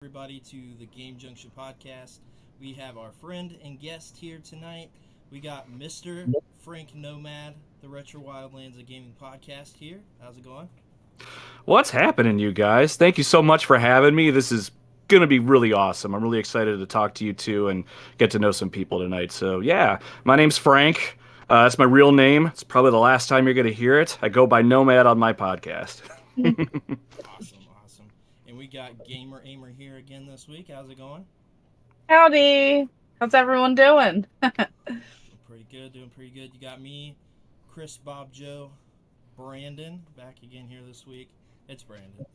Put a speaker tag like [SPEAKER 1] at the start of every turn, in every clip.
[SPEAKER 1] everybody to the Game Junction podcast. We have our friend and guest here tonight. We got Mr. Frank Nomad, the Retro Wildlands, a gaming podcast here. How's it going?
[SPEAKER 2] What's happening, you guys? Thank you so much for having me. This is going to be really awesome. I'm really excited to talk to you too and get to know some people tonight. So, yeah, my name's Frank. That's my real name. It's probably the last time you're going to hear it. I go by Nomad on my podcast.
[SPEAKER 1] Awesome, awesome. And we got Gamer Aimer here again this week. How's it going?
[SPEAKER 3] Howdy. How's everyone doing?
[SPEAKER 1] Doing pretty good. You got me, Chris, Bob, Joe, Brandon back again here this week. It's Brandon.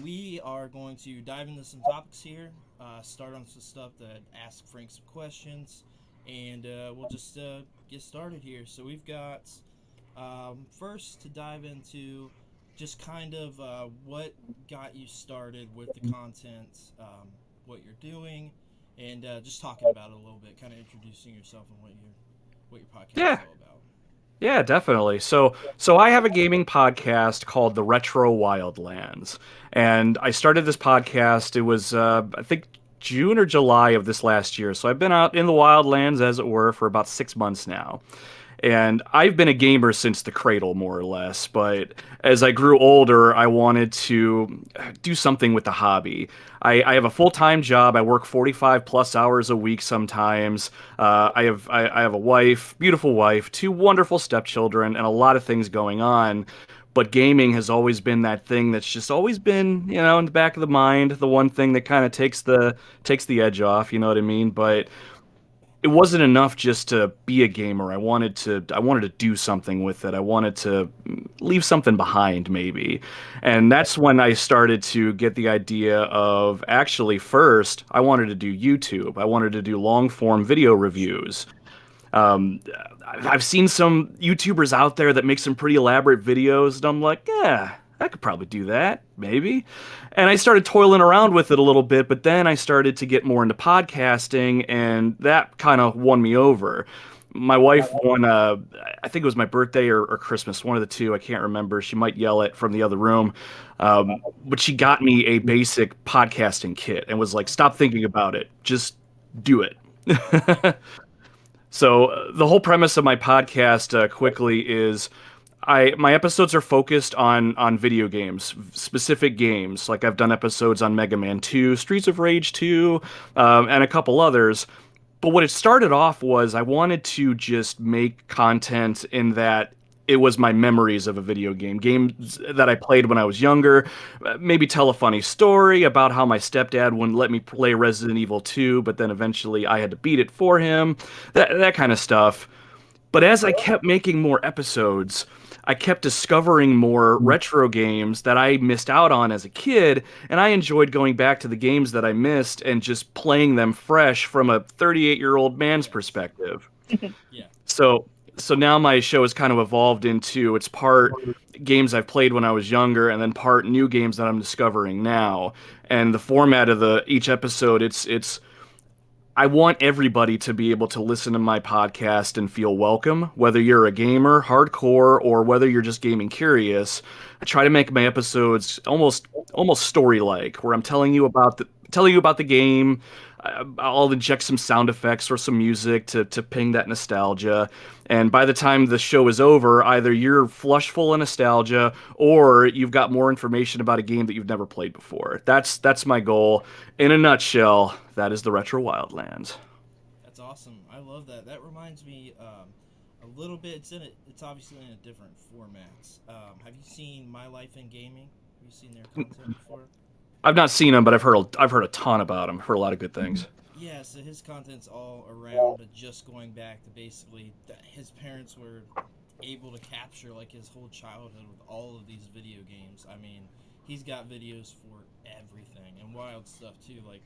[SPEAKER 1] We are going to dive into some topics here, start on some stuff that ask Frank some questions, and we'll just get started here. So we've got first to dive into just kind of what got you started with the content, what you're doing, and just talking about it a little bit, kind of introducing yourself and what your podcast is
[SPEAKER 2] Yeah,
[SPEAKER 1] all about.
[SPEAKER 2] yeah, definitely. So I have a gaming podcast called the Retro Wildlands, and I started this podcast. It was I think June or July of this last year. So I've been out in the wildlands, as it were, for about 6 months now. And I've been a gamer since the cradle, more or less. But as I grew older, I wanted to do something with the hobby. I have a full-time job. I work 45 plus hours a week sometimes. I have a wife, beautiful wife, two wonderful stepchildren, and a lot of things going on. But gaming has always been that thing that's just always been, in the back of the mind, the one thing that kind of takes the edge off, you know what I mean? But it wasn't enough just to be a gamer. I wanted to do something with it. I wanted to leave something behind maybe. And that's when I started to get the idea of actually first I wanted to do YouTube. I wanted to do long form video reviews. Um, I've seen some YouTubers out there that make some pretty elaborate videos, and I'm like, yeah, I could probably do that, maybe. And I started toiling around with it a little bit, but then I started to get more into podcasting, and that kind of won me over. My wife won, I think it was my birthday or Christmas, one of the two, I can't remember. She might yell it from the other room. But she got me a basic podcasting kit and was like, stop thinking about it, just do it. So the whole premise of my podcast, quickly, is I my episodes are focused on video games, specific games. Like I've done episodes on Mega Man 2, Streets of Rage 2, and a couple others. But what it started off was I wanted to just make content in that it was my memories of a video game, games that I played when I was younger. Maybe tell a funny story about how my stepdad wouldn't let me play Resident Evil 2, but then eventually I had to beat it for him. That kind of stuff. But as I kept making more episodes, I kept discovering more retro games that I missed out on as a kid, and I enjoyed going back to the games that I missed and just playing them fresh from a 38-year-old man's
[SPEAKER 1] Yes.
[SPEAKER 2] perspective.
[SPEAKER 1] Yeah.
[SPEAKER 2] So so now my show has kind of evolved into it's part games I've played when I was younger and then part new games that I'm discovering now. And the format of the each episode, it's I want everybody to be able to listen to my podcast and feel welcome, whether you're a gamer, hardcore, or whether you're just gaming curious. I try to make my episodes almost story-like, where I'm telling you about the game. I'll inject some sound effects or some music to ping that nostalgia. And by the time the show is over, either you're flush full of nostalgia or you've got more information about a game that you've never played before. That's my goal. In a nutshell, that is the Retro Wildlands.
[SPEAKER 1] That's awesome. I love that. That reminds me a little bit. It's obviously in a different format. Have you seen My Life in Gaming? Have you seen their content before?
[SPEAKER 2] I've not seen him, but I've heard a ton about him. Heard a lot of good things.
[SPEAKER 1] Yeah, so his content's all around just going back to basically that his parents were able to capture like his whole childhood with all of these video games. I mean, he's got videos for everything and wild stuff too, like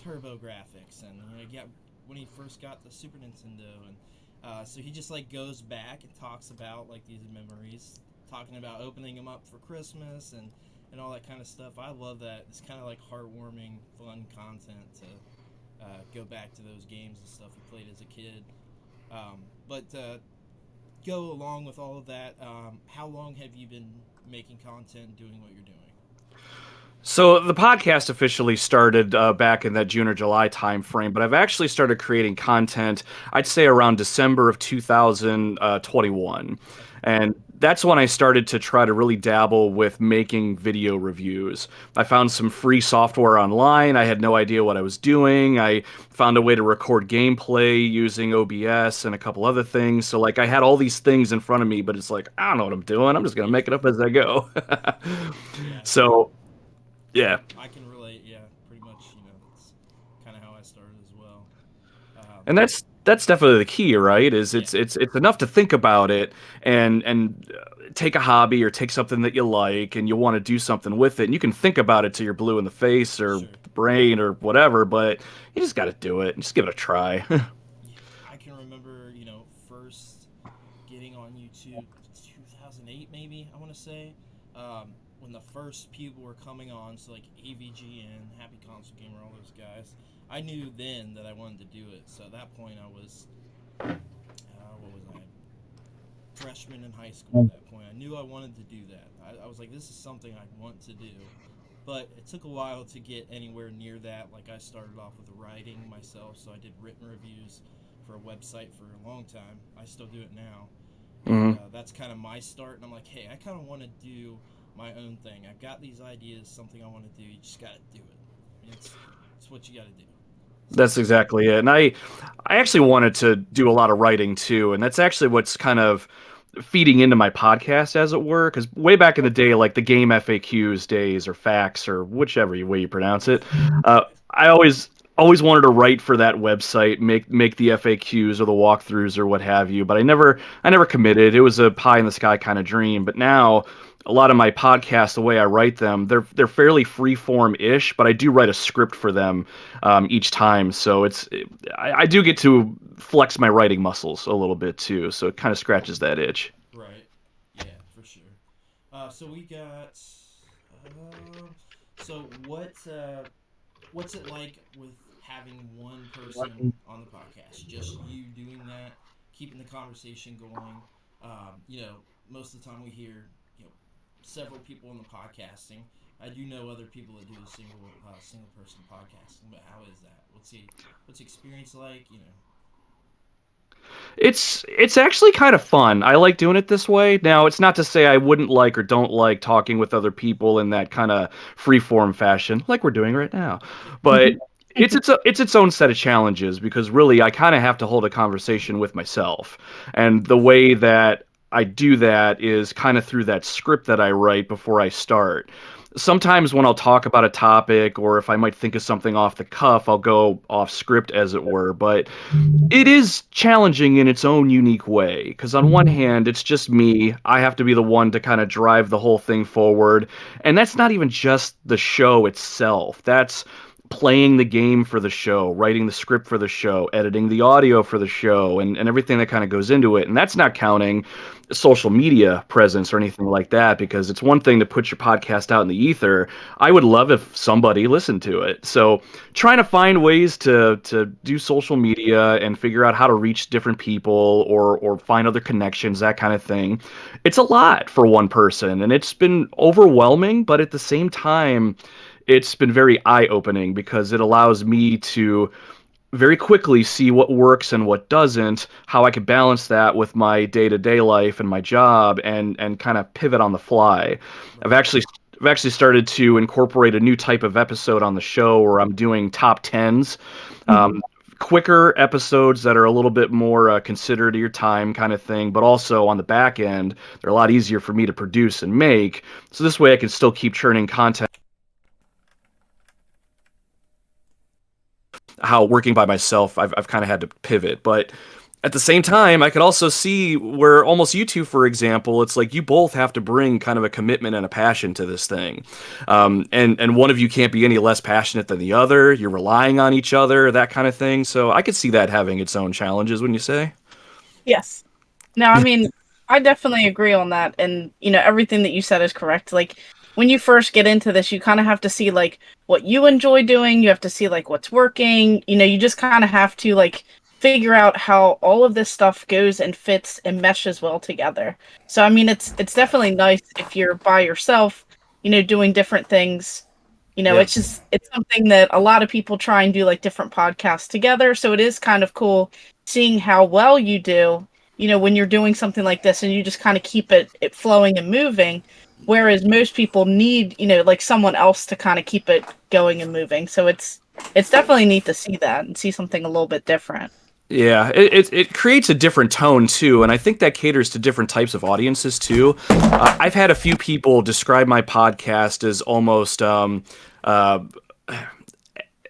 [SPEAKER 1] turbo graphics and yeah, when he first got the Super Nintendo and so he just like goes back and talks about like these memories, talking about opening them up for Christmas and all that kind of stuff. I love that. It's kind of like heartwarming, fun content to go back to those games and stuff we played as a kid. But go along with all of that, how long have you been making content and doing what you're doing?
[SPEAKER 2] So the podcast officially started back in that June or July time frame, but I've actually started creating content, I'd say around December of 2021.
[SPEAKER 1] Okay.
[SPEAKER 2] And that's when I started to try to really dabble with making video reviews. I found some free software online. I had no idea what I was doing. I found a way to record gameplay using OBS and a couple other things. So like I had all these things in front of me, but it's like, I don't know what I'm doing. I'm just going to make it up as I go.
[SPEAKER 1] Yeah.
[SPEAKER 2] So, yeah.
[SPEAKER 1] I can relate. Yeah, pretty much. That's kind of how I started as well.
[SPEAKER 2] And that's definitely the key, right? Is
[SPEAKER 1] Yeah.
[SPEAKER 2] it's enough to think about it and take a hobby or take something that you like and you want to do something with it, and you can think about it till you're blue in the face or
[SPEAKER 1] Sure.
[SPEAKER 2] the brain or whatever, but you just got to do it and just give it a try.
[SPEAKER 1] Yeah, I can remember, first getting on YouTube 2008 maybe, I want to say. When the first people were coming on, so like AVGN, Happy Console Gamer, all those guys. I knew then that I wanted to do it. So at that point I was, what was I? Freshman in high school at that point. I knew I wanted to do that. I was like, this is something I want to do. But it took a while to get anywhere near that. Like I started off with writing myself, so I did written reviews for a website for a long time. I still do it now.
[SPEAKER 2] hmm
[SPEAKER 1] That's kind of my start, and I'm like, hey, I kind of want to do my own thing. I've got these ideas, something I want to do. You just got to do it. I mean, it's what you got to do.
[SPEAKER 2] That's exactly it. And I actually wanted to do a lot of writing too, and that's actually what's kind of feeding into my podcast, as it were. Because way back in the day, like the game FAQs days or facts or whichever way you pronounce it, I always wanted to write for that website, make the FAQs or the walkthroughs or what have you. But I never committed. It was a pie in the sky kind of dream. But now a lot of my podcasts, the way I write them, they're fairly free form ish, but I do write a script for them each time. So I do get to flex my writing muscles a little bit too. So it kind of scratches that itch.
[SPEAKER 1] Right. Yeah, for sure. So we got. So what's it like with having one person on the podcast? Just you doing that, keeping the conversation going. Most of the time we hear several people in the podcasting. I do know other people that do the single person podcasting, but how is that? What's the experience like?
[SPEAKER 2] It's actually kind of fun. I like doing it this way. Now, it's not to say I wouldn't like or don't like talking with other people in that kind of free form fashion, like we're doing right now.
[SPEAKER 1] Yeah.
[SPEAKER 2] But it's its own set of challenges because really I kind of have to hold a conversation with myself. And the way that I do that is kind of through that script that I write before I start. Sometimes when I'll talk about a topic or if I might think of something off the cuff, I'll go off script as it were, but it is challenging in its own unique way because on one hand it's just me. I have to be the one to kind of drive the whole thing forward, and that's not even just the show itself. That's playing the game for the show, writing the script for the show, editing the audio for the show, and everything that kind of goes into it. And that's not counting social media presence or anything like that, because it's one thing to put your podcast out in the ether. I would love if somebody listened to it. So trying to find ways to do social media and figure out how to reach different people or find other connections, that kind of thing. It's a lot for one person, and it's been overwhelming, but at the same time, it's been very eye-opening because it allows me to very quickly see what works and what doesn't, how I could balance that with my day-to-day life and my job and kind of pivot on the fly. I've
[SPEAKER 1] Right.
[SPEAKER 2] actually I've actually started to incorporate a new type of episode on the show where I'm doing top tens, quicker episodes that are a little bit more considerate of your time kind of thing, but also on the back end, they're a lot easier for me to produce and make. So this way I can still keep churning content. How working by myself, I've kind of had to pivot. But at the same time, I could also see where almost you two, for example, it's like you both have to bring kind of a commitment and a passion to this thing. And one of you can't be any less passionate than the other. You're relying on each other, that kind of thing. So I could see that having its own challenges, wouldn't you say?
[SPEAKER 3] Yes. No, I mean, I definitely agree on that. And, everything that you said is correct. Like, when you first get into this, you kind of have to see, like, what you enjoy doing. You have to see, like, what's working. You just kind of have to, like, figure out how all of this stuff goes and fits and meshes well together. So, I mean, it's definitely nice if you're by yourself, doing different things. You know, it's something that a lot of people try and do like different podcasts together. So it is kind of cool seeing how well you do, you know, when you're doing something like this and you just kind of keep it flowing and moving. Whereas most people need, you know, like someone else to kind of keep it going and moving. So it's definitely neat to see that and see something a little bit different.
[SPEAKER 2] Yeah, it creates a different tone too, and I think that caters to different types of audiences too. I've had a few people describe my podcast as almost, I'm going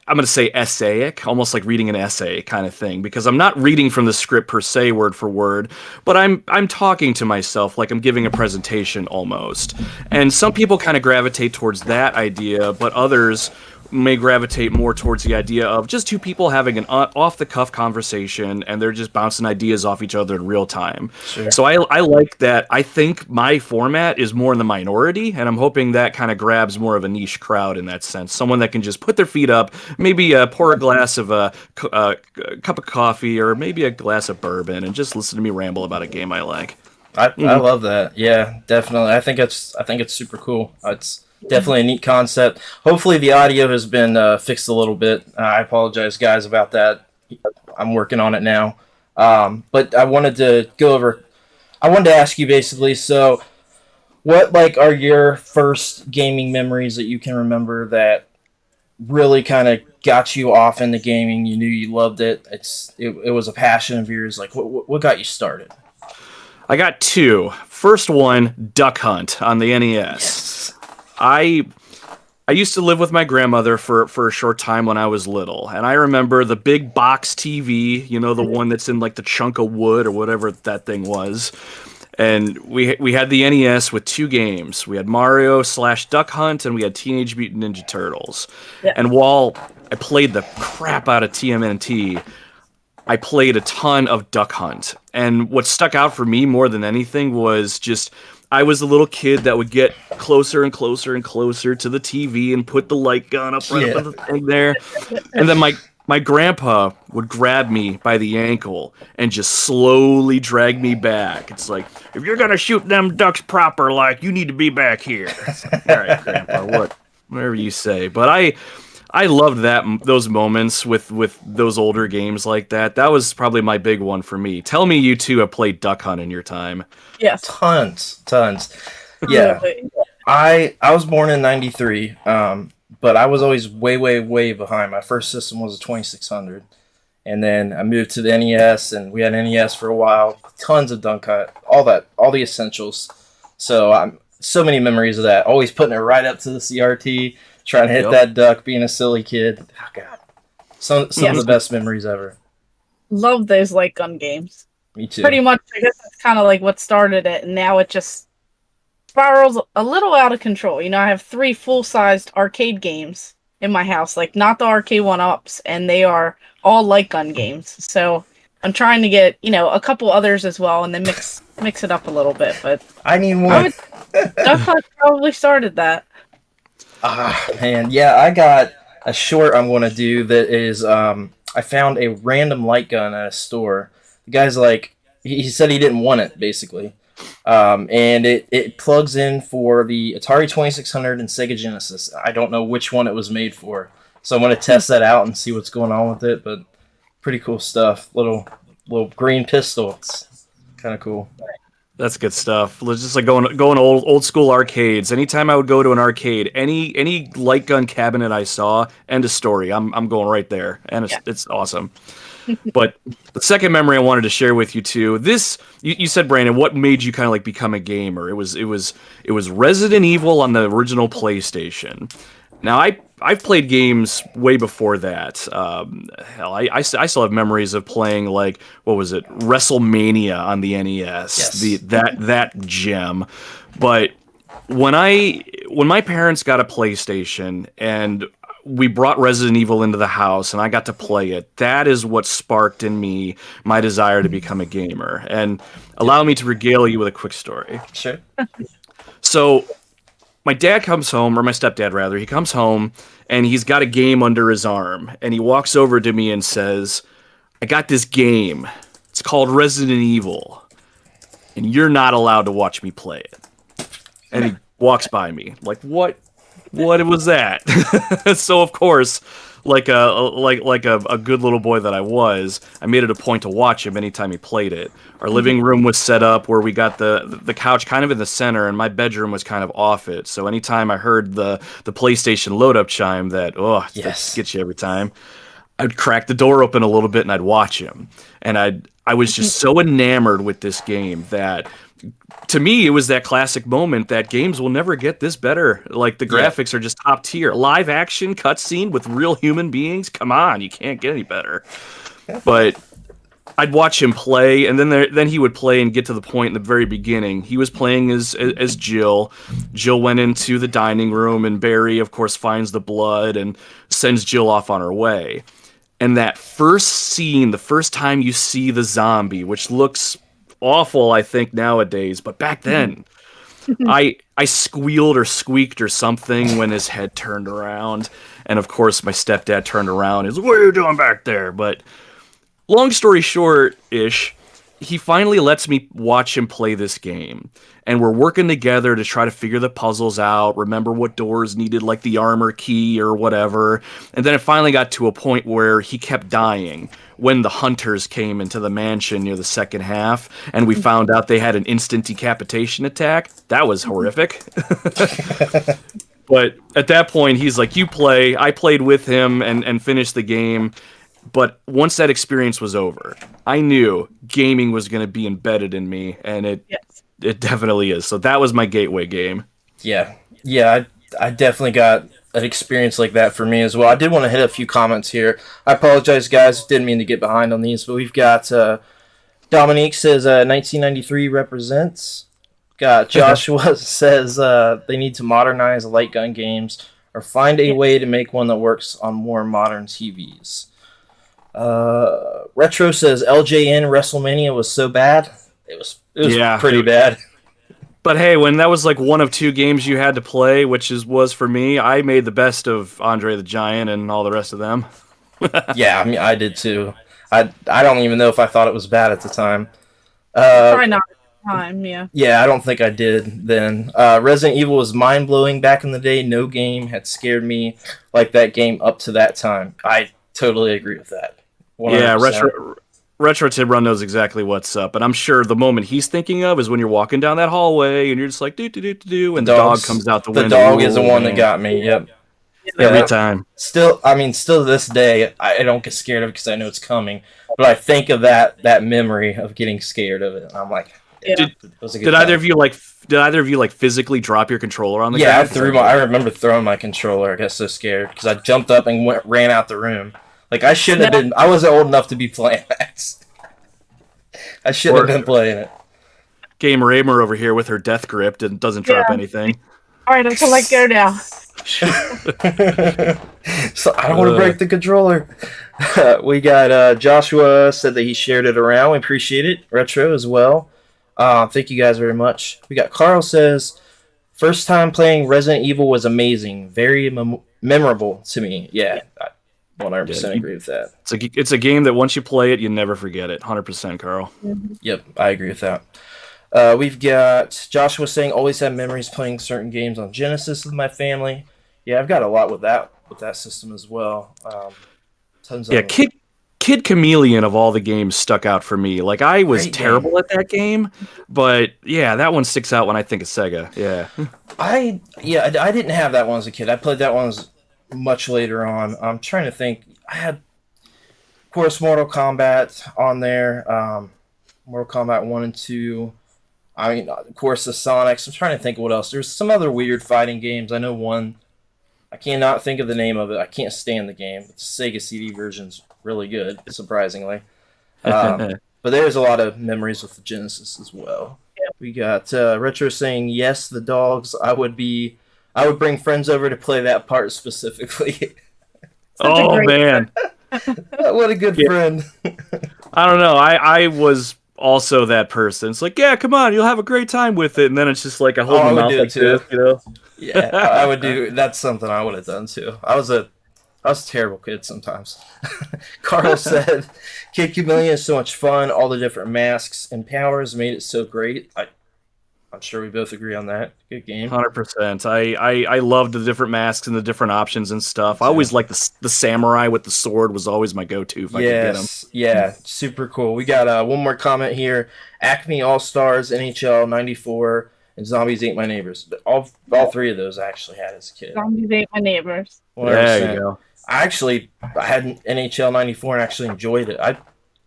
[SPEAKER 2] to say essayic, almost like reading an essay kind of thing, because I'm not reading from the script per se, word for word, but I'm talking to myself like I'm giving a presentation almost. And some people kind of gravitate towards that idea, but others may gravitate more towards the idea of just two people having an off-the-cuff conversation, and they're just bouncing ideas off each other in real time. Sure. So I like that. I think my format is more in the minority, and I'm hoping that kind of grabs more of a niche crowd in that sense. Someone that can just put their feet up, maybe pour a glass of a cup of coffee, or maybe a glass of bourbon, and just listen to me ramble about a game I like.
[SPEAKER 4] I love that. Yeah, definitely. I think it's super cool. It's definitely a neat concept. Hopefully the audio has been fixed a little bit. I apologize, guys, about that. I'm working on it now. But I wanted to ask you basically, so what are your first gaming memories that you can remember that really kind of got you off into gaming? You knew you loved it. It was a passion of yours. Like what got you started?
[SPEAKER 2] I got two. First one, Duck Hunt on the NES.
[SPEAKER 4] Yes.
[SPEAKER 2] I used to live with my grandmother for a short time when I was little, and I remember the big box TV, you know, the one that's in like the chunk of wood or whatever that thing was. And we had the NES with two games. We had Mario/Duck Hunt, and we had Teenage Mutant Ninja Turtles. Yeah. And while I played the crap out of TMNT, I played a ton of Duck Hunt. And what stuck out for me more than anything was just I was the little kid that would get closer and closer and closer to the TV and put the light gun up right up on the thing there. And then my grandpa would grab me by the ankle and just slowly drag me back. It's like, if you're going to shoot them ducks proper, you need to be back here. Like, all right, Grandpa, whatever you say. But I loved those moments with those older games like that. That was probably my big one for me. Tell me you two have played Duck Hunt in your time.
[SPEAKER 3] Yes.
[SPEAKER 4] Tons. Yeah. I was born in 93, but I was always way, way, way behind. My first system was a 2600. And then I moved to the NES, and we had NES for a while. Tons of Duck Hunt, all the essentials. So so many memories of that. Always putting it right up to the CRT, trying to hit that duck, being a silly kid. Oh, God. Some of the best memories ever.
[SPEAKER 3] Love those light gun games.
[SPEAKER 4] Me too.
[SPEAKER 3] Pretty much, I guess that's kind of like what started it, and now it just spirals a little out of control. You know, I have 3 full-sized arcade games in my house, not the arcade 1-ups, and they are all light gun games. So I'm trying to get, a couple others as well, and then mix it up a little bit. But
[SPEAKER 4] I need one.
[SPEAKER 3] Duck Hunt probably started that.
[SPEAKER 4] Man, yeah, I got a short I'm going to do that is, I found a random light gun at a store. The guy's he said he didn't want it, basically. And it plugs in for the Atari 2600 and Sega Genesis. I don't know which one it was made for. So I'm going to test that out and see what's going on with it, but pretty cool stuff. Little green pistol. It's kind of cool.
[SPEAKER 2] That's good stuff. It's just going old school arcades. Anytime I would go to an arcade, any light gun cabinet I saw, end of story. I'm going right there, and it's awesome. But the second memory I wanted to share with you too. You said, Brandon, what made you kind of become a gamer? It was Resident Evil on the original PlayStation. Now I've played games way before that. Hell, I still have memories of playing what was it, WrestleMania on the NES. Yes. That gem. But when my parents got a PlayStation and we brought Resident Evil into the house and I got to play it, that is what sparked in me my desire to become a gamer. And allow me to regale you with a quick story.
[SPEAKER 4] Sure.
[SPEAKER 2] So my dad comes home, or my stepdad rather, he comes home and he's got a game under his arm and he walks over to me and says, I got this game. It's called Resident Evil and you're not allowed to watch me play it. And he walks by me like, what What was that? So of course, like a good little boy that I was, I made it a point to watch him anytime he played it. Our living room was set up where we got the couch kind of in the center, and my bedroom was kind of off it. So anytime I heard the PlayStation load up chime, that
[SPEAKER 4] Yes,
[SPEAKER 2] that gets you every time, I'd crack the door open a little bit and I'd watch him. And I was just so enamored with this game that, to me, it was that classic moment that games will never get this better. Like, the graphics are just top tier. Live action cutscene with real human beings. Come on, you can't get any better. But I'd watch him play, and then he would play and get to the point in the very beginning. He was playing as Jill. Jill went into the dining room, and Barry, of course, finds the blood and sends Jill off on her way. And that first scene, the first time you see the zombie, which looks awful, I think, nowadays, but back then, I squealed or squeaked or something when his head turned around. And of course, my stepdad turned around and was like, "What are you doing back there?" But long story short-ish, he finally lets me watch him play this game. And we're working together to try to figure the puzzles out, remember what doors needed, like the armor key or whatever. And then it finally got to a point where he kept dying when the hunters came into the mansion near the second half, and we found out they had an instant decapitation attack. That was horrific. But at that point, he's like, "You play." I played with him and finished the game. But once that experience was over, I knew gaming was going to be embedded in me, and it definitely is. So that was my gateway game.
[SPEAKER 4] Yeah. I definitely got an experience like that for me as well. I did want to hit a few comments here. I apologize, guys. Didn't mean to get behind on these, but we've got Dominique says 1993 represents. Got Joshua says they need to modernize light gun games or find a way to make one that works on more modern TVs. Retro says LJN WrestleMania was so bad. It was pretty bad.
[SPEAKER 2] But hey, when that was like one of two games you had to play, which was for me, I made the best of Andre the Giant and all the rest of them.
[SPEAKER 4] Yeah, I mean, I did too. I don't even know if I thought it was bad at the time.
[SPEAKER 3] Probably not at the time, yeah.
[SPEAKER 4] Yeah, I don't think I did then. Resident Evil was mind-blowing back in the day. No game had scared me like that game up to that time. I totally agree with that. 100%.
[SPEAKER 2] Yeah, Retro Tib Run knows exactly what's up, and I'm sure the moment he's thinking of is when you're walking down that hallway and you're just like do, and the dog comes out the window.
[SPEAKER 4] The dog is the one that got me. Yep.
[SPEAKER 2] Every time.
[SPEAKER 4] Still to this day, I don't get scared of it because I know it's coming. But I think of that memory of getting scared of it, and I'm like,
[SPEAKER 2] did either of you like physically drop your controller on the ground?
[SPEAKER 4] Yeah, I remember throwing my controller. I got so scared because I jumped up and ran out the room. Like, I shouldn't have been. I wasn't old enough to be playing that. I shouldn't have been playing it.
[SPEAKER 2] Game Raymer over here with her death grip and doesn't drop anything.
[SPEAKER 3] All right, I can let go now.
[SPEAKER 4] So I don't want to break the controller. We got Joshua said that he shared it around. We appreciate it. Retro as well. Thank you guys very much. We got Carl says, first time playing Resident Evil was amazing. Very memorable to me. Yeah, I 100% agree with that.
[SPEAKER 2] It's a game that once you play it, you never forget it. 100%, Carl.
[SPEAKER 3] Mm-hmm.
[SPEAKER 4] Yep, I agree with that. We've got Joshua saying, always have memories playing certain games on Genesis with my family. Yeah, I've got a lot with that system as well. Tons of
[SPEAKER 2] Kid Chameleon of all the games stuck out for me. Like, I was terrible at that game, but yeah, that one sticks out when I think of Sega. Yeah. I
[SPEAKER 4] didn't have that one as a kid. I played that one much later on. I'm trying to think. I had, of course, Mortal Kombat on there. Mortal Kombat 1 and 2. I mean, of course, the Sonics. I'm trying to think of what else. There's some other weird fighting games. I know one. I cannot think of the name of it. I can't stand the game. The Sega CD version's really good, surprisingly. But there's a lot of memories with the Genesis as well. Yep. We got Retro saying, yes, the dogs. I would bring friends over to play that part specifically.
[SPEAKER 2] Oh, man.
[SPEAKER 4] What a good friend.
[SPEAKER 2] I don't know. I was also that person. It's like, yeah, come on, you'll have a great time with it. And then it's just like I hold my mouth like this, you know?
[SPEAKER 4] Yeah, I would do. That's something I would have done too. I was a terrible kid sometimes. Carl said, Kid Chameleon is so much fun. All the different masks and powers made it so great. I'm sure we both agree on that. Good game.
[SPEAKER 2] 100%. I loved the different masks and the different options and stuff. I always liked the samurai with the sword was always my go-to if I could get him.
[SPEAKER 4] Yeah, super cool. We got one more comment here. Acme All-Stars, NHL 94, and Zombies Ate My Neighbors. All three of those I actually had as a kid.
[SPEAKER 3] Zombies Ate My Neighbors.
[SPEAKER 4] 100%.
[SPEAKER 2] There you go.
[SPEAKER 4] I had an NHL 94 and actually enjoyed it.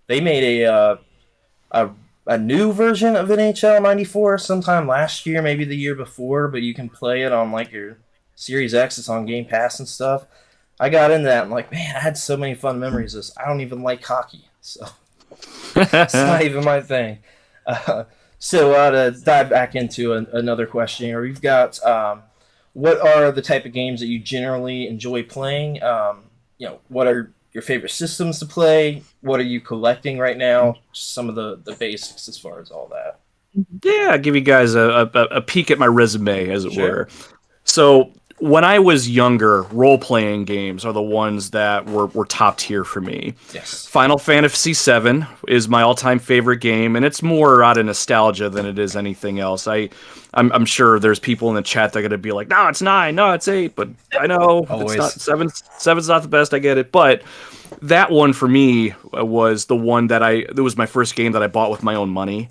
[SPEAKER 4] They made a new version of NHL 94 sometime last year, maybe the year before, but you can play it on like your Series X. It's on Game Pass and stuff. I got into that and like, man, I had so many fun memories of this. I don't even like hockey, so it's not even my thing. So to dive back into another question here, we've got what are the type of games that you generally enjoy playing? What are your favorite systems to play? What are you collecting right now? Some of the basics as far as all that.
[SPEAKER 2] Yeah, I'll give you guys a peek at my resume, as it were. So when I was younger, role-playing games are the ones that were top tier for me.
[SPEAKER 4] Yes.
[SPEAKER 2] Final Fantasy VII is my all-time favorite game, and it's more out of nostalgia than it is anything else. I'm sure there's people in the chat that are going to be like, no, it's 9, no, it's 8, but I know it's not 7. 7's not the best, I get it, but that one for me was the one that it was my first game that I bought with my own money.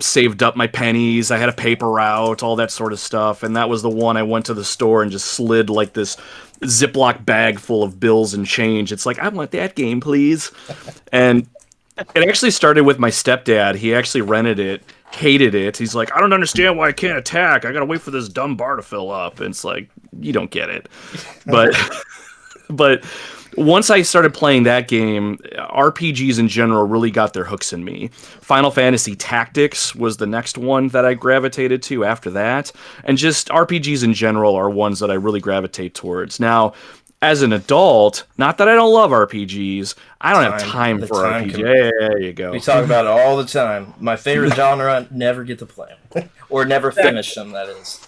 [SPEAKER 2] Saved up my pennies, I had a paper route, all that sort of stuff, and that was the one I went to the store and just slid like this Ziploc bag full of bills and change. It's like, I want that game, please. And it actually started with my stepdad. He actually rented it, hated it. He's like, I don't understand why I can't attack. I gotta wait for this dumb bar to fill up. And it's like, you don't get it. But once I started playing that game, RPGs in general really got their hooks in me. Final Fantasy Tactics was the next one that I gravitated to after that. And just RPGs in general are ones that I really gravitate towards. Now, as an adult, not that I don't love RPGs, I don't have time for RPGs. There you go.
[SPEAKER 4] We talk about it all the time. My favorite genre, never get to play them. Or never finish them, that is.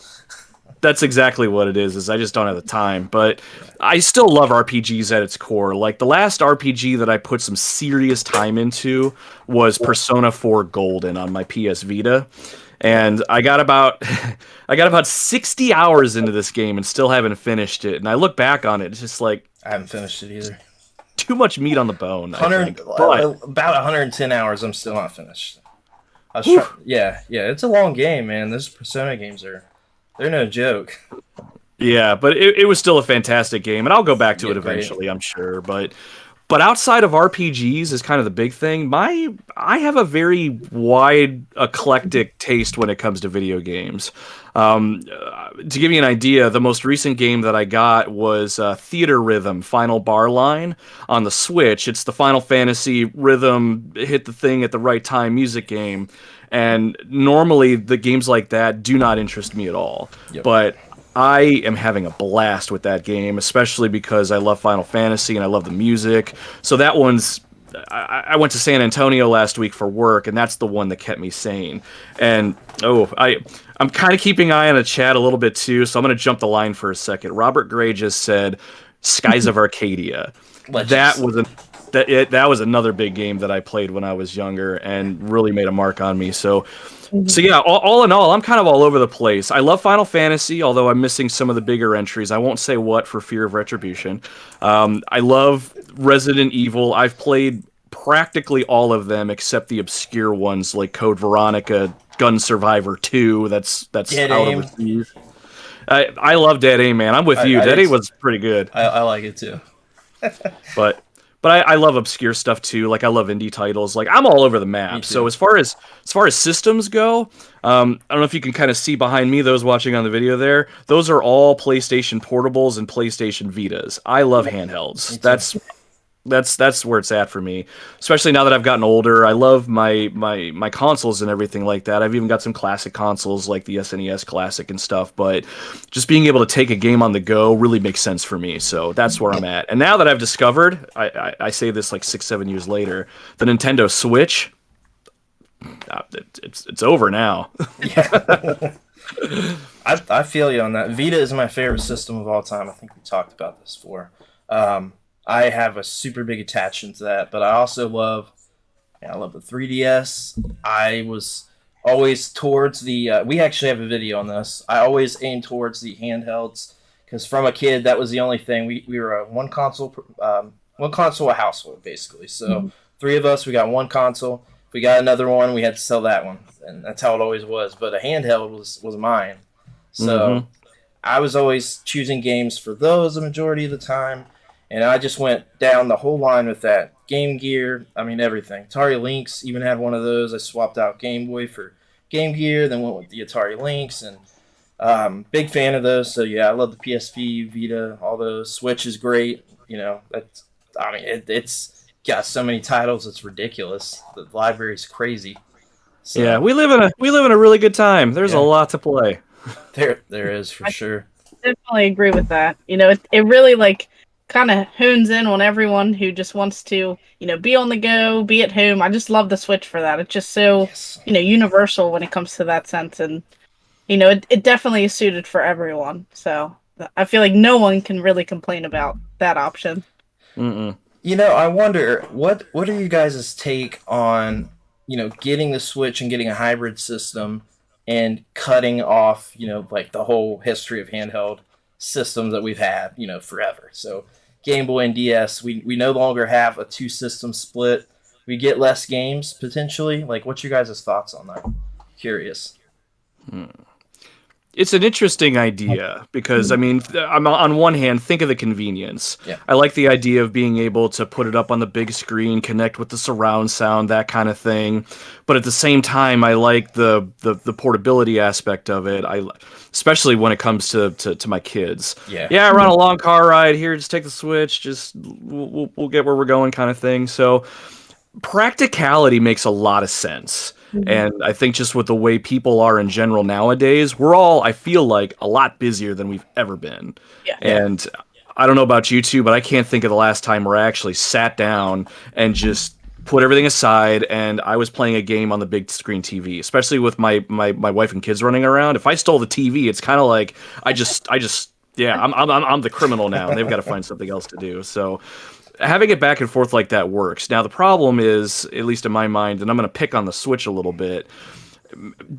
[SPEAKER 2] That's exactly what it is I just don't have the time. But I still love RPGs at its core. Like, the last RPG that I put some serious time into was Persona 4 Golden on my PS Vita. And I got about 60 hours into this game and still haven't finished it. And I look back on it, it's just like,
[SPEAKER 4] I haven't finished it either.
[SPEAKER 2] Too much meat on the bone.
[SPEAKER 4] About 110 hours, I'm still not finished. Yeah, it's a long game, man. Those Persona games they're no joke.
[SPEAKER 2] Yeah, but it was still a fantastic game, and I'll go back to it eventually, I'm sure. But outside of RPGs is kind of the big thing. I have a very wide, eclectic taste when it comes to video games. To give you an idea, the most recent game that I got was Theater Rhythm Final Bar Line on the Switch. It's the Final Fantasy rhythm, hit the thing at the right time music game. And normally the games like that do not interest me at all. Yep. But I am having a blast with that game, especially because I love Final Fantasy and I love the music. So that one's... I went to San Antonio last week for work, and that's the one that kept me sane. And, I'm kind of keeping an eye on the chat a little bit, too, so I'm going to jump the line for a second. Robert Gray just said, Skies of Arcadia. That was another big game that I played when I was younger and really made a mark on me. So yeah, all in all, I'm kind of all over the place. I love Final Fantasy, although I'm missing some of the bigger entries. I won't say what for fear of retribution. I love Resident Evil. I've played practically all of them except the obscure ones like Code Veronica, Gun Survivor 2. That's
[SPEAKER 4] Dead
[SPEAKER 2] out
[SPEAKER 4] Aim.
[SPEAKER 2] Overseas. I love Dead Aim, man. I'm with you. Dead Aim was pretty good.
[SPEAKER 4] I like it too.
[SPEAKER 2] But I love obscure stuff too. Like, I love indie titles. Like, I'm all over the map. So as far as systems go, I don't know if you can kind of see behind me, those watching on the video there. Those are all PlayStation Portables and PlayStation Vitas. I love handhelds. That's where it's at for me. Especially now that I've gotten older. I love my consoles and everything like that. I've even got some classic consoles like the SNES Classic and stuff, but just being able to take a game on the go really makes sense for me. So that's where I'm at. And now that I've discovered, I say this like 6-7 years later, the Nintendo Switch, it's over now.
[SPEAKER 4] Yeah. I feel you on that. Vita is my favorite system of all time. I think we talked about this before. I have a super big attachment to that, but I also love the 3DS. I was always towards the. We actually have a video on this. I always aim towards the handhelds because from a kid that was the only thing. We were a one console a household basically. So three of us, we got one console. If we got another one, we had to sell that one, and that's how it always was. But a handheld was mine. So I was always choosing games for those the majority of the time, and I just went down the whole line with that. Game Gear, I mean everything. Atari Lynx, even had one of those. I swapped out Game Boy for Game Gear, then went with the Atari Lynx, and big fan of those. So yeah, I love the PSP, Vita, all those. Switch is great. It's got so many titles, it's ridiculous. The library's crazy. So,
[SPEAKER 2] yeah, we live in a really good time. There's a lot to play.
[SPEAKER 4] There is for sure.
[SPEAKER 3] Definitely agree with that. It really kind of hones in on everyone who just wants to, be on the go, be at home. I just love the Switch for that. It's just so, universal when it comes to that sense. And, it definitely is suited for everyone. So I feel like no one can really complain about that option.
[SPEAKER 4] I wonder, what are you guys' take on, getting the Switch and getting a hybrid system and cutting off, the whole history of handheld systems that we've had, forever. So Game Boy and DS, we no longer have a two-system split. We get less games, potentially. What's your guys' thoughts on that? Curious.
[SPEAKER 2] It's an interesting idea because, I'm on one hand, think of the convenience.
[SPEAKER 4] Yeah.
[SPEAKER 2] I like the idea of being able to put it up on the big screen, connect with the surround sound, that kind of thing. But at the same time, I like the portability aspect of it. Especially when it comes to my kids.
[SPEAKER 4] Yeah.
[SPEAKER 2] Yeah, I run a long car ride here. Just take the Switch. Just we'll get where we're going, kind of thing. So practicality makes a lot of sense. And I think just with the way people are in general nowadays, we're all, I feel like, a lot busier than we've ever been.
[SPEAKER 3] Yeah.
[SPEAKER 2] And I don't know about you two, but I can't think of the last time where I actually sat down and just put everything aside and I was playing a game on the big screen TV, especially with my wife and kids running around. If I stole the TV, it's kind of like I'm the criminal now, and they've got to find something else to do. So having it back and forth like that works. Now, the problem is, at least in my mind, and I'm going to pick on the Switch a little bit,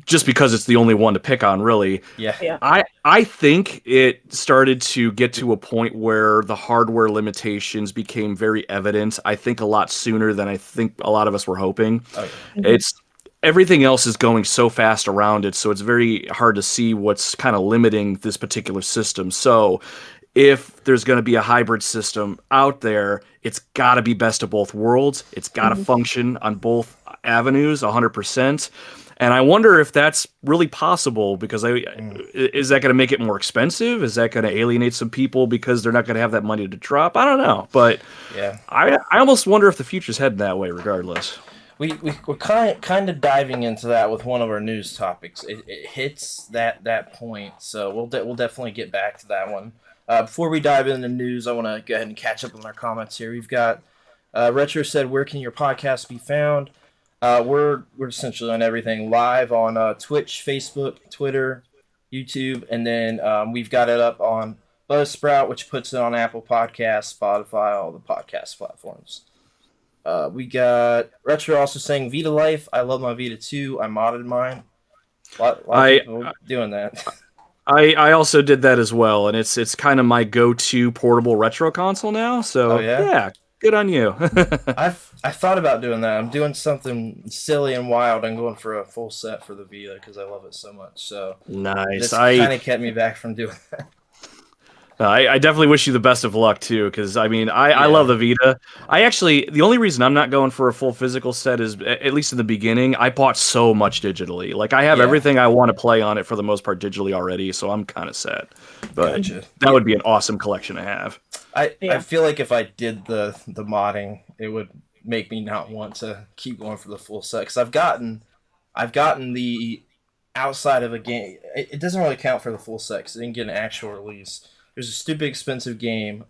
[SPEAKER 2] just because it's the only one to pick on, really.
[SPEAKER 4] Yeah.
[SPEAKER 2] I think it started to get to a point where the hardware limitations became very evident, I think a lot sooner than I think a lot of us were hoping.
[SPEAKER 4] Oh, yeah.
[SPEAKER 2] It's everything else is going so fast around it, so it's very hard to see what's kind of limiting this particular system. So if there's going to be a hybrid system out there, it's got to be best of both worlds. It's got to function on both avenues 100%. And I wonder if that's really possible, because is that going to make it more expensive? Is that going to alienate some people because they're not going to have that money to drop? I don't know. But
[SPEAKER 4] yeah,
[SPEAKER 2] I almost wonder if the future's heading that way regardless.
[SPEAKER 4] We're kind of diving into that with one of our news topics. It hits that point, so we'll definitely get back to that one. Before we dive into the news, I want to go ahead and catch up on our comments here. We've got Retro said, "Where can your podcast be found?" We're essentially on everything live on Twitch, Facebook, Twitter, YouTube, and then we've got it up on Buzzsprout, which puts it on Apple Podcasts, Spotify, all the podcast platforms. We got Retro also saying Vita Life. I love my Vita too. I modded mine. A lot of people doing that.
[SPEAKER 2] I also did that as well, and it's kind of my go-to portable retro console now. So yeah, good on you.
[SPEAKER 4] I thought about doing that. I'm doing something silly and wild. I'm going for a full set for the Vita because I love it so much. So
[SPEAKER 2] nice.
[SPEAKER 4] This kind of kept me back from doing that.
[SPEAKER 2] I definitely wish you the best of luck too, because I love the Vita. The only reason I'm not going for a full physical set is, at least in the beginning, I bought so much digitally. Like, I have everything I want to play on it for the most part digitally already, so I'm kind of set. But that would be an awesome collection to have.
[SPEAKER 4] I feel like if I did the modding, it would make me not want to keep going for the full set, because I've gotten the outside of a game. It doesn't really count for the full set because it didn't get an actual release. There's a stupid expensive game.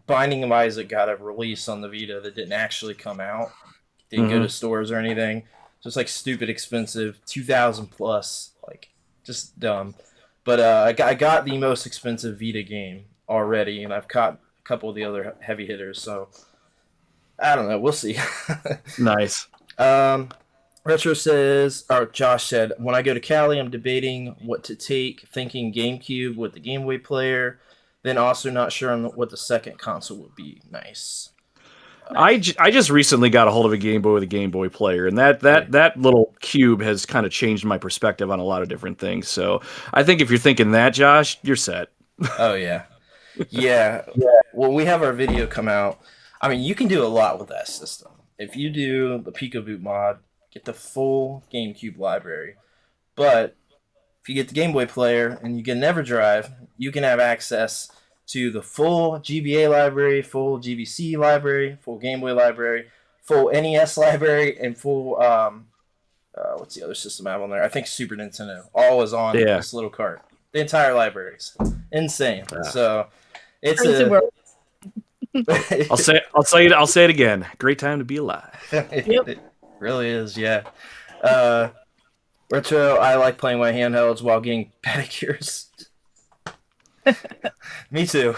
[SPEAKER 4] Binding of Isaac got a release on the Vita that didn't actually come out. Didn't go to stores or anything. Just like stupid expensive, $2,000 plus, like just dumb. But I got the most expensive Vita game already, and I've caught a couple of the other heavy hitters. So I don't know. We'll see.
[SPEAKER 2] Nice.
[SPEAKER 4] Retro says, or Josh said, when I go to Cali, I'm debating what to take, thinking GameCube with the Game Boy player, then also not sure on what the second console would be. Nice.
[SPEAKER 2] I just recently got a hold of a Game Boy with a Game Boy player, and that little cube has kind of changed my perspective on a lot of different things. So I think if you're thinking that, Josh, you're set.
[SPEAKER 4] Oh, yeah. Yeah. When we have our video come out, I mean, you can do a lot with that system. If you do the Picoboot mod, get the full GameCube library. But if you get the Game Boy player and you get an EverDrive, you can have access to the full GBA library, full GBC library, full Game Boy library, full NES library, and full, what's the other system I have on there? I think Super Nintendo. All is on this little cart. The entire libraries. Insane. Yeah. So it's
[SPEAKER 2] I'll say it again. Great time to be alive.
[SPEAKER 4] It really is, yeah. Retro, I like playing my handhelds while getting pedicures. Me too.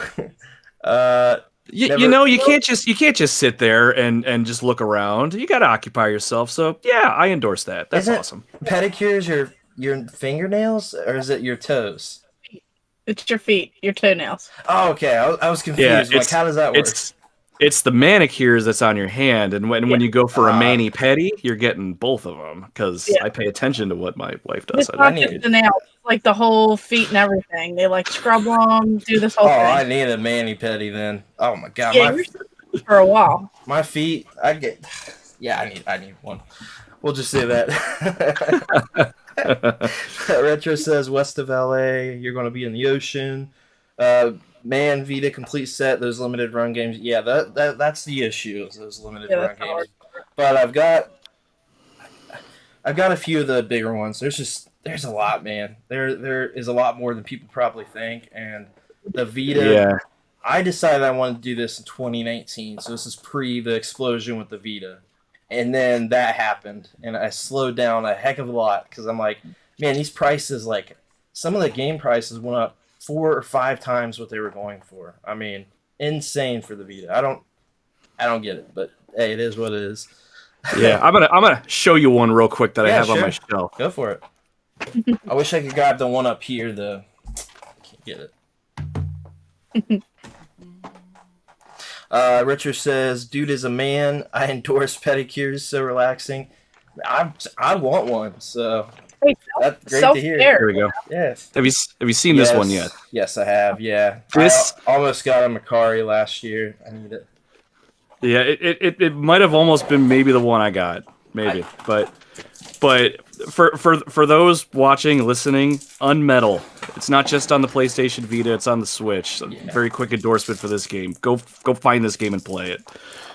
[SPEAKER 2] You can't just sit there and just look around. You got to occupy yourself. So yeah, I endorse that. That's awesome.
[SPEAKER 4] Pedicures your fingernails, or is it your toes?
[SPEAKER 3] It's your feet, your toenails.
[SPEAKER 4] Oh, okay. I was confused.
[SPEAKER 2] Yeah,
[SPEAKER 4] how does that work?
[SPEAKER 2] It's the manicures that's on your hand, and when you go for a mani-pedi, you're getting both of them, because I pay attention to what my wife does.
[SPEAKER 3] It's not just the nails, like the whole feet and everything. They like scrub them, do this whole thing.
[SPEAKER 4] Oh, I need a mani-pedi then. Oh my god.
[SPEAKER 3] Yeah, you're for a while.
[SPEAKER 4] My feet, I need one. We'll just say that. Retro says west of LA, you're going to be in the ocean. Man, Vita complete set, those limited run games. Yeah, that's the issue, is those limited run games. But I've got a few of the bigger ones. There's a lot, man. There is a lot more than people probably think. And the Vita, I decided I wanted to do this in 2019, so this is pre the explosion with the Vita. And then that happened, and I slowed down a heck of a lot, because I'm like, man, these prices, like, some of the game prices went up 4 or 5 times what they were going for. I mean, insane for the Vita. I don't get it, but hey, it is what it is.
[SPEAKER 2] Yeah, I'm gonna show you one real quick that I have on my shelf.
[SPEAKER 4] Go for it. I wish I could grab the one up here. I can't get it. Richard says, "Dude is a man. I endorse pedicures. So relaxing. I want one. So." That's great to hear.
[SPEAKER 2] Here we go.
[SPEAKER 4] Yes.
[SPEAKER 2] Have you seen this one yet?
[SPEAKER 4] Yes, I have. Yeah. I almost got a Macari last year. I need it.
[SPEAKER 2] Yeah, it might have almost been maybe the one I got, maybe. But for those watching, listening, Unmetal. It's not just on the PlayStation Vita. It's on the Switch. So very quick endorsement for this game. Go find this game and play it.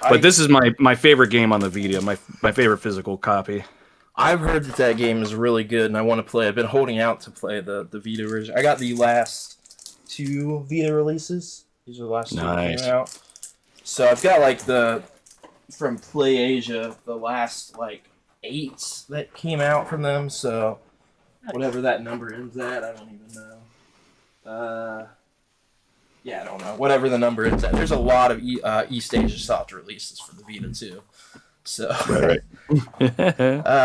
[SPEAKER 2] But this is my favorite game on the Vita. My favorite physical copy.
[SPEAKER 4] I've heard that game is really good, and I want to play it. I've been holding out to play the Vita version. I got the last 2 Vita releases. These are the last 2 that came out. So I've got, like, from Play Asia, the last, 8 that came out from them. So whatever that number ends at, I don't even know. I don't know. Whatever the number ends at. There's a lot of East Asia soft releases for the Vita, too. So,
[SPEAKER 2] right.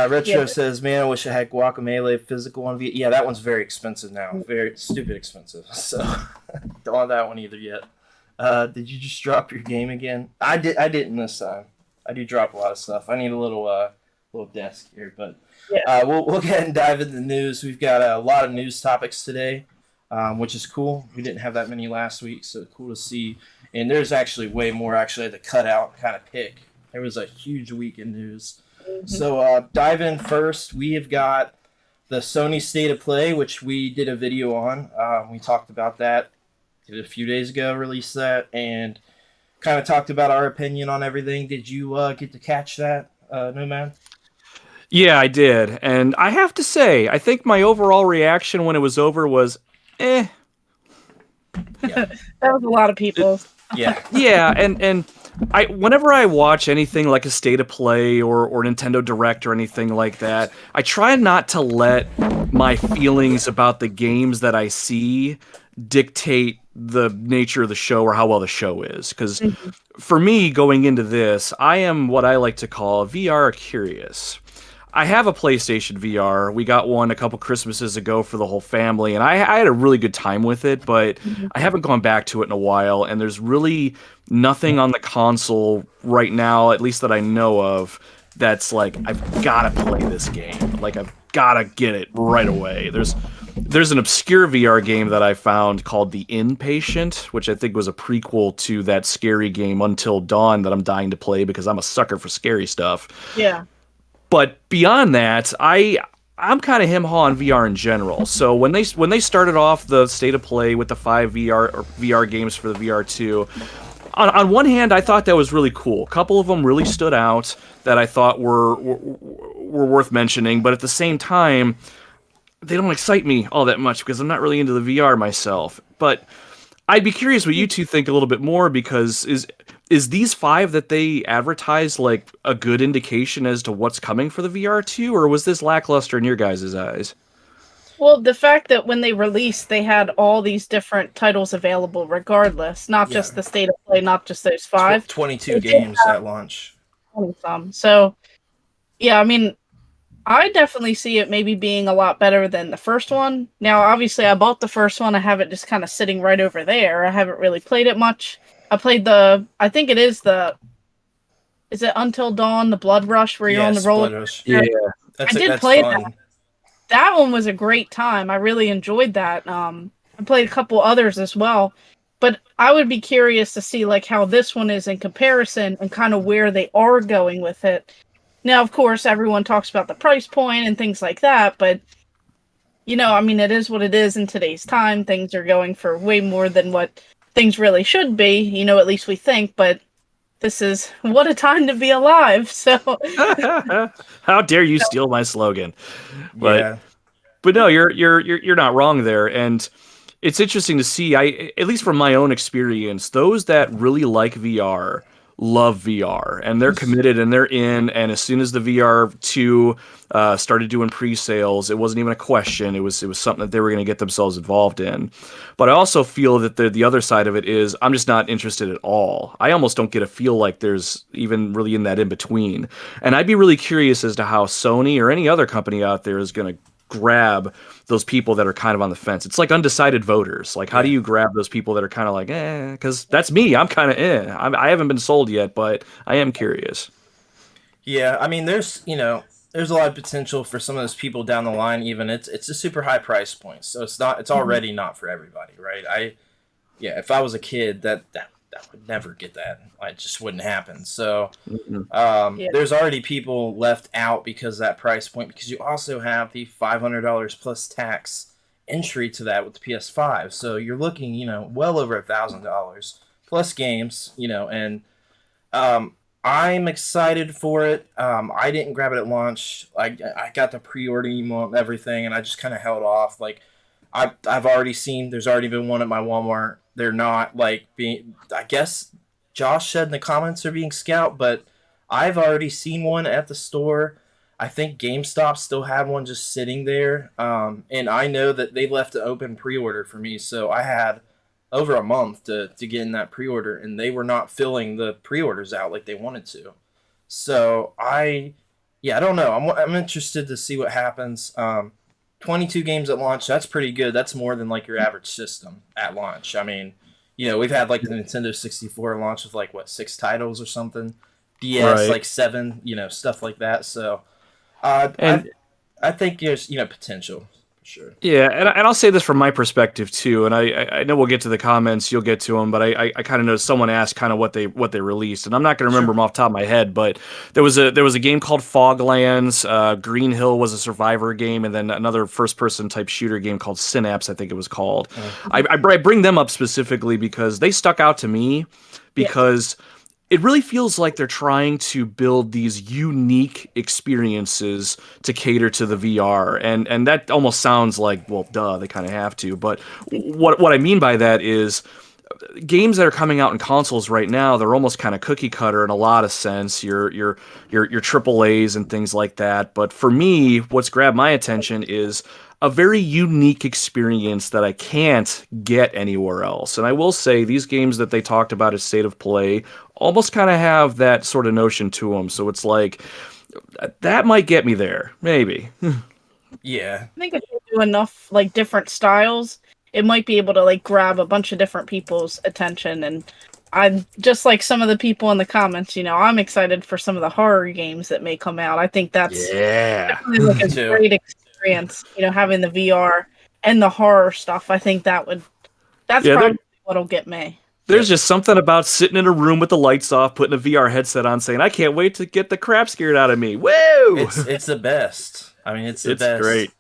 [SPEAKER 4] Retro says, "Man, I wish I had Guacamelee physical on Vita." Yeah, that one's very expensive now. Very stupid expensive. So, don't want that one either yet. Did you just drop your game again? I didn't this time. I do drop a lot of stuff. I need a little desk here, but we'll go ahead and dive into the news. We've got a lot of news topics today, which is cool. We didn't have that many last week, so cool to see. And there's actually way more. Actually, I had to cut out and kind of pick. There was a huge week in news. Mm-hmm. So dive in first. We have got the Sony State of Play, which we did a video on. We talked about that a few days ago, released that, and kind of talked about our opinion on everything. Did you get to catch that, Nomad?
[SPEAKER 2] Yeah, I did. And I have to say, I think my overall reaction when it was over was, eh.
[SPEAKER 3] Yeah. That was a lot of people.
[SPEAKER 4] Yeah.
[SPEAKER 2] Yeah, and whenever I watch anything like a State of Play or Nintendo Direct or anything like that, I try not to let my feelings about the games that I see dictate the nature of the show or how well the show is. Because for me, going into this, I am what I like to call VR curious. I have a PlayStation VR. We got one a couple Christmases ago for the whole family, and I had a really good time with it, but I haven't gone back to it in a while, and there's really nothing on the console right now, at least that I know of, that's like, I've got to play this game. Like, I've got to get it right away. There's an obscure VR game that I found called The Inpatient, which I think was a prequel to that scary game Until Dawn that I'm dying to play because I'm a sucker for scary stuff.
[SPEAKER 3] Yeah.
[SPEAKER 2] But beyond that, I'm kind of him-haw on VR in general. So when they started off the state of play with the 5 VR games for the VR2, on one hand, I thought that was really cool. A couple of them really stood out that I thought were worth mentioning, but at the same time, they don't excite me all that much because I'm not really into the VR myself. But I'd be curious what you two think a little bit more, because is these 5 that they advertised like a good indication as to what's coming for the VR2, or was this lackluster in your guys' eyes?
[SPEAKER 3] Well, the fact that when they released, they had all these different titles available regardless, not just the state of play, not just those 5.
[SPEAKER 4] 22 games at launch.
[SPEAKER 3] So, yeah, I mean, I definitely see it maybe being a lot better than the first one. Now, obviously, I bought the first one. I have it just kind of sitting right over there. I haven't really played it much. I played I think it is is it Until Dawn, the Blood Rush, where you're on the roller coaster?
[SPEAKER 2] Yeah.
[SPEAKER 3] I did play that. That one was a great time. I really enjoyed that. I played a couple others as well. But I would be curious to see like how this one is in comparison and kind of where they are going with it. Now, of course, everyone talks about the price point and things like that, but, you know, I mean, it is what it is in today's time. Things are going for way more than what things really should be, you know, at least we think, but this is what a time to be alive. So
[SPEAKER 2] how dare you steal my slogan?
[SPEAKER 4] But
[SPEAKER 2] no, you're not wrong there, and it's interesting to see. At least from my own experience, those that really like VR love VR, and they're committed and they're in. And as soon as the VR2 started doing pre-sales, it wasn't even a question. It was something that they were going to get themselves involved in. But I also feel that the other side of it is I'm just not interested at all. I almost don't get a feel like there's even really in that in between. And I'd be really curious as to how Sony or any other company out there is going to grab those people that are kind of on the fence. It's like undecided voters. Like, how do you grab those people that are kind of like, because that's me. I'm kind of I haven't been sold yet, but I am curious.
[SPEAKER 4] Yeah, I mean, there's a lot of potential for some of those people down the line. Even it's a super high price point, so it's already not for everybody, right? If I was a kid, that would never get that. It just wouldn't happen. So there's already people left out because of that price point, because you also have the $500 plus tax entry to that with the PS5. So you're looking, well over $1,000 plus games, and I'm excited for it. I didn't grab it at launch. I got the pre-order email and everything, and I just kind of held off. Like, I've already seen, there's already been one at my Walmart. They're not being, I guess Josh said in the comments, are being scout, but I've already seen one at the store. I think GameStop still had one just sitting there. And I know that they left an open pre-order for me. So I had over a month to get in that pre-order, and they were not filling the pre-orders out like they wanted to. So I don't know. I'm interested to see what happens. 22 games at launch, that's pretty good. That's more than like your average system at launch. I mean, we've had like the Nintendo 64 launch with 6 titles or something. DS
[SPEAKER 2] right.
[SPEAKER 4] 7, stuff like that. So I think there's potential. Sure.
[SPEAKER 2] Yeah, and I'll say this from my perspective too, and I know we'll get to the comments, you'll get to them, but I kind of know someone asked kind of what they released, and I'm not going to remember them off the top of my head, but there was a game called Foglands, Green Hill was a survivor game, and then another first-person type shooter game called Synapse, I think it was called. I bring them up specifically because they stuck out to me, because it really feels like they're trying to build these unique experiences to cater to the VR. And that almost sounds like, well, duh, they kind of have to. But what I mean by that is games that are coming out in consoles right now, they're almost kind of cookie cutter in a lot of sense. Your triple A's and things like that. But for me, what's grabbed my attention is a very unique experience that I can't get anywhere else. And I will say these games that they talked about as state of play almost kind of have that sort of notion to them. So it's like, That might get me there, maybe.
[SPEAKER 4] Yeah.
[SPEAKER 3] I think if you do enough like different styles, it might be able to like grab a bunch of different people's attention. And I'm just like some of the people in the comments, I'm excited for some of the horror games that may come out. I think that's definitely like a
[SPEAKER 4] too.
[SPEAKER 3] great experience, having the VR and the horror stuff. I think that's probably what'll get me.
[SPEAKER 2] There's just something about sitting in a room with the lights off, putting a VR headset on, saying, I can't wait to get the crap scared out of me. Woo!
[SPEAKER 4] It's the best. I mean, it's the best.
[SPEAKER 2] Great.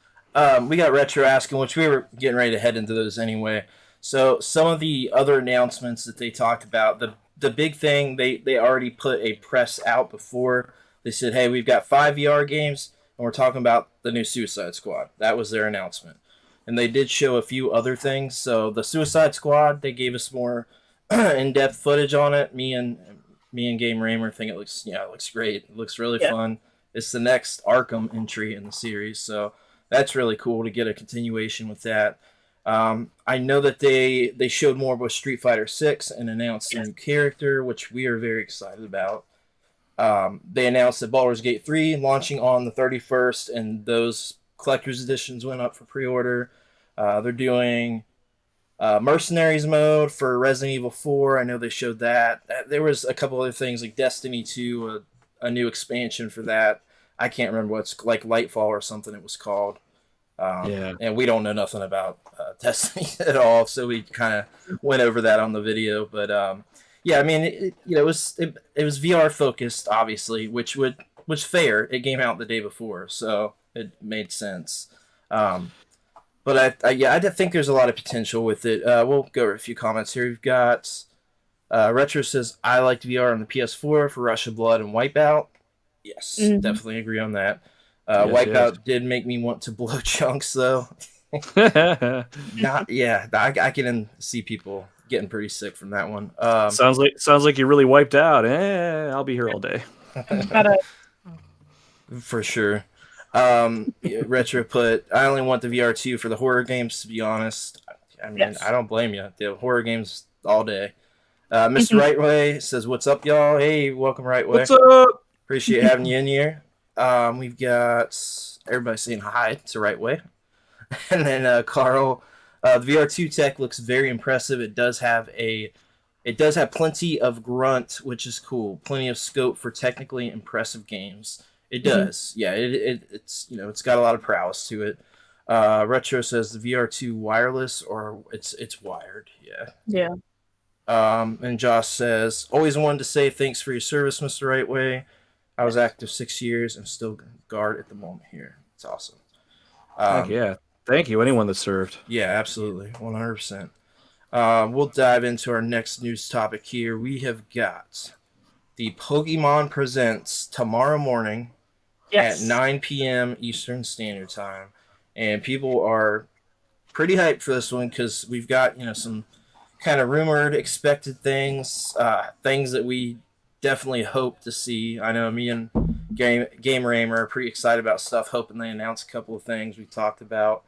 [SPEAKER 4] We got Retro asking, which we were getting ready to head into those anyway. So some of the other announcements that they talked about, the big thing, they already put a press out before. They said, hey, we've got 5 VR games, and we're talking about the new Suicide Squad. That was their announcement. And they did show a few other things. So the Suicide Squad, they gave us more in-depth footage on it. Me and Game Raymer think it looks great. It looks really fun. It's the next Arkham entry in the series, so that's really cool to get a continuation with that. I know that they showed more with Street Fighter 6 and announced a new character, which we are very excited about. They announced that Baldur's Gate 3 launching on the 31st, and those collector's editions went up for pre-order. They're doing Mercenaries mode for Resident Evil 4. I know they showed that. There was a couple other things like Destiny 2, a new expansion for that. I can't remember what's like Lightfall or something it was called. And we don't know nothing about Destiny at all, so we kind of went over that on the video. But I mean, it was VR focused, obviously, which was fair. It came out the day before, so it made sense. But I think there's a lot of potential with it. We'll go over a few comments here. We've got Retro says, I liked VR on the PS4 for Rush of Blood and Wipeout. Yes, definitely agree on that. Wipeout did make me want to blow chunks, though. I can see people getting pretty sick from that one.
[SPEAKER 2] Sounds like you really wiped out. I'll be here all day.
[SPEAKER 4] For sure. Retro put, I only want the VR2 for the horror games, to be honest. I mean, I don't blame you. The horror games all day. Mr. Rightway says, what's up, y'all? Hey, welcome, Rightway.
[SPEAKER 2] What's up?
[SPEAKER 4] Appreciate having you in here. We've got everybody saying hi to Rightway. And then Carl, the VR2 tech looks very impressive. It does have plenty of grunt, which is cool. Plenty of scope for technically impressive games. It does. Yeah, it's it's got a lot of prowess to it. Retro says the VR2 wireless or it's wired. Yeah.
[SPEAKER 3] Yeah.
[SPEAKER 4] And Josh says, always wanted to say thanks for your service, Mr. Rightway. I was active 6 years and still guard at the moment here. It's awesome.
[SPEAKER 2] Thank you, anyone that served.
[SPEAKER 4] Yeah, absolutely. 100%. We'll dive into our next news topic here. We have got the Pokemon Presents tomorrow morning at 9 p.m. Eastern Standard Time. And people are pretty hyped for this one because we've got, some kind of rumored, expected things, things that we definitely hope to see. I know me and Game Raymer are pretty excited about stuff, hoping they announce a couple of things we talked about.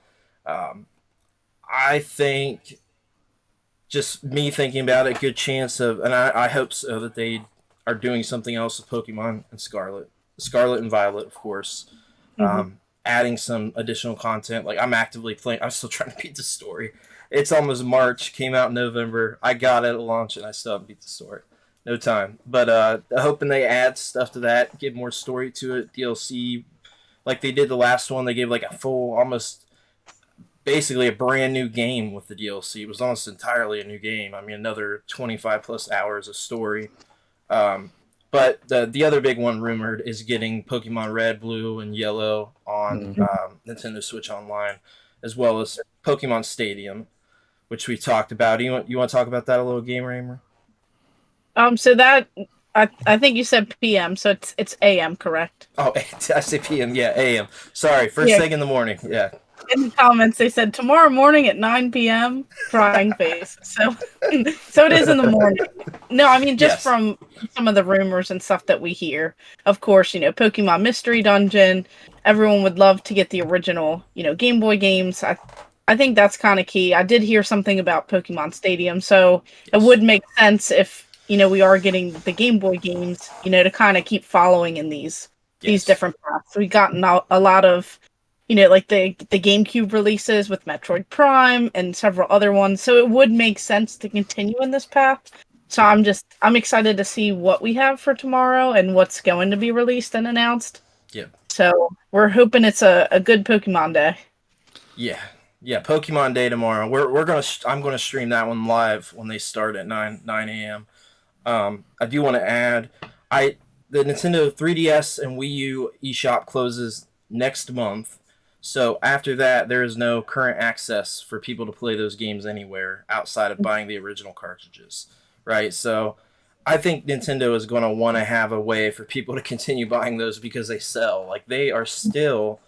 [SPEAKER 4] I think, just me thinking about it, good chance of, and I hope so, that they are doing something else with Pokemon and Scarlet and Violet, of course. Adding some additional content. Like, I'm actively playing. I'm still trying to beat the story. It's almost March. Came out in November. I got it at launch, and I still haven't beat the story. No time. But hoping they add stuff to that, give more story to it. DLC, like they did the last one. They gave like a full, almost basically a brand new game with the DLC. It was almost entirely a new game. I mean, another 25 plus hours of story. But the other big one rumored is getting Pokemon Red, Blue, and Yellow on Nintendo Switch Online, as well as Pokemon Stadium, which we talked about. You want to talk about that a little, Game Raymer?
[SPEAKER 3] So that I think you said PM, so it's AM, correct?
[SPEAKER 4] Oh, I say PM, yeah, AM. Sorry, first thing in the morning, yeah.
[SPEAKER 3] In the comments, they said tomorrow morning at 9 p.m. Crying face. So it is in the morning. No, I mean just from some of the rumors and stuff that we hear. Of course, Pokemon Mystery Dungeon. Everyone would love to get the original, Game Boy games. I think that's kind of key. I did hear something about Pokemon Stadium, so it would make sense if we are getting the Game Boy games, to kind of keep following in these these different paths. We've gotten a lot of, like the GameCube releases with Metroid Prime and several other ones. So it would make sense to continue in this path. So I'm excited to see what we have for tomorrow and what's going to be released and announced.
[SPEAKER 4] Yeah.
[SPEAKER 3] So we're hoping it's a good Pokemon day.
[SPEAKER 4] Yeah. Yeah, Pokemon Day tomorrow. I'm gonna stream that one live when they start at 9 a.m. I do want to add, the Nintendo 3DS and Wii U eShop closes next month, so after that there is no current access for people to play those games anywhere outside of buying the original cartridges, right? So I think Nintendo is going to want to have a way for people to continue buying those because they sell. Like, they are still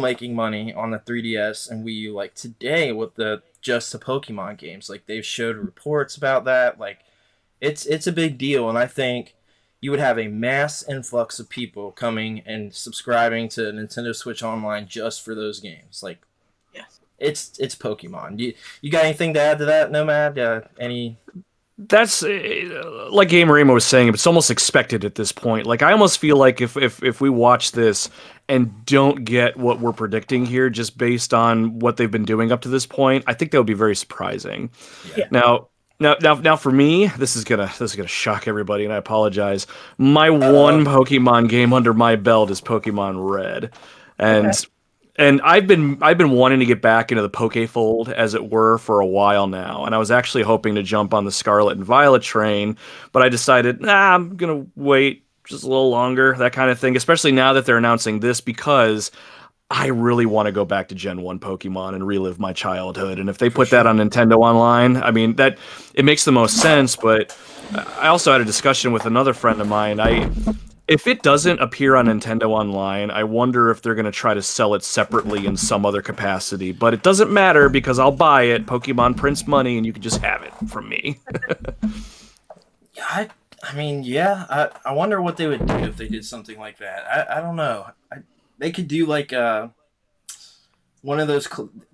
[SPEAKER 4] making money on the 3DS and Wii U, like today with the Pokemon games. Like, they've showed reports about that. Like, it's a big deal, and I think you would have a mass influx of people coming and subscribing to Nintendo Switch Online just for those games. Like,
[SPEAKER 3] yes,
[SPEAKER 4] it's Pokemon. You got anything to add to that, Nomad? Any?
[SPEAKER 2] That's like Game Ramo was saying, it's almost expected at this point. Like, I almost feel like if we watch this and don't get what we're predicting here just based on what they've been doing up to this point, I think that would be very surprising.
[SPEAKER 3] Yeah.
[SPEAKER 2] Now for me, this is gonna shock everybody, and I apologize. My one Pokemon game under my belt is Pokemon Red, and
[SPEAKER 3] Okay.
[SPEAKER 2] and I've been wanting to get back into the Pokefold, as it were, for a while now, and I was actually hoping to jump on the Scarlet and Violet train, but I decided, I'm gonna wait just a little longer, that kind of thing. Especially now that they're announcing this, because I really want to go back to Gen 1 Pokemon and relive my childhood. And if they put that on Nintendo Online, I mean, that it makes the most sense. But I also had a discussion with another friend of mine. If it doesn't appear on Nintendo Online, I wonder if they're going to try to sell it separately in some other capacity. But it doesn't matter because I'll buy it. Pokemon prints money, and you can just have it from me.
[SPEAKER 4] Yeah, I wonder what they would do if they did something like that. I don't know. They could do like one of those.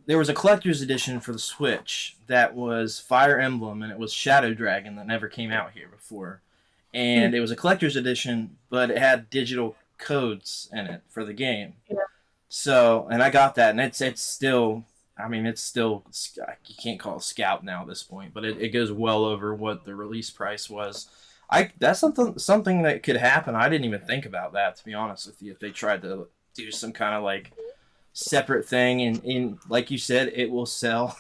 [SPEAKER 4] There was a collector's edition for the Switch that was Fire Emblem, and it was Shadow Dragon that never came out here before. And it was a collector's edition, but it had digital codes in it for the game.
[SPEAKER 3] Yeah.
[SPEAKER 4] So, and I got that, and it's still. I mean, it's still, you can't call it Scout now at this point, but it goes well over what the release price was. That's something that could happen. I didn't even think about that, to be honest with you, if they tried to do some kind of like separate thing, and like you said, it will sell.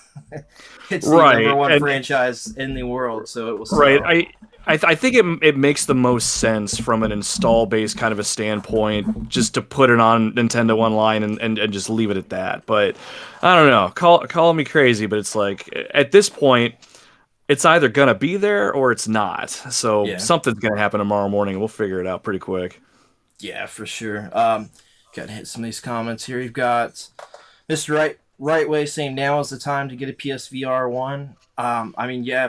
[SPEAKER 4] It's the number one franchise in the world, so it will sell.
[SPEAKER 2] Right. I think it makes the most sense from an install base kind of a standpoint just to put it on Nintendo Online and just leave it at that. But I don't know. Call me crazy, but it's like at this point, it's either gonna be there or it's not. So something's gonna happen tomorrow morning, and we'll figure it out pretty quick.
[SPEAKER 4] Yeah, for sure. Gotta hit some of these comments here. You've got Mr. Right Way saying now is the time to get a PSVR 1. I mean, yeah,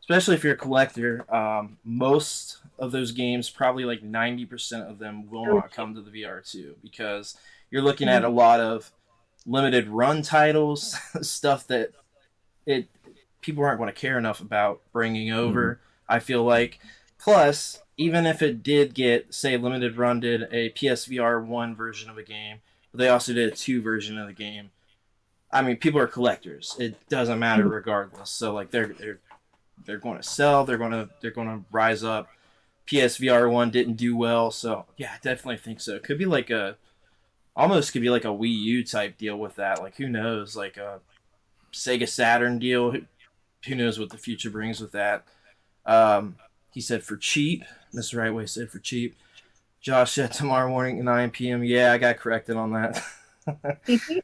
[SPEAKER 4] especially if you're a collector, most of those games, probably like 90% of them, will not come to the VR2 because you're looking at a lot of limited run titles, stuff that people aren't going to care enough about bringing over, I feel like. Plus, even if it did get, say, Limited Run did a PSVR 1 version of a game, but they also did a 2 version of the game, I mean, people are collectors. It doesn't matter regardless. So, like, they're going to sell. They're going to rise up. PSVR 1 didn't do well, so yeah, I definitely think so. It could be like almost could be like a Wii U type deal with that. Like, who knows? Like a Sega Saturn deal. Who knows what the future brings with that? He said for cheap. Mr. Rightway said for cheap. Josh said tomorrow morning at 9 p.m. Yeah, I got corrected on that.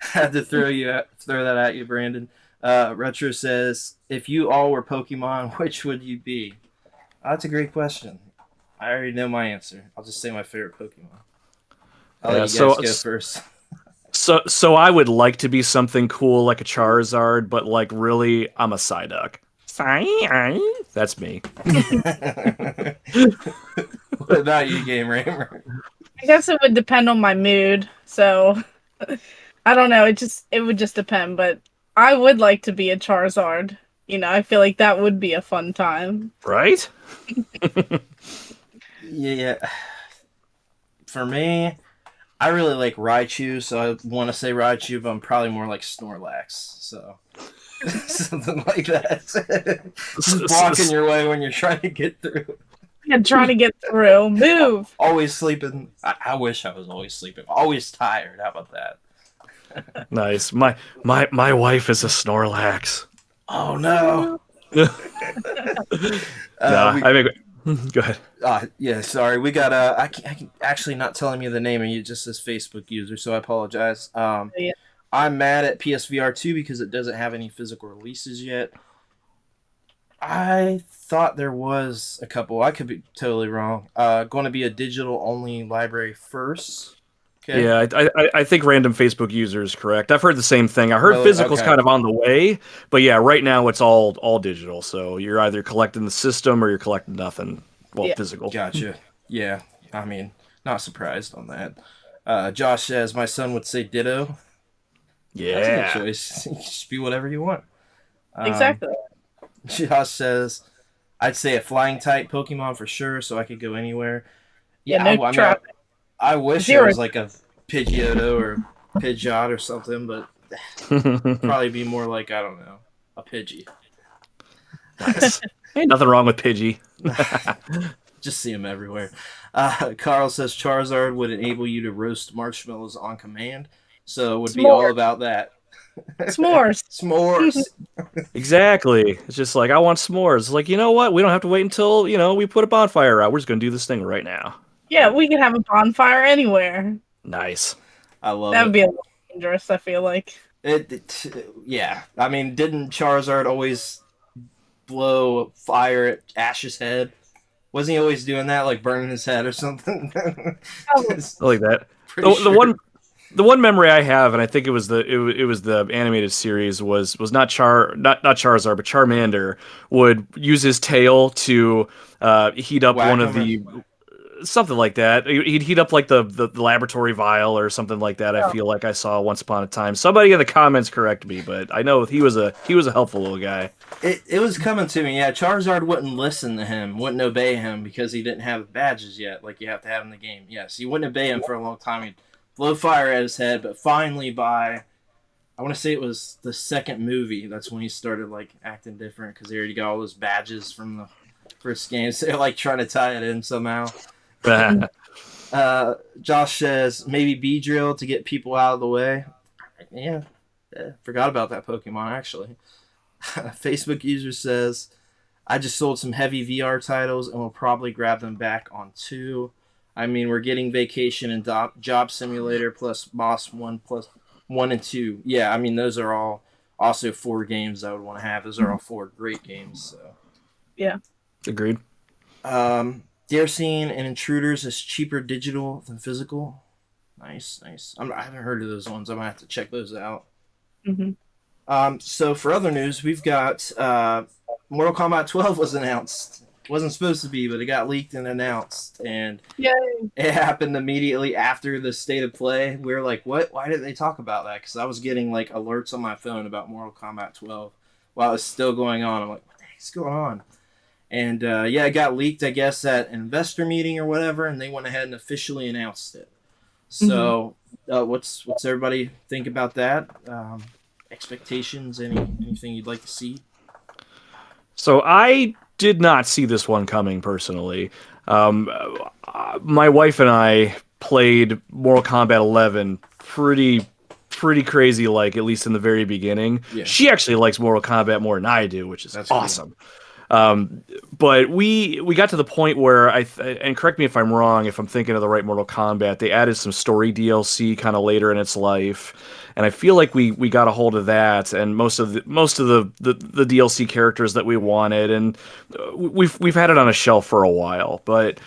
[SPEAKER 4] Had to throw that at you, Brandon. Retro says, if you all were Pokemon, which would you be? That's a great question. I already know my answer. I'll just say my favorite Pokemon. I'll let you guys go first.
[SPEAKER 2] So I would like to be something cool like a Charizard, but like really, I'm a Psyduck. That's me.
[SPEAKER 4] What about you, Game Ramer?
[SPEAKER 3] I guess it would depend on my mood. So I don't know. It would just depend. But I would like to be a Charizard. You know, I feel like that would be a fun time.
[SPEAKER 2] Right?
[SPEAKER 4] Yeah. For me, I really like Raichu, so I want to say Raichu, but I'm probably more like Snorlax. So something like that. Just blocking your way when you're trying to get through.
[SPEAKER 3] And trying to get through. Move.
[SPEAKER 4] Always sleeping. I wish I was always sleeping. Always tired. How about that?
[SPEAKER 2] Nice. My wife is a Snorlax.
[SPEAKER 4] Oh no.
[SPEAKER 2] I mean, go ahead.
[SPEAKER 4] Yeah, sorry. We got I can actually not telling you the name, and you just says Facebook user, so I apologize.
[SPEAKER 3] Yeah.
[SPEAKER 4] I'm mad at PSVR 2 because it doesn't have any physical releases yet. I thought there was a couple. I could be totally wrong. Going to be a digital only library first. Okay.
[SPEAKER 2] Yeah, I think random Facebook user is correct. I've heard the same thing. I heard
[SPEAKER 4] Really?
[SPEAKER 2] physical's
[SPEAKER 4] Okay.
[SPEAKER 2] kind of on the way, but yeah, right now it's all digital. So you're either collecting the system or you're collecting nothing. Well,
[SPEAKER 3] Yeah.
[SPEAKER 2] physical.
[SPEAKER 4] Gotcha. Yeah, I mean, not surprised on that. Josh says my son would say ditto. That's a
[SPEAKER 2] Yeah.
[SPEAKER 4] good choice. You can just be whatever you want.
[SPEAKER 3] Exactly.
[SPEAKER 4] Josh says, I'd say a flying type Pokemon for sure, so I could go anywhere.
[SPEAKER 3] Yeah, no
[SPEAKER 4] I mean,
[SPEAKER 3] traffic.
[SPEAKER 4] I wish
[SPEAKER 3] Zero.
[SPEAKER 4] it was like a Pidgeotto or Pidgeot or something, but probably be more like, I don't know, a Pidgey.
[SPEAKER 2] Nice. Ain't nothing wrong with Pidgey.
[SPEAKER 4] Just see them everywhere. Carl says Charizard would enable you to roast marshmallows on command, so it would be all
[SPEAKER 3] S'mores.
[SPEAKER 4] about that.
[SPEAKER 3] S'mores.
[SPEAKER 4] S'mores.
[SPEAKER 2] Exactly. It's just like, I want s'mores. It's like, you know what? We don't have to wait until, we put a bonfire out. We're just going to do this thing right now.
[SPEAKER 3] Yeah, we can have a bonfire anywhere.
[SPEAKER 2] Nice.
[SPEAKER 4] I love
[SPEAKER 3] That
[SPEAKER 4] it.
[SPEAKER 3] would be a little dangerous, I feel like.
[SPEAKER 4] Yeah. I mean, didn't Charizard always blow fire at Ash's head? Wasn't he always doing that, like burning his head or something?
[SPEAKER 3] Oh.
[SPEAKER 2] I like that.
[SPEAKER 4] Pretty
[SPEAKER 2] The
[SPEAKER 4] sure.
[SPEAKER 2] one memory I have, and I think it was the animated series, was not Charizard, but Charmander would use his tail to heat up
[SPEAKER 4] Whack
[SPEAKER 2] one of
[SPEAKER 4] him
[SPEAKER 2] the something like that. He'd heat up like the laboratory vial or something like that. I
[SPEAKER 3] Oh.
[SPEAKER 2] feel like I saw once upon a time. Somebody in the comments correct me, but I know he was a helpful little guy.
[SPEAKER 4] It was coming to me. Yeah, Charizard wouldn't listen to him, wouldn't obey him because he didn't have badges yet, like you have to have in the game. Yes, he wouldn't obey him for a long time. He'd blow fire at his head, but finally by, I want to say it was the second movie, that's when he started like acting different because he already got all those badges from the first game. So they're like trying to tie it in somehow. Josh says maybe Beedrill to get people out of the way. Yeah, forgot about that Pokemon actually. Facebook user says, I just sold some heavy VR titles and will probably grab them back on 2. I mean, we're getting Vacation and Job Simulator plus Boss 1 plus 1 and 2. Yeah, I mean, those are all also 4 games I would want to have. Those are all 4 great games. So.
[SPEAKER 3] Yeah.
[SPEAKER 2] Agreed.
[SPEAKER 4] Dare Scene and Intruders is cheaper digital than physical. Nice. I haven't heard of those ones. I'm going to have to check those out.
[SPEAKER 3] Mm-hmm.
[SPEAKER 4] So for other news, we've got Mortal Kombat 12 was announced. Wasn't supposed to be, but it got leaked and announced, and
[SPEAKER 3] Yay.
[SPEAKER 4] it happened immediately after the state of play. We were like, "What? Why didn't they talk about that?" Because I was getting like alerts on my phone about Mortal Kombat 12 while it was still going on. I'm like, "What the heck's going on?" And yeah, it got leaked, I guess, at an investor meeting or whatever, and they went ahead and officially announced it. So, what's everybody think about that? Expectations? Anything you'd like to see?
[SPEAKER 2] So I did not see this one coming personally. My wife and I played Mortal Kombat 11 pretty crazy, like at least in the very beginning.
[SPEAKER 4] Yeah.
[SPEAKER 2] She actually likes Mortal Kombat more than I do, which is
[SPEAKER 4] That's cool.
[SPEAKER 2] awesome. But we got to the point where and correct me if I'm wrong, if I'm thinking of the right Mortal Kombat, they added some story DLC kind of later in its life, and I feel like we got a hold of that and most of the DLC characters that we wanted, and we've had it on a shelf for a while, but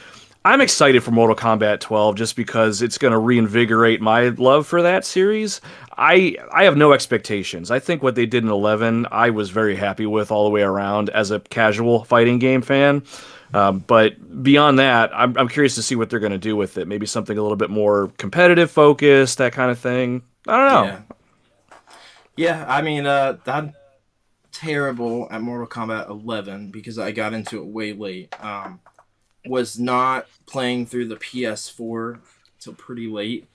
[SPEAKER 2] I'm excited for Mortal Kombat 12 just because it's going to reinvigorate my love for that series. I have no expectations. I think what they did in 11, I was very happy with all the way around as a casual fighting game fan. But beyond that, I'm curious to see what they're going to do with it. Maybe something a little bit more competitive focused, that kind of thing. I don't know.
[SPEAKER 4] Yeah, I mean, I'm terrible at Mortal Kombat 11 because I got into it way late. Was not playing through the PS4 till pretty late.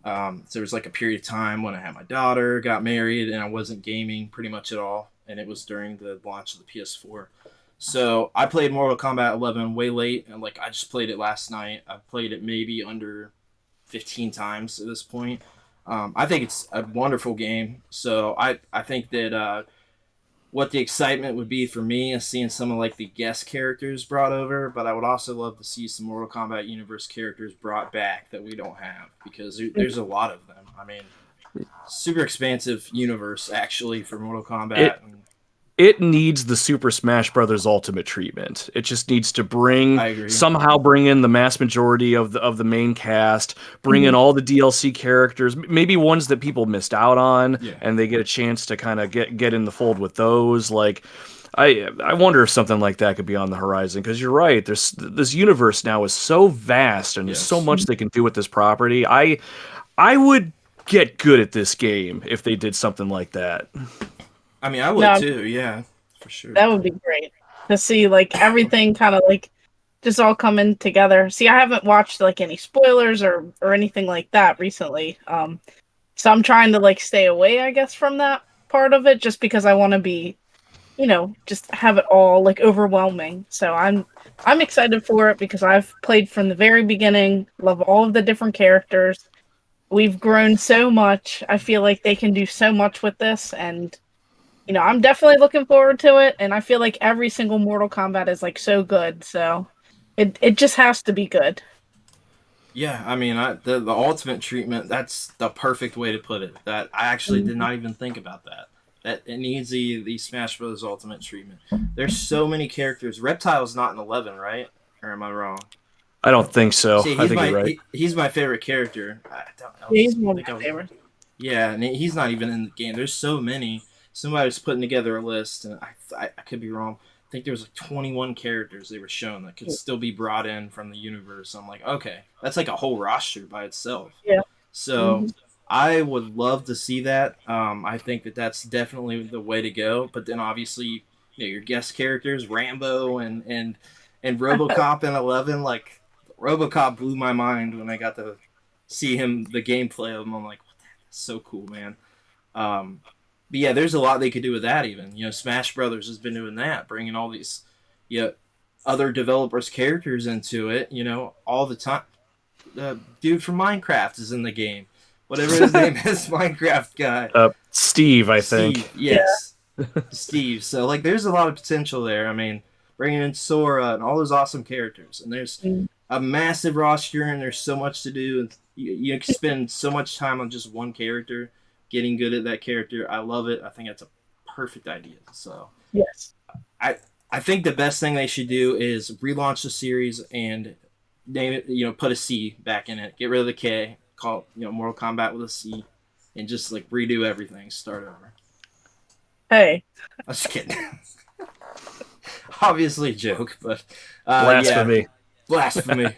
[SPEAKER 4] So there was like a period of time when I had my daughter, got married, and I wasn't gaming pretty much at all. And it was during the launch of the PS4. So I played Mortal Kombat 11 way late, and like I just played it last night. I played it maybe under 15 times at this point. I think it's a wonderful game. So I think that what the excitement would be for me is seeing some of like the guest characters brought over, but I would also love to see some Mortal Kombat Universe characters brought back that we don't have, because there's a lot of them. I mean, super expansive universe actually for Mortal Kombat.
[SPEAKER 2] It needs the Super Smash Brothers Ultimate treatment. It just needs to somehow bring in the mass majority of the main cast, bring in all the DLC characters, maybe ones that people missed out on, and they get a chance to kind of get in the fold with those. Like, I wonder if something like that could be on the horizon, because you're right. This universe now is so vast, and there's so much they can do with this property. I would get good at this game if they did something like that.
[SPEAKER 4] I mean, I would too, yeah, for sure.
[SPEAKER 3] That would be great to see, like, everything kind of, like, just all coming together. See, I haven't watched, like, any spoilers or anything like that recently. So I'm trying to, like, stay away, I guess, from that part of it, just because I want to be, you know, just have it all, like, overwhelming. So I'm excited for it because I've played from the very beginning, love all of the different characters. We've grown so much. I feel like they can do so much with this, and you know, I'm definitely looking forward to it, and I feel like every single Mortal Kombat is, like, so good, so it just has to be good.
[SPEAKER 4] Yeah, I mean, the ultimate treatment, that's the perfect way to put it. That I actually did not even think about that. That it needs the Smash Bros. Ultimate treatment. There's so many characters. Reptile's not in 11, right? Or am I wrong?
[SPEAKER 2] I don't think so.
[SPEAKER 4] See,
[SPEAKER 2] I think you're right.
[SPEAKER 4] He's my favorite character.
[SPEAKER 3] He's one of my favorites.
[SPEAKER 4] Yeah, and he's not even in the game. There's so many. Somebody was putting together a list, and I could be wrong. I think there was like 21 characters they were shown that could still be brought in from the universe. I'm like, okay, that's like a whole roster by itself.
[SPEAKER 3] Yeah.
[SPEAKER 4] So I would love to see that. I think that's definitely the way to go. But then obviously, you know, your guest characters, Rambo and RoboCop in 11, like RoboCop blew my mind when I got to see the gameplay of him. I'm like, that's so cool, man. But yeah, there's a lot they could do with that even. You know, Smash Brothers has been doing that, bringing all these other developers' characters into it, you know, all the time. The dude from Minecraft is in the game. Whatever his name is, Minecraft guy.
[SPEAKER 2] Steve, I think.
[SPEAKER 4] Steve, yes. Steve. So, like, there's a lot of potential there. I mean, bringing in Sora and all those awesome characters. And there's a massive roster, and there's so much to do. And you can spend so much time on just one character, getting good at that character. I love it. I think that's a perfect idea. So
[SPEAKER 3] yes,
[SPEAKER 4] I think the best thing they should do is relaunch the series and name it, you know, put a C back in it. Get rid of the K, call it, you know, Mortal Kombat with a C, and just like redo everything, start over.
[SPEAKER 3] Hey.
[SPEAKER 4] I'm just kidding. Obviously a joke, but
[SPEAKER 2] blasphemy.
[SPEAKER 4] Yeah. Blasphemy.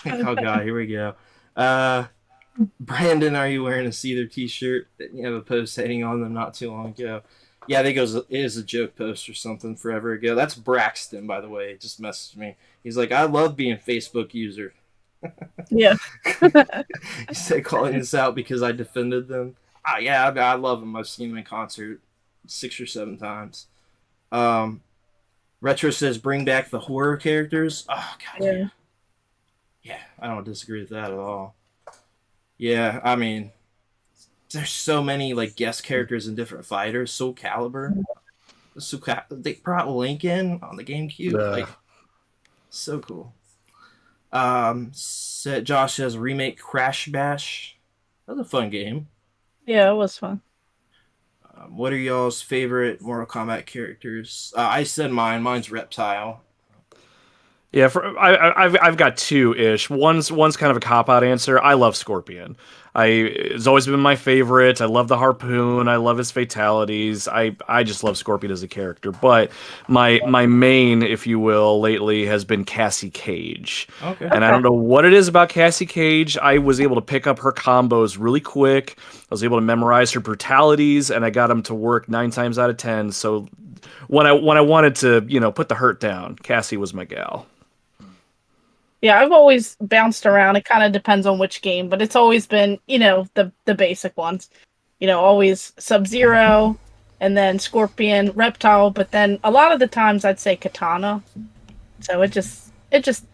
[SPEAKER 4] Oh god, here we go. Brandon, are you wearing a Seether t-shirt? You have a post hating on them not too long ago. Yeah, I think it is a joke post or something forever ago. That's Braxton, by the way. He just messaged me. He's like, I love being a Facebook user.
[SPEAKER 3] Yeah.
[SPEAKER 4] He said calling this out because I defended them. Yeah, I love them. I've seen them in concert 6 or 7 times. Retro says bring back the horror characters. Oh, God. Yeah, I don't disagree with that at all. Yeah, I mean, there's so many like guest characters and different fighters. Soul Calibur. They brought Link in on the GameCube. Like, so cool. Josh says remake Crash Bash. That was a fun game.
[SPEAKER 3] Yeah, it was fun.
[SPEAKER 4] What are y'all's favorite Mortal Kombat characters? I said mine. Mine's Reptile.
[SPEAKER 2] Yeah, I've got 2-ish. One's kind of a cop-out answer. I love Scorpion. It's always been my favorite. I love the harpoon. I love his fatalities. I just love Scorpion as a character. But my main, if you will, lately has been Cassie Cage. Okay. And I don't know what it is about Cassie Cage. I was able to pick up her combos really quick. I was able to memorize her brutalities, and I got them to work 9 times out of 10. So when I wanted to, you know, put the hurt down, Cassie was my gal.
[SPEAKER 3] Yeah, I've always bounced around. It kind of depends on which game, but it's always been, the basic ones. Always Sub-Zero, and then Scorpion, Reptile, but then a lot of the times I'd say Katana. So it just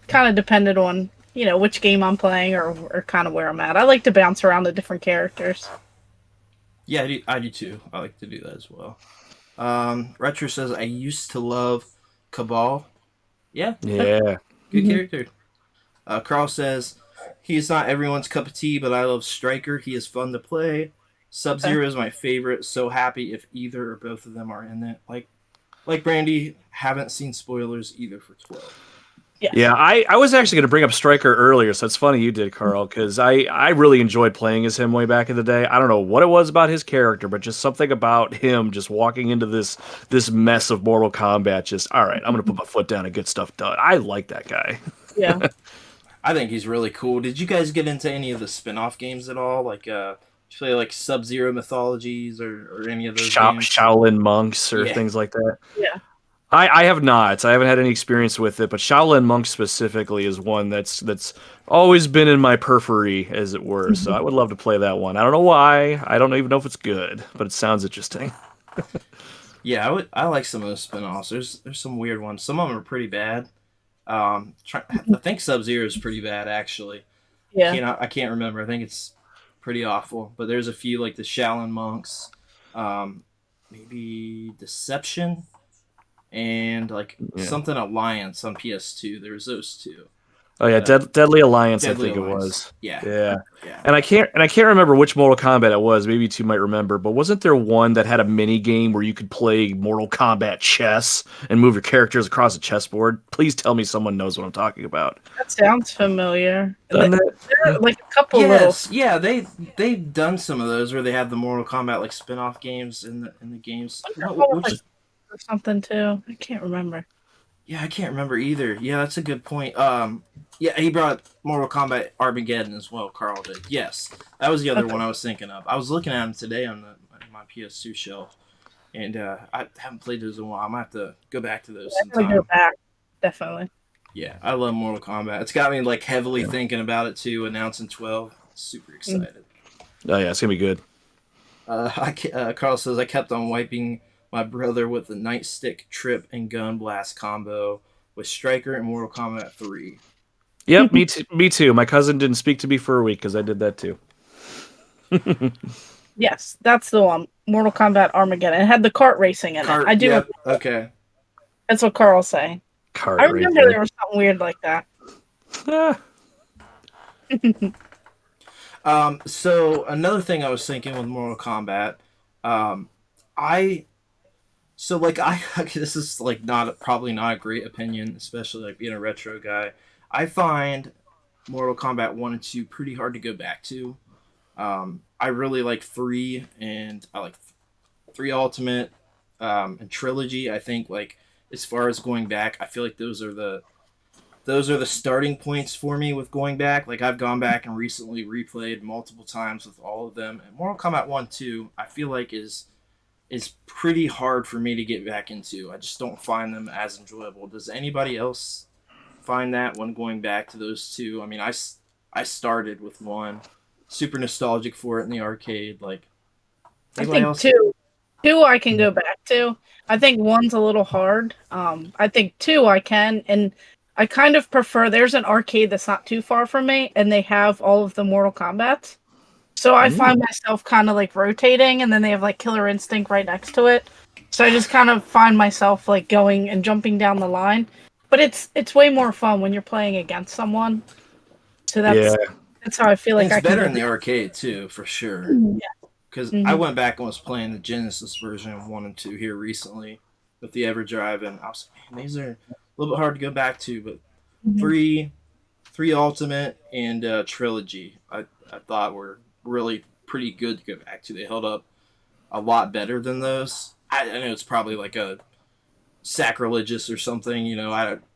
[SPEAKER 3] kind of depended on, which game I'm playing or kind of where I'm at. I like to bounce around the different characters.
[SPEAKER 1] Yeah, I do too. I like to do that as well. Retro says, I used to love Cabal. Yeah.
[SPEAKER 2] Yeah.
[SPEAKER 1] Good character. Carl says, he's not everyone's cup of tea, but I love Striker. He is fun to play. Sub-Zero is my favorite. So happy if either or both of them are in it. Like Brandy, haven't seen spoilers either for 12.
[SPEAKER 2] Yeah, I was actually going to bring up Stryker earlier, so it's funny you did, Carl, because I really enjoyed playing as him way back in the day. I don't know what it was about his character, but just something about him just walking into this mess of Mortal Kombat, just, all right, I'm going to put my foot down and get stuff done. I like that guy.
[SPEAKER 3] Yeah.
[SPEAKER 1] I think he's really cool. Did you guys get into any of the spin-off games at all? Like, play like Sub-Zero Mythologies or any of those games?
[SPEAKER 2] Shaolin Monks or things like that?
[SPEAKER 3] Yeah.
[SPEAKER 2] I have not. I haven't had any experience with it, but Shaolin Monk specifically is one that's always been in my periphery, as it were. So I would love to play that one. I don't know why. I don't even know if it's good, but it sounds interesting.
[SPEAKER 1] Yeah, I like some of those spin-offs. There's some weird ones. Some of them are pretty bad. I think Sub-Zero is pretty bad, actually.
[SPEAKER 3] Yeah.
[SPEAKER 1] I can't remember. I think it's pretty awful. But there's a few, like the Shaolin Monks, maybe Deception, and something Alliance on PS2. There's those two.
[SPEAKER 2] Oh yeah, Deadly Alliance. I think
[SPEAKER 1] Alliance.
[SPEAKER 2] It was.
[SPEAKER 1] Yeah.
[SPEAKER 2] And I can't remember which Mortal Kombat it was. Maybe you two might remember, but wasn't there one that had a mini game where you could play Mortal Kombat chess and move your characters across a chessboard? Please tell me someone knows what I'm talking about.
[SPEAKER 3] That sounds familiar.
[SPEAKER 2] Doesn't
[SPEAKER 3] There are like a couple little.
[SPEAKER 1] Yeah, they've done some of those where they have the Mortal Kombat like spin-off games in the games.
[SPEAKER 3] Or something too. I can't remember.
[SPEAKER 1] Yeah, I can't remember either. Yeah, that's a good point. Yeah, he brought Mortal Kombat Armageddon as well. Carl did. Yes, that was the other one I was thinking of. I was looking at him today on my PS2 shelf, and I haven't played those in a while. I'm gonna have to go back to those sometime.
[SPEAKER 3] Go back, definitely.
[SPEAKER 1] Yeah, I love Mortal Kombat. It's got me like heavily thinking about it too. Announcing 12, super excited.
[SPEAKER 2] Oh yeah, it's gonna be good.
[SPEAKER 1] Carl says I kept on wiping my brother with the nightstick trip and gun blast combo with Striker and Mortal Kombat 3.
[SPEAKER 2] Yep, me too. My cousin didn't speak to me for a week because I did that too.
[SPEAKER 3] Yes, that's the one. Mortal Kombat Armageddon. It had the kart racing in it. I do.
[SPEAKER 1] Yep, okay.
[SPEAKER 3] That's what Carl's saying.
[SPEAKER 2] Kart
[SPEAKER 3] I remember
[SPEAKER 2] racing.
[SPEAKER 3] there was something weird like that.
[SPEAKER 1] So another thing I was thinking with Mortal Kombat, this is like probably not a great opinion, especially like being a retro guy. I find Mortal Kombat 1 and 2 pretty hard to go back to. I really like 3, and I like 3 Ultimate, and Trilogy. I think like as far as going back, I feel like those are the starting points for me with going back. Like I've gone back and recently replayed multiple times with all of them. And Mortal Kombat 1, 2, I feel like is pretty hard for me to get back into. I just don't find them as enjoyable. Does anybody else find that when going back to those two? I mean, I started with 1, super nostalgic for it in the arcade. Like,
[SPEAKER 3] I think 2 I can go back to. I think 1's a little hard. I think 2 I can, and I kind of prefer. There's an arcade that's not too far from me, and they have all of the Mortal Kombats. So I find myself kind of like rotating, and then they have like Killer Instinct right next to it. So I just kind of find myself like going and jumping down the line. But it's way more fun when you're playing against someone. So that's how I feel like
[SPEAKER 1] it's
[SPEAKER 3] I can.
[SPEAKER 1] It's better in the arcade too, for sure.
[SPEAKER 3] Yeah.
[SPEAKER 1] Because I went back and was playing the Genesis version of 1 and 2 here recently with the EverDrive, and I was like, man, these are a little bit hard to go back to, but 3 Ultimate and Trilogy I thought were really pretty good to go back to. They held up a lot better than those. I know it's probably like a sacrilegious or something,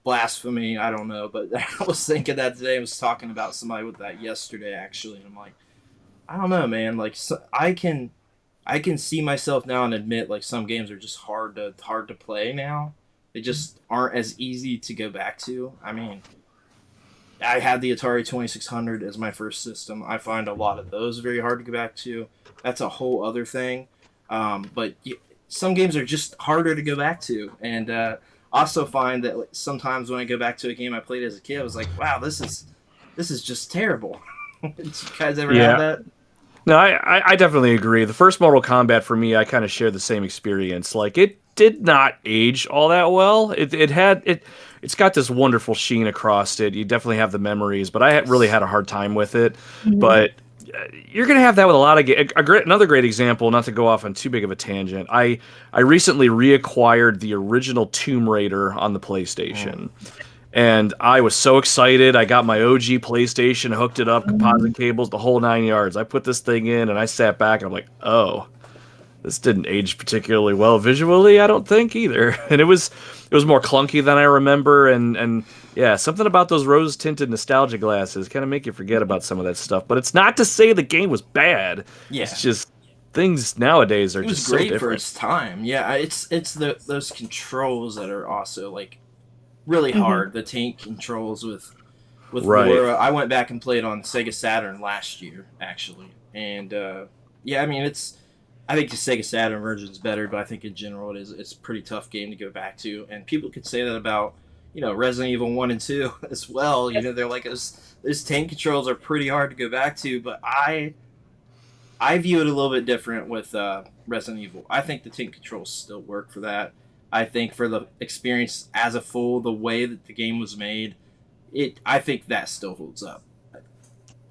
[SPEAKER 1] blasphemy, I don't know, but I was thinking that today. I was talking about somebody with that yesterday actually, and I'm like, I don't know, man. Like, so I can see myself now and admit like some games are just hard to play now. They just aren't as easy to go back to. I mean,
[SPEAKER 4] I had the Atari 2600 as my first system. I find a lot of those very hard to go back to. That's a whole other thing. But some games are just harder to go back to. And also find that sometimes when I go back to a game I played as a kid, I was like, wow, this is just terrible. Did you guys ever have that?
[SPEAKER 2] No, I definitely agree. The first Mortal Kombat for me, I kind of share the same experience. Like, it did not age all that well. It's got this wonderful sheen across it. You definitely have the memories, but I really had a hard time with it.
[SPEAKER 3] Mhm.
[SPEAKER 2] But you're gonna have that with a lot of games. Another great example, not to go off on too big of a tangent. I recently reacquired the original Tomb Raider on the PlayStation. And I was so excited. I got my OG PlayStation, hooked it up, composite cables, the whole 9 yards. I put this thing in, and I sat back, and I'm like, oh, this didn't age particularly well visually, I don't think, either. And it was more clunky than I remember, and yeah, something about those rose-tinted nostalgia glasses kind of make you forget about some of that stuff. But it's not to say the game was bad.
[SPEAKER 4] Yeah.
[SPEAKER 2] It's just things nowadays are just so
[SPEAKER 4] great
[SPEAKER 2] different.
[SPEAKER 4] for its time. Yeah, it's those controls that are also, like, really hard. The tank controls with
[SPEAKER 2] Right.
[SPEAKER 4] Laura. I went back and played on Sega Saturn last year, actually, and yeah, I mean I think the Sega Saturn version is better, but I think in general it's a pretty tough game to go back to, and people could say that about Resident Evil 1 and 2 as well. They're like those tank controls are pretty hard to go back to, but I view it a little bit different with Resident Evil. I think the tank controls still work for that. I think for the experience as a full, the way that the game was made, I think that still holds up.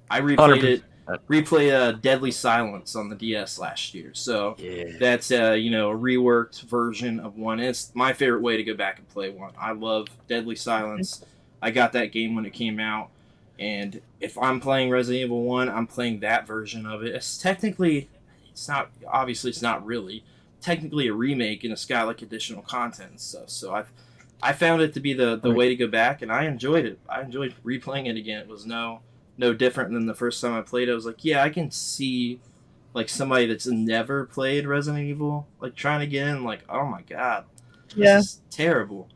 [SPEAKER 4] I replayed 100%. Deadly Silence on the DS last year, so that's a reworked version of 1. It's my favorite way to go back and play 1. I love Deadly Silence. I got that game when it came out, and if I'm playing Resident Evil 1, I'm playing that version of it. It's not really technically a remake, and it's got like additional content and stuff. So I found it to be the way to go back, and I enjoyed it. I enjoyed replaying it again. It was no different than the first time I played it. I was like, yeah, I can see like somebody that's never played Resident Evil like trying to get in, like, oh my god, this is terrible.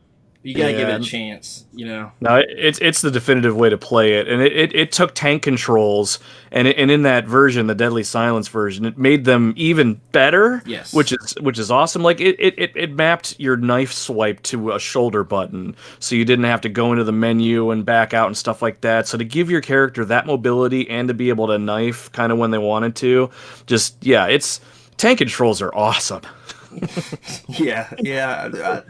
[SPEAKER 4] You gotta give it a chance, No,
[SPEAKER 2] it's the definitive way to play it, and it took tank controls, and in that version, the Deadly Silence version, it made them even better.
[SPEAKER 4] Yes,
[SPEAKER 2] which is awesome. Like it mapped your knife swipe to a shoulder button, so you didn't have to go into the menu and back out and stuff like that. So to give your character that mobility and to be able to knife kind of when they wanted to, it's tank controls are awesome.
[SPEAKER 4] yeah.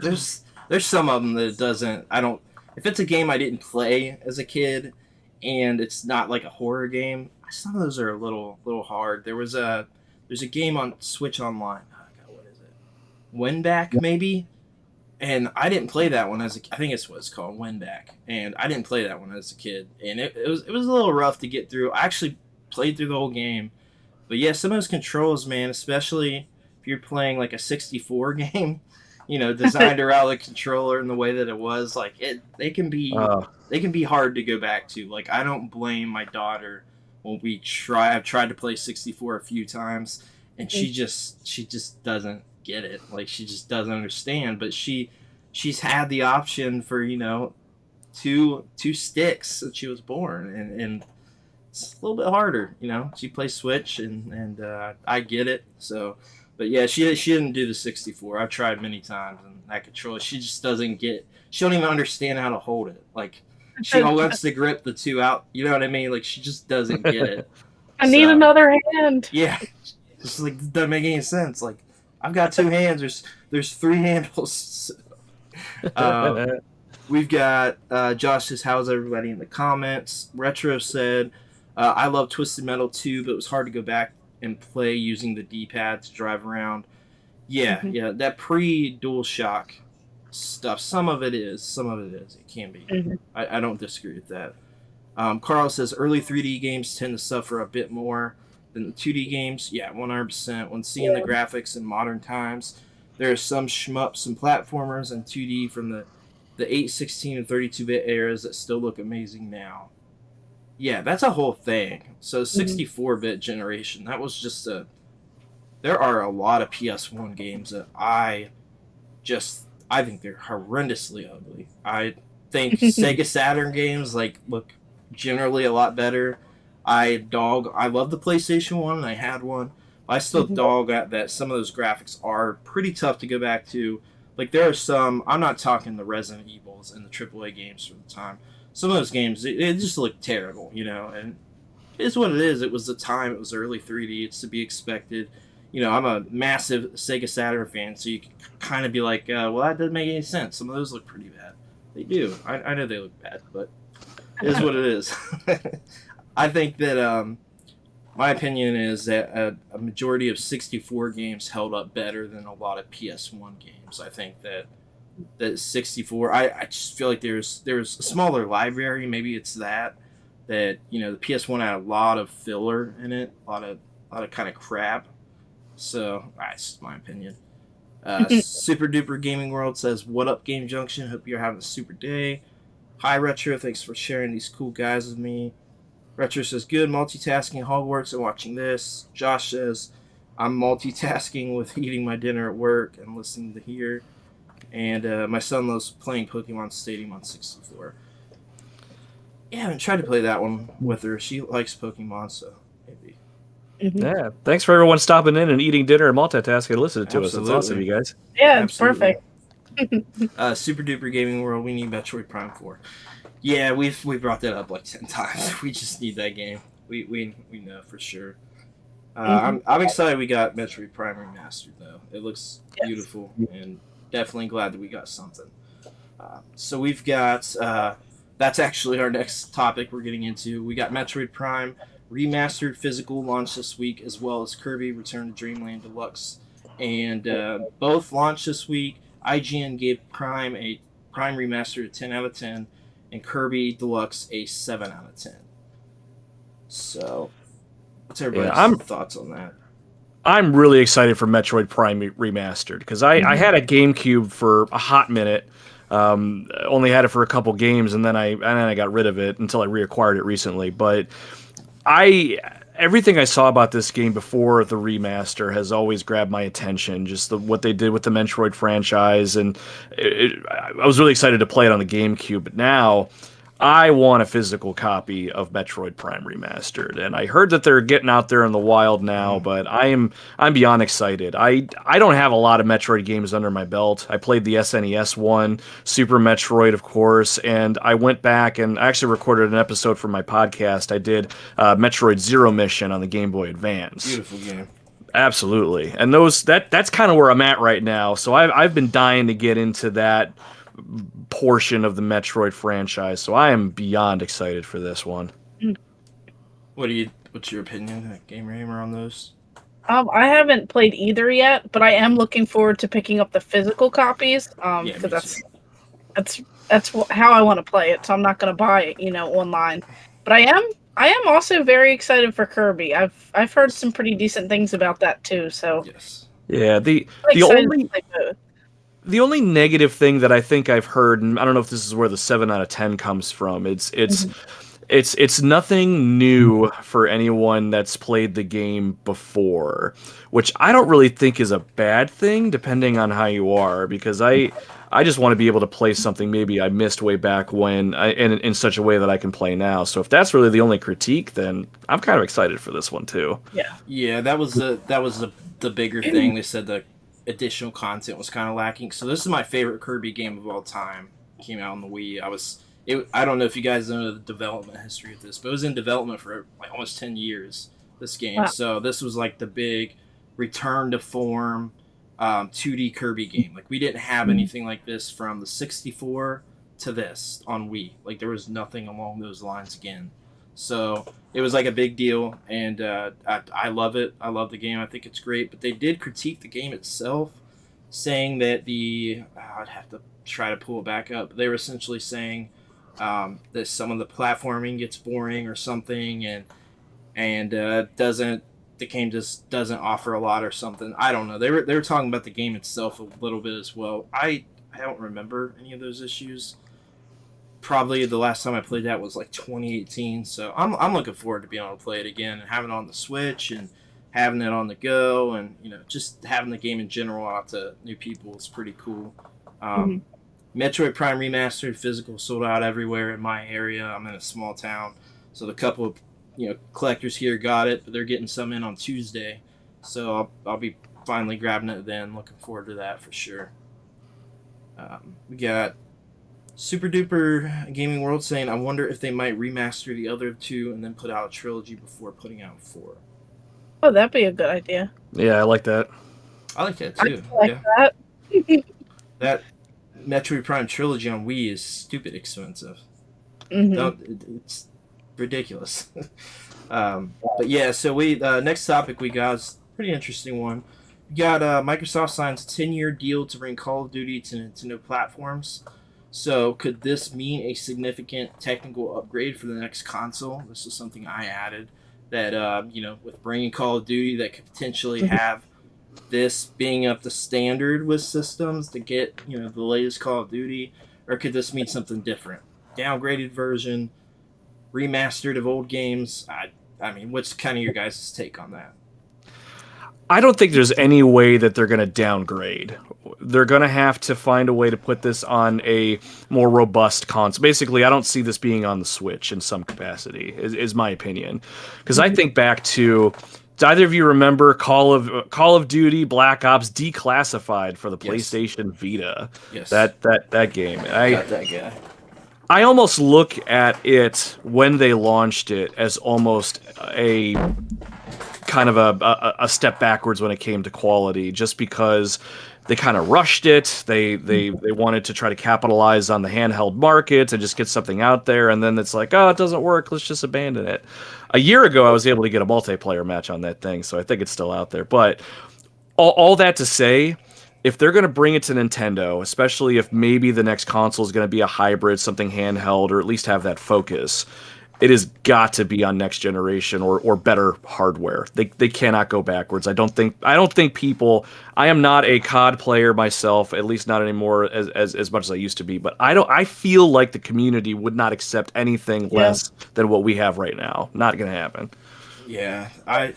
[SPEAKER 4] There's some of them that it doesn't. If it's a game I didn't play as a kid, and it's not like a horror game, some of those are a little hard. There's a game on Switch Online. Oh God, what is it? Winback maybe. And I didn't play that one as I think it's what it's called, Winback. And I didn't play that one as a kid, and it was a little rough to get through. I actually played through the whole game, but yeah, some of those controls, man, especially if you're playing like a 64 game. Designed around the controller and the way that it was, like they can be hard to go back to. Like, I don't blame my daughter when I've tried to play 64 a few times, and she just doesn't get it. Like, she just doesn't understand. But she's had the option for two sticks since she was born, and it's a little bit harder. She plays Switch, and I get it. So. But yeah, she didn't do the 64. I've tried many times, and that controller, she just doesn't get. She don't even understand how to hold it. Like, she wants to grip the two out. You know what I mean? Like, she just doesn't get it.
[SPEAKER 3] I need another hand.
[SPEAKER 4] Yeah, it's like, it doesn't make any sense. Like, I've got two hands. There's three handles. We've got Josh says, "How's everybody in the comments?" Retro said, "I love Twisted Metal 2, but it was hard to go back and play using the D-pad to drive around." Yeah, that pre-DualShock stuff, some of it is. It can be. I don't disagree with that. Carl says, early 3D games tend to suffer a bit more than the 2D games. Yeah, 100%. When seeing the graphics in modern times, there are some shmups and platformers in 2D from the 8, 16, and 32-bit eras that still look amazing now. Yeah, that's a whole thing. So 64-bit generation, that was just there are a lot of PS1 games that I think they're horrendously ugly. I think Sega Saturn games look generally a lot better. I love the PlayStation 1, and I had one. I still dog at that some of those graphics are pretty tough to go back to. Like, there are some, I'm not talking the Resident Evils and the AAA games from the time. Some of those games, it just look terrible, and it is what it is. It was the time, it was early 3D, it's to be expected. I'm a massive Sega Saturn fan, so you can kind of be like, well, that doesn't make any sense. Some of those look pretty bad. They do. I know they look bad, but it is what it is. I think that my opinion is that a majority of 64 games held up better than a lot of PS1 games. I think that 64, I just feel like there's a smaller library. Maybe it's that the PS1 had a lot of filler in it, a lot of kind of crap. So that's my opinion. Super Duper Gaming World says, "What up, Game Junction? Hope you're having a super day." Hi, Retro. Thanks for sharing these cool guys with me. Retro says, "Good multitasking Hogwarts and watching this." Josh says, "I'm multitasking with eating my dinner at work and listening to here." And my son loves playing Pokemon Stadium on 64. Yeah, I haven't tried to play that one with her. She likes Pokemon, so maybe.
[SPEAKER 2] Yeah, thanks for everyone stopping in and eating dinner and multitasking and listening to us. It's awesome, you guys.
[SPEAKER 3] Yeah, it's perfect.
[SPEAKER 4] Super Duper Gaming World, we need Metroid Prime 4. Yeah, we brought that up like 10 times. We just need that game. We know for sure. I'm excited we got Metroid Prime Remastered, though. It looks beautiful, and definitely glad that we got something. So we've got, that's actually our next topic we're getting into. We got Metroid Prime Remastered physical launch this week, as well as Kirby Return to Dreamland Deluxe. And both launched this week. IGN gave Prime a Prime Remastered a 10 out of 10, and Kirby Deluxe a 7 out of 10. So, what's everybody's thoughts on that?
[SPEAKER 2] I'm really excited for Metroid Prime Remastered, because I had a GameCube for a hot minute. Only had it for a couple games, and then I got rid of it until I reacquired it recently. But everything I saw about this game before the remaster has always grabbed my attention. Just what they did with the Metroid franchise, and I was really excited to play it on the GameCube. But now I want a physical copy of Metroid Prime Remastered, and I heard that they're getting out there in the wild now. But I'm beyond excited. I don't have a lot of Metroid games under my belt. I played the SNES one, Super Metroid, of course, and I went back and actually recorded an episode for my podcast. I did Metroid Zero Mission on the Game Boy Advance.
[SPEAKER 4] Beautiful game.
[SPEAKER 2] Absolutely, and that's kind of where I'm at right now. So I've been dying to get into that portion of the Metroid franchise, so I am beyond excited for this one.
[SPEAKER 4] What's your opinion, Game Ramer, on those?
[SPEAKER 3] I haven't played either yet, but I am looking forward to picking up the physical copies. Because that's how I want to play it. So I'm not going to buy it, online. But I am also very excited for Kirby. I've heard some pretty decent things about that too. So
[SPEAKER 4] yes,
[SPEAKER 2] yeah. The only negative thing that I think I've heard, and I don't know if this is where the 7 out of 10 comes from, it's nothing new for anyone that's played the game before, which I don't really think is a bad thing, depending on how you are, because I just want to be able to play something maybe I missed way back when, in such a way that I can play now. So if that's really the only critique, then I'm kind of excited for this one too.
[SPEAKER 4] Yeah, that was the bigger thing. They said the additional content was kind of lacking. So this is my favorite Kirby game of all time. It came out on the Wii. I don't know if you guys know the development history of this, but it was in development for like almost 10 years, this game. Wow. So this was like the big return to form 2D Kirby game. Like, we didn't have anything like this from the 64 to this on Wii. Like, there was nothing along those lines again. So it was like a big deal, and I love it. I love the game. I think it's great. But they did critique the game itself, saying that I'd have to try to pull it back up. They were essentially saying that some of the platforming gets boring or something, and the game just doesn't offer a lot or something. I don't know. They were talking about the game itself a little bit as well. I don't remember any of those issues. Probably the last time I played that was like 2018, so I'm looking forward to being able to play it again and having it on the Switch and having it on the go, and just having the game in general out to new people is pretty cool. Metroid Prime Remastered physical sold out everywhere in my area. I'm in a small town, so the couple of collectors here got it, but they're getting some in on Tuesday, so I'll be finally grabbing it then. Looking forward to that for sure. We got Super Duper Gaming World saying, I wonder if they might remaster the other two and then put out a trilogy before putting out 4.
[SPEAKER 3] Oh, that'd be a good idea.
[SPEAKER 2] Yeah, I like that.
[SPEAKER 4] I like that too.
[SPEAKER 3] That.
[SPEAKER 4] That Metroid Prime trilogy on Wii is stupid expensive. It's ridiculous. But yeah, so we next topic we got is a pretty interesting one. We got Microsoft signs a 10-year deal to bring Call of Duty to Nintendo platforms. So could this mean a significant technical upgrade for the next console? This is something I added that with bringing Call of Duty that could potentially have this being up to standard with systems to get the latest Call of Duty, or could this mean something different? Downgraded version, remastered of old games. I mean, what's kind of your guys' take on that?
[SPEAKER 2] I don't think there's any way that they're going to downgrade. They're going to have to find a way to put this on a more robust console. Basically, I don't see this being on the Switch in some capacity, is my opinion. Because I think back to, do either of you remember Call of Duty Black Ops Declassified for the PlayStation Vita?
[SPEAKER 4] Yes.
[SPEAKER 2] That game.
[SPEAKER 4] Got that guy.
[SPEAKER 2] I almost look at it when they launched it as almost a kind of a step backwards when it came to quality, just because they kind of rushed it. They wanted to try to capitalize on the handheld market and just get something out there, and then it's like, oh, it doesn't work, let's just abandon it. A year ago, I was able to get a multiplayer match on that thing, so I think it's still out there. But all that to say, if they're going to bring it to Nintendo, especially if maybe the next console is going to be a hybrid, something handheld, or at least have that focus, it has got to be on next generation or better hardware. They cannot go backwards. I don't think people. I am not a COD player myself, at least not anymore as much as I used to be. But I feel like the community would not accept anything less than what we have right now. Not going to happen.
[SPEAKER 4] Yeah, I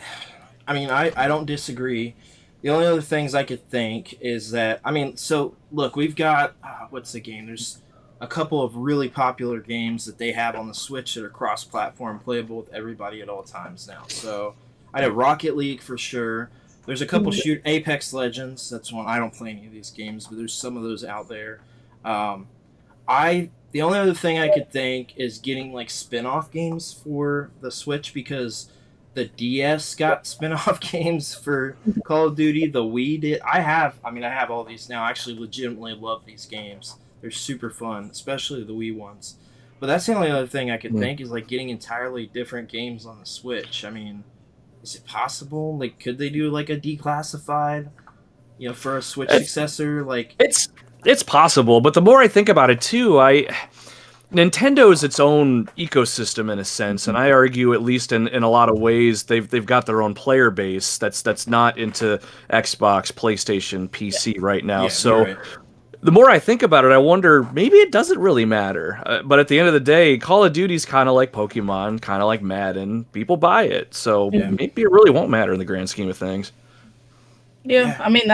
[SPEAKER 4] mean, I don't disagree. The only other things I could think is that, so look, we've got, what's the game? There's a couple of really popular games that they have on the Switch that are cross-platform, playable with everybody at all times now. So I know Rocket League for sure. There's a couple Apex Legends. That's one. I don't play any of these games, but there's some of those out there. The only other thing I could think is getting like spin-off games for the Switch, because the DS got spin-off games for Call of Duty. The Wii did. I have all these now. I actually legitimately love these games. They're super fun, especially the Wii ones. But that's the only other thing I could think is like getting entirely different games on the Switch. I mean, is it possible? Like, could they do like a declassified, for a Switch successor? Like,
[SPEAKER 2] it's possible. But the more I think about it too, Nintendo is its own ecosystem in a sense, and I argue, at least in a lot of ways, they've got their own player base that's not into Xbox, PlayStation, PC right now.
[SPEAKER 4] Yeah,
[SPEAKER 2] so
[SPEAKER 4] right.
[SPEAKER 2] The more I think about it, I wonder, maybe it doesn't really matter. But at the end of the day, Call of Duty's kind of like Pokemon, kind of like Madden. People buy it, so maybe it really won't matter in the grand scheme of things.
[SPEAKER 3] Yeah, I mean,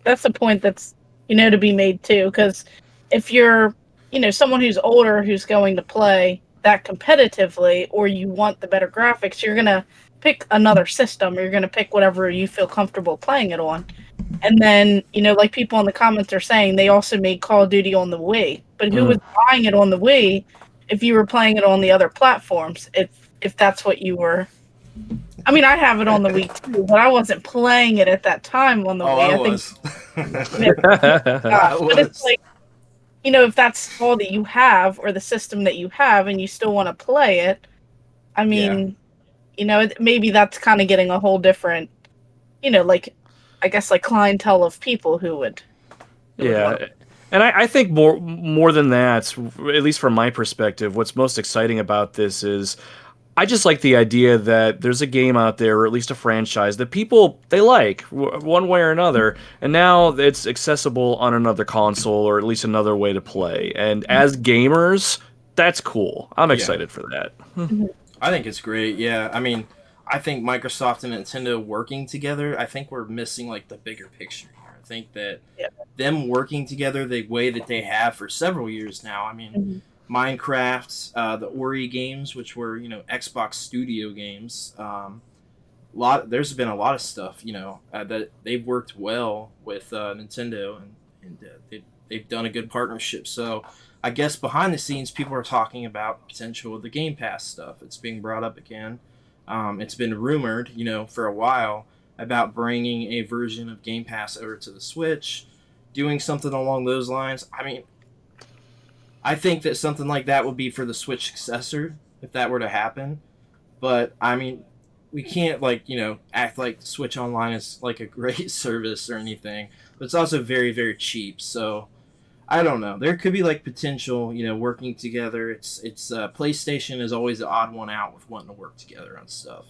[SPEAKER 3] that's the point that's to be made too, because if you're someone who's older who's going to play that competitively, or you want the better graphics, you're going to pick another system, or you're going to pick whatever you feel comfortable playing it on. And then, like people in the comments are saying, they also made Call of Duty on the Wii. But who was buying it on the Wii if you were playing it on the other platforms? If that's what you were... I mean, I have it on the Wii too, but I wasn't playing it at that time on the Wii.
[SPEAKER 4] I was.
[SPEAKER 3] But it's like, if that's all that you have, or the system that you have, and you still want to play it, I mean, maybe that's kind of getting a whole different, I guess, like clientele of people who would.
[SPEAKER 2] And I think more than that, at least from my perspective, what's most exciting about this is I just like the idea that there's a game out there, or at least a franchise, that people, they like one way or another, and now it's accessible on another console, or at least another way to play. And as gamers, that's cool. I'm excited for that.
[SPEAKER 4] I think it's great, yeah. I mean, I think Microsoft and Nintendo working together, I think we're missing like the bigger picture here. I think that
[SPEAKER 3] Yeah.
[SPEAKER 4] them working together the way that they have for several years now. I mean, Minecraft, the Ori games, which were Xbox Studio games. There's been a lot of stuff that they've worked well with Nintendo, and they've done a good partnership. So I guess behind the scenes, people are talking about potential of the Game Pass stuff. It's being brought up again. It's been rumored, for a while about bringing a version of Game Pass over to the Switch, doing something along those lines. I mean, I think that something like that would be for the Switch successor if that were to happen. But I mean, we can't act like Switch Online is like a great service or anything. But it's also very, very cheap. So I don't know. There could be potential, working together. It's PlayStation is always the odd one out with wanting to work together on stuff.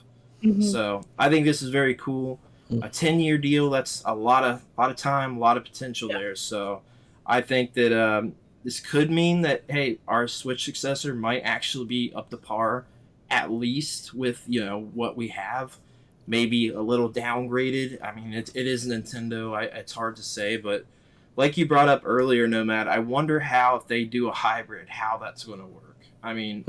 [SPEAKER 4] So I think this is very cool. A 10-year deal, that's a lot of time, a lot of potential there. So I think that this could mean that, hey, our Switch successor might actually be up to par, at least with what we have. Maybe a little downgraded. I mean, it is Nintendo. It's hard to say, but like you brought up earlier, Nomad, I wonder how, if they do a hybrid, how that's going to work. I mean,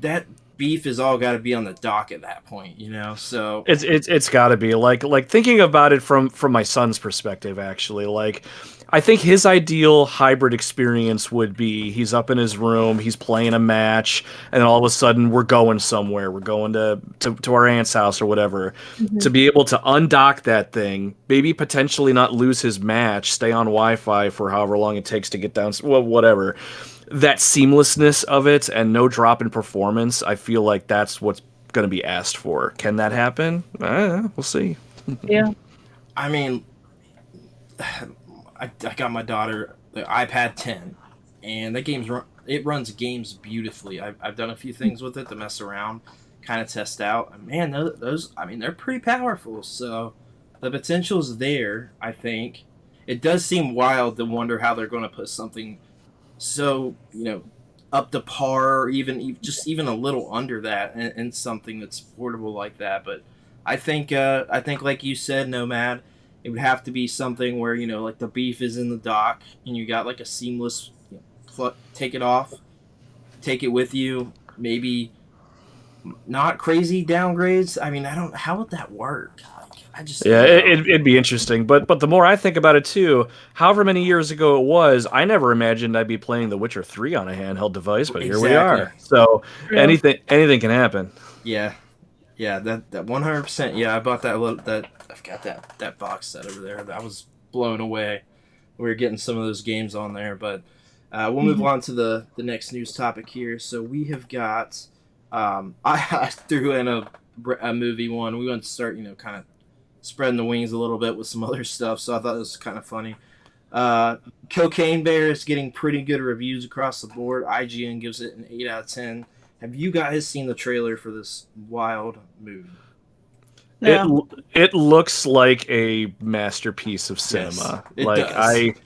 [SPEAKER 4] that beef has all got to be on the dock at that point, So
[SPEAKER 2] it's got to be like thinking about it from my son's perspective. Actually, I think his ideal hybrid experience would be he's up in his room, he's playing a match, and then all of a sudden we're going somewhere. We're going to our aunt's house or whatever. To be able to undock that thing, maybe potentially not lose his match, stay on Wi-Fi for however long it takes to get down, whatever. That seamlessness of it and no drop in performance, I feel like that's what's going to be asked for. Can that happen? We'll see.
[SPEAKER 3] Yeah.
[SPEAKER 4] I mean, I got my daughter the iPad 10, and that it runs games beautifully. I've done a few things with it to mess around, kind of test out. And man, those I mean, they're pretty powerful. So the potential's there. I think it does seem wild to wonder how they're going to put something so up to par, or even a little under that, and something that's affordable like that. But I think like you said, Nomad, it would have to be something where the beef is in the dock, and you got a seamless take it off, take it with you. Maybe not crazy downgrades. I mean, how would that work?
[SPEAKER 2] It'd be interesting, but the more I think about it too, however many years ago it was, I never imagined I'd be playing The Witcher 3 on a handheld device, but here we are. So anything can happen.
[SPEAKER 4] Yeah, that 100%. Yeah, I bought I've got that box set over there. I was blown away. We were getting some of those games on there, but we'll move on to the next news topic here. So we have got I threw in a movie one. We want to start kind of spreading the wings a little bit with some other stuff, so I thought it was kind of funny. Cocaine Bear is getting pretty good reviews across the board. IGN gives it an 8 out of 10. Have you guys seen the trailer for this wild movie?
[SPEAKER 3] No.
[SPEAKER 2] It looks like a masterpiece of cinema.
[SPEAKER 4] Yes, it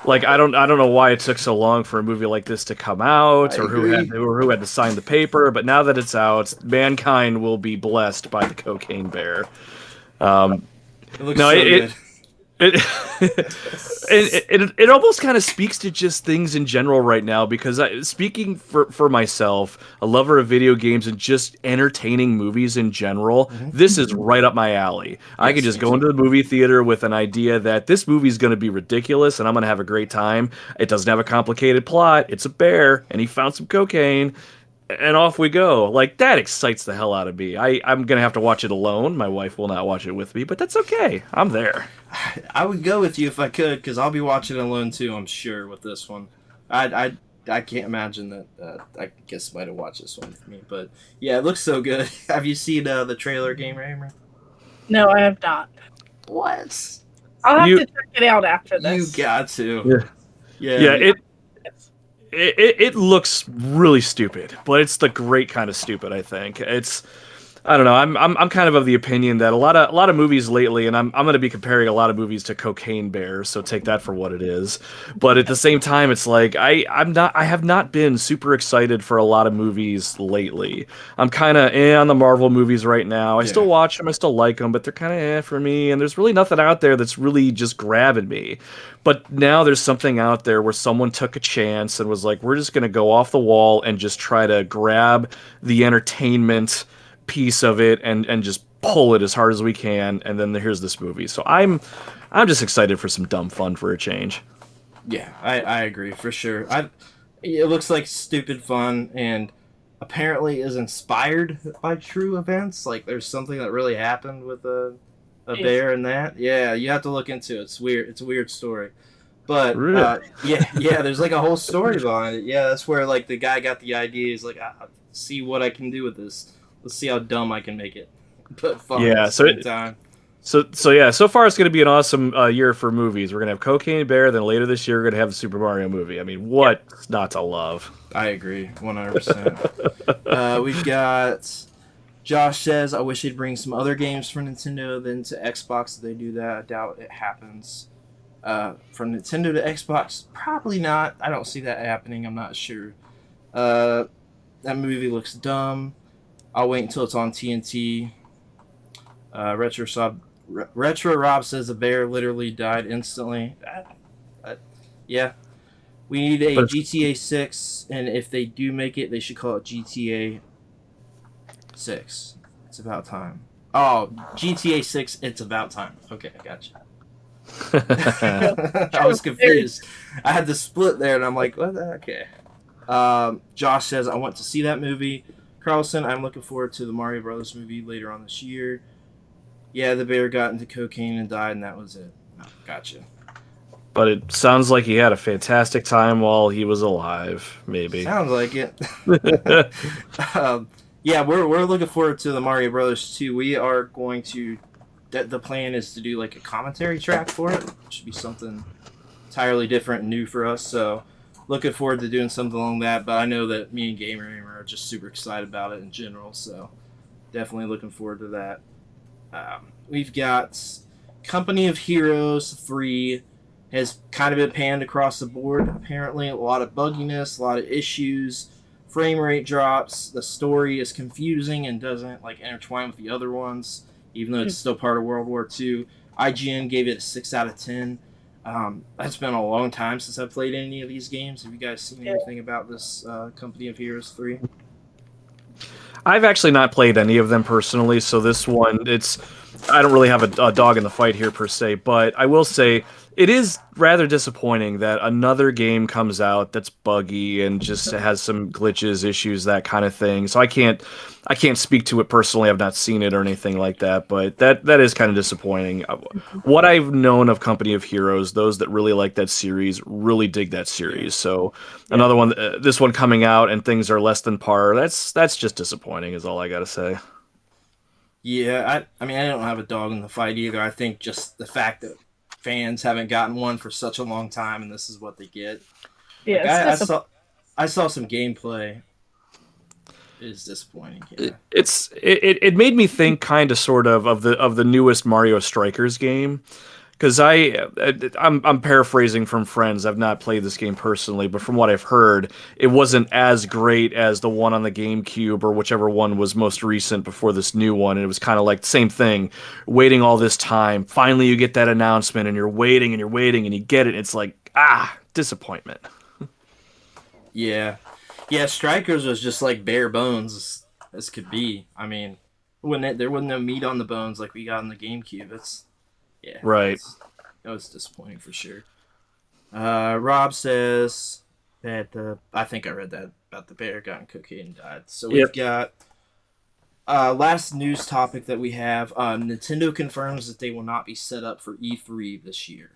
[SPEAKER 4] does.
[SPEAKER 2] I don't know why it took so long for a movie like this to come out, or who had to sign the paper, but now that it's out, mankind will be blessed by the Cocaine Bear.
[SPEAKER 4] It looks good.
[SPEAKER 2] It almost kind of speaks to just things in general right now, because speaking for myself, a lover of video games and just entertaining movies in general, this is right up my alley. I could just go into the movie theater with an idea that this movie is going to be ridiculous and I'm going to have a great time. It doesn't have a complicated plot. It's a bear and he found some cocaine. And off we go. That excites the hell out of me. I'm going to have to watch it alone. My wife will not watch it with me, but that's okay. I'm there.
[SPEAKER 4] I would go with you if I could, because I'll be watching it alone too, I'm sure, with this one. I can't imagine that I guess somebody to watch this one with me. But yeah, it looks so good. Have you seen the trailer, Gamer?
[SPEAKER 3] No, I have not.
[SPEAKER 4] What?
[SPEAKER 3] I'll have to check it out after this.
[SPEAKER 4] You got to.
[SPEAKER 2] Yeah. It looks really stupid, but it's the great kind of stupid, I think. I don't know. I'm kind of the opinion that a lot of movies lately, and I'm going to be comparing a lot of movies to Cocaine Bear, so take that for what it is. But at the same time, it's like I have not been super excited for a lot of movies lately. I'm kind of on the Marvel movies right now. I still
[SPEAKER 4] Yeah.
[SPEAKER 2] watch them, I still like them, but they're kind of for me. And there's really nothing out there that's really just grabbing me. But now there's something out there where someone took a chance and was like, we're just going to go off the wall and just try to grab the entertainment piece of it and just pull it as hard as we can, and then here's this movie. So I'm just excited for some dumb fun for a change.
[SPEAKER 4] Yeah, I agree for sure. It looks like stupid fun, and apparently is inspired by true events. Like there's something that really happened with a bear and that. Yeah, you have to look into it. It's weird. It's a weird story. But
[SPEAKER 2] Really?
[SPEAKER 4] yeah, there's like a whole story behind it. Yeah, that's where like the guy got the idea. He's like, see what I can do with this. Let's see how dumb I can make it, but fun at
[SPEAKER 2] Yeah,
[SPEAKER 4] the same time.
[SPEAKER 2] so yeah, so far it's going to be an awesome year for movies. We're going to have Cocaine Bear, then later this year we're going to have the Super Mario movie. I mean, what's not to love?
[SPEAKER 4] I agree, 100%. We've got Josh says, I wish they'd bring some other games from Nintendo than to Xbox. If they do that, I doubt it happens. From Nintendo to Xbox, probably not. I don't see that happening. I'm not sure. That movie looks dumb. I'll wait until it's on TNT. Retro Rob says the bear literally died instantly. Yeah. We need a GTA 6, and if they do make it, they should call it GTA 6. It's about time. Oh, GTA 6, it's about time. Okay, I gotcha. I was confused. I had the split there, and I'm like, what? Okay. Josh says, I want to see that movie. Carlson, I'm looking forward to the Mario Brothers movie later on this year. Yeah, the bear got into cocaine and died, and that was it. Oh, gotcha.
[SPEAKER 2] But it sounds like he had a fantastic time while he was alive. Maybe.
[SPEAKER 4] Sounds like it. Yeah, we're looking forward to the Mario Brothers 2. We are going to. The plan is to do like a commentary track for it. It should be something entirely different and new for us. So. Looking forward to doing something along that, but I know that me and Gamer are just super excited about it in general, so definitely looking forward to that. We've got Company of Heroes 3 has kind of been panned across the board, apparently. A lot of bugginess, a lot of issues, frame rate drops, the story is confusing and doesn't like intertwine with the other ones, even though it's still part of World War II. IGN gave it a 6 out of 10. It's been a long time since I played any of these games. Have you guys seen anything about this Company of Heroes 3?
[SPEAKER 2] I've actually not played any of them personally, so this one, I don't really have a dog in the fight here per se, but I will say it is rather disappointing that another game comes out that's buggy and just has some glitches, issues, that kind of thing. So I can't speak to it personally. I've not seen it or anything like that, but that is kind of disappointing. What I've known of Company of Heroes, those that really like that series really dig that series. So another one, this one coming out and things are less than par. That's just disappointing, is all I gotta say.
[SPEAKER 4] Yeah, I mean, I don't have a dog in the fight either. I think just the fact that fans haven't gotten one for such a long time, and this is what they get.
[SPEAKER 3] Yeah,
[SPEAKER 4] like, I saw some gameplay. It is disappointing. Yeah.
[SPEAKER 2] It made me think kind of sort of the newest Mario Strikers game. Because I'm paraphrasing from friends. I've not played this game personally, but from what I've heard, it wasn't as great as the one on the GameCube or whichever one was most recent before this new one. And it was kind of like the same thing, waiting all this time. Finally, you get that announcement, and you're waiting, and you get it. And it's like, disappointment.
[SPEAKER 4] Yeah. Strikers was just like bare bones as could be. I mean, there wasn't no meat on the bones like we got on the GameCube. Yeah,
[SPEAKER 2] right.
[SPEAKER 4] That was disappointing for sure. Rob says that I think I read that about the bear got in cocaine and died. So we've got last news topic that we have. Nintendo confirms that they will not be set up for E3 this year.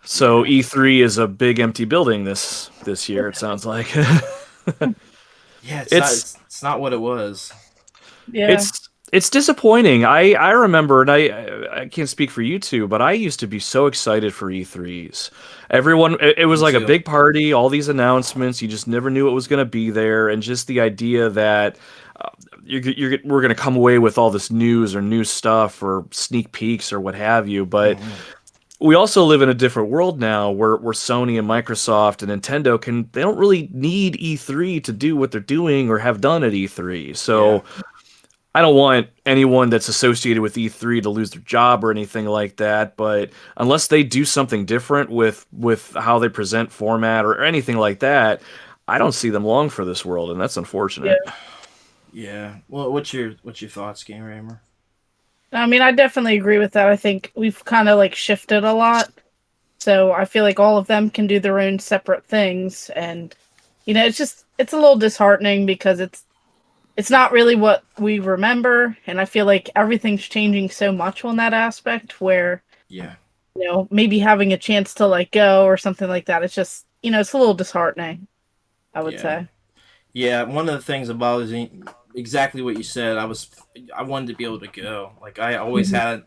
[SPEAKER 2] So E3 is a big empty building this year. It sounds like.
[SPEAKER 4] Yeah, it's not what it was.
[SPEAKER 3] Yeah.
[SPEAKER 2] It's disappointing. I remember, and I can't speak for you two, but I used to be so excited for E3s. Everyone, it was like a big party, all these announcements. You just never knew what was going to be there, and just the idea that we're going to come away with all this news or new stuff or sneak peeks or what have you, but we also live in a different world now where Sony and Microsoft and Nintendo they don't really need E3 to do what they're doing or have done at E3. So I don't want anyone that's associated with E3 to lose their job or anything like that, but unless they do something different with how they present format or anything like that, I don't see them long for this world, and that's unfortunate.
[SPEAKER 4] Yeah. Well, what's your thoughts, Game Rammer?
[SPEAKER 3] I mean, I definitely agree with that. I think we've kind of like shifted a lot. So I feel like all of them can do their own separate things. And, it's a little disheartening because it's not really what we remember. And I feel like everything's changing so much on that aspect where, maybe having a chance to like go or something like that. It's just, it's a little disheartening, I would say.
[SPEAKER 4] Yeah, one of the things that bothers me, exactly what you said, I wanted to be able to go. Like, I always had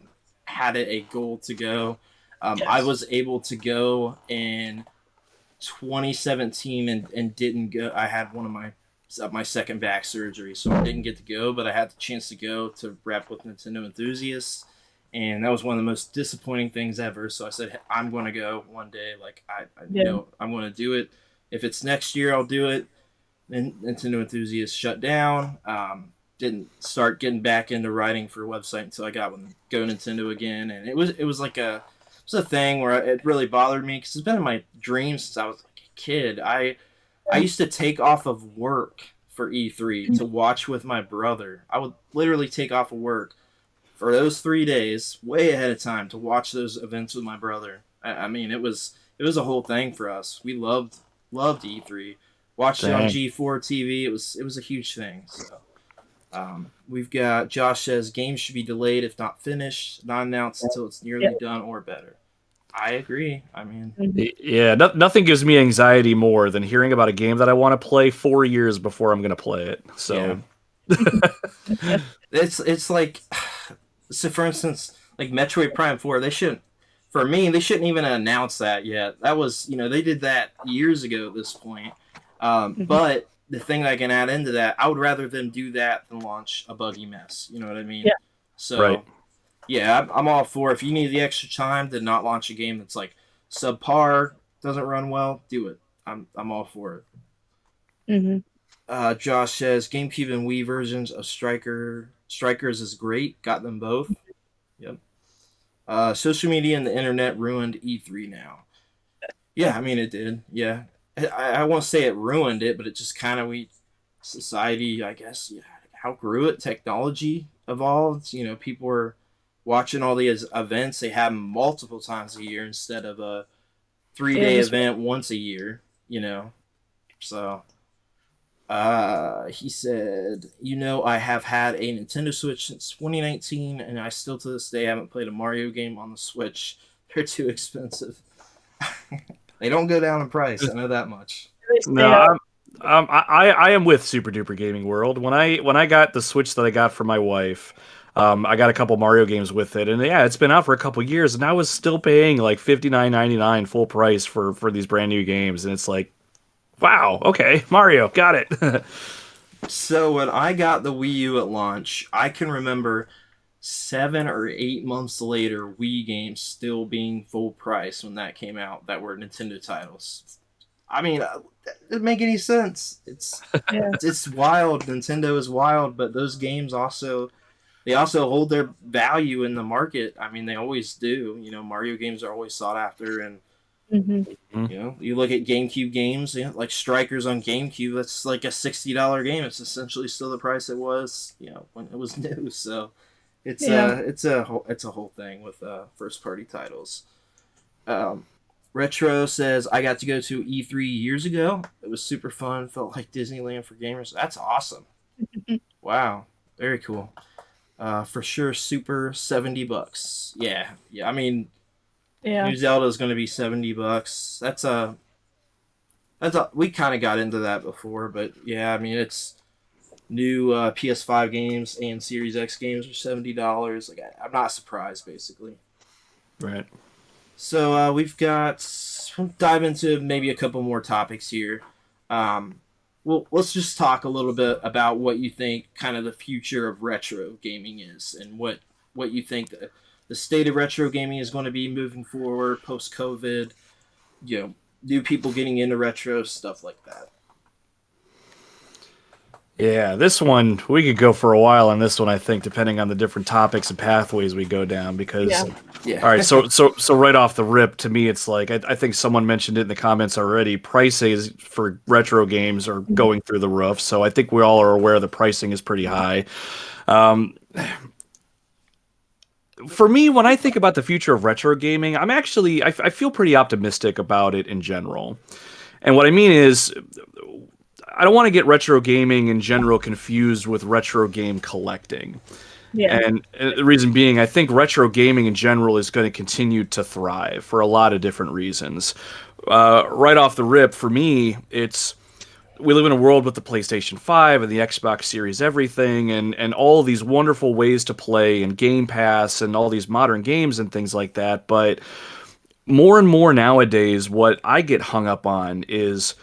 [SPEAKER 4] it a goal to go. I was able to go in 2017 and didn't go. I had one of my second back surgery, so I didn't get to go, but I had the chance to go to rep with Nintendo enthusiasts, and that was one of the most disappointing things ever. So I said, I'm going to go one day. Like, I know I'm going to do it. If it's next year, I'll do it. And Nintendo enthusiasts shut down. Didn't start getting back into writing for a website until I got with Go Nintendo again, and it was a thing where it really bothered me because it's been in my dreams since I was like a kid. I used to take off of work for E3 to watch with my brother. I would literally take off of work for those 3 days, way ahead of time, to watch those events with my brother. I mean, it was a whole thing for us. We loved E3. Watched it on G4 TV. It was a huge thing. So, we've got Josh says games should be delayed if not finished, not announced until it's nearly done or better. I agree. I mean,
[SPEAKER 2] nothing gives me anxiety more than hearing about a game that I want to play 4 years before I'm going to play it. So,
[SPEAKER 4] it's like, so for instance, like Metroid Prime 4, they shouldn't even announce that yet. That was, they did that years ago at this point. But the thing that I can add into that, I would rather them do that than launch a buggy mess. You know what I mean?
[SPEAKER 3] Yeah.
[SPEAKER 4] So, I'm all for, if you need the extra time to not launch a game that's like subpar, doesn't run well, do it. I'm all for it. Josh says GameCube and Wii versions of Strikers is great. Got them both. Yep. Social media and the internet ruined E3 now. Yeah, I mean it did. Yeah. I won't say it ruined it, but it just kind of, society, I guess, outgrew it. Technology evolved. People were watching all these events. They have them multiple times a year instead of a 3-day event once a year, So, he said, I have had a Nintendo Switch since 2019, and I still to this day haven't played a Mario game on the Switch. They're too expensive. They don't go down in price. I know that much.
[SPEAKER 2] No, I am with Super Duper Gaming World. When I got the Switch that I got for my wife, I got a couple Mario games with it, and it's been out for a couple years, and I was still paying like $59.99 full price for these brand new games, and it's like, wow, okay, Mario, got it.
[SPEAKER 4] So when I got the Wii U at launch, I can remember 7 or 8 months later, Wii games still being full price when that came out that were Nintendo titles. I mean, it doesn't make any sense. It's wild. Nintendo is wild, but those games also hold their value in the market. I mean, they always do. Mario games are always sought after, and you look at GameCube games, like Strikers on GameCube. That's like a $60 game. It's essentially still the price it was, when it was new. So. It's a whole thing with first party titles. Retro says I got to go to E3 years ago. It was super fun. Felt like Disneyland for gamers. That's awesome. Wow, very cool. For sure, super $70. Yeah. I mean, New Zelda is going to be $70. That's we kind of got into that before, but I mean it's. New PS5 games and Series X games are $70. Like I'm not surprised, basically.
[SPEAKER 2] Right.
[SPEAKER 4] So we've got dive into maybe a couple more topics here. well, let's just talk a little bit about what you think kind of the future of retro gaming is, and what you think the state of retro gaming is going to be moving forward post COVID. You know, new people getting into retro stuff like that.
[SPEAKER 2] Yeah, this one we could go for a while on this one. I think, depending on the different topics and pathways we go down. Because,
[SPEAKER 4] Yeah.
[SPEAKER 2] all right, so right off the rip, to me, it's like I think someone mentioned it in the comments already. Prices for retro games are going through the roof. So I think we all are aware the pricing is pretty high. For me, when I think about the future of retro gaming, I feel pretty optimistic about it in general. And what I mean is, I don't want to get retro gaming in general confused with retro game collecting.
[SPEAKER 3] Yeah.
[SPEAKER 2] And the reason being, I think retro gaming in general is going to continue to thrive for a lot of different reasons. Right off the rip, for me, we live in a world with the PlayStation 5 and the Xbox Series everything, and all these wonderful ways to play, and Game Pass and all these modern games and things like that. But more and more nowadays, what I get hung up on is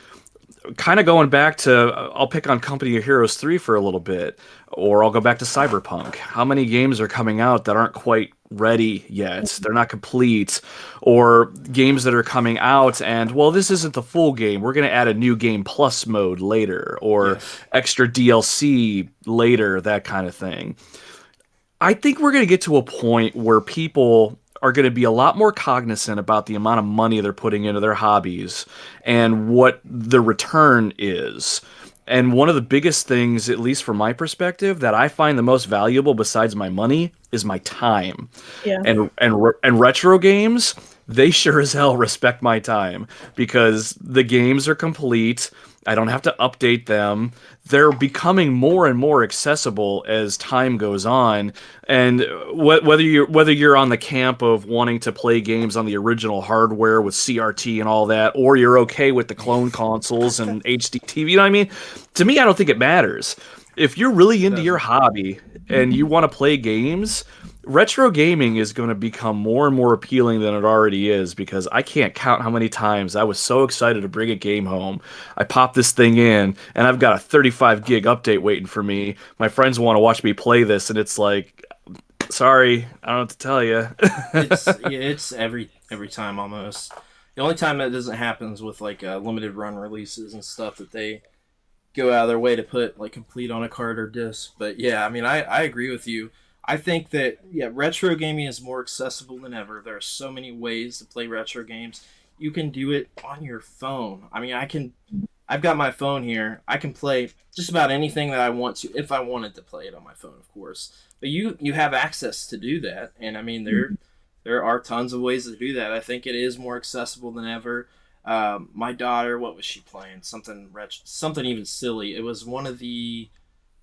[SPEAKER 2] kind of going back to, I'll pick on Company of Heroes 3 for a little bit, or I'll go back to Cyberpunk. How many games are coming out that aren't quite ready yet? They're not complete. Or games that are coming out and, well, this isn't the full game. We're going to add a new game plus mode later, or extra DLC later, that kind of thing. I think we're going to get to a point where people are going to be a lot more cognizant about the amount of money they're putting into their hobbies and what the return is. And one of the biggest things, at least from my perspective, that I find the most valuable besides my money is my time.
[SPEAKER 3] Yeah.
[SPEAKER 2] And retro games, they sure as hell respect my time, because the games are complete. I don't have to update them. They're becoming more and more accessible as time goes on. And whether you're on the camp of wanting to play games on the original hardware with CRT and all that, or you're okay with the clone consoles and HD TV, you know what I mean? To me, I don't think it matters. If you're really into your hobby and you want to play games, retro gaming is going to become more and more appealing than it already is, because I can't count how many times I was so excited to bring a game home. I pop this thing in, and I've got a 35 gig update waiting for me. My friends want to watch me play this, and it's like, sorry, I don't know what to tell you.
[SPEAKER 4] It's every time almost. The only time that doesn't happen is with like limited run releases and stuff that they go out of their way to put like complete on a card or disc. But yeah, I mean, I agree with you. I think that, retro gaming is more accessible than ever. There are so many ways to play retro games. You can do it on your phone. I mean, I've got my phone here. I can play just about anything that I want to, if I wanted to play it on my phone, of course. But you have access to do that. And I mean, there are tons of ways to do that. I think it is more accessible than ever. My daughter, what was she playing? Something even silly. It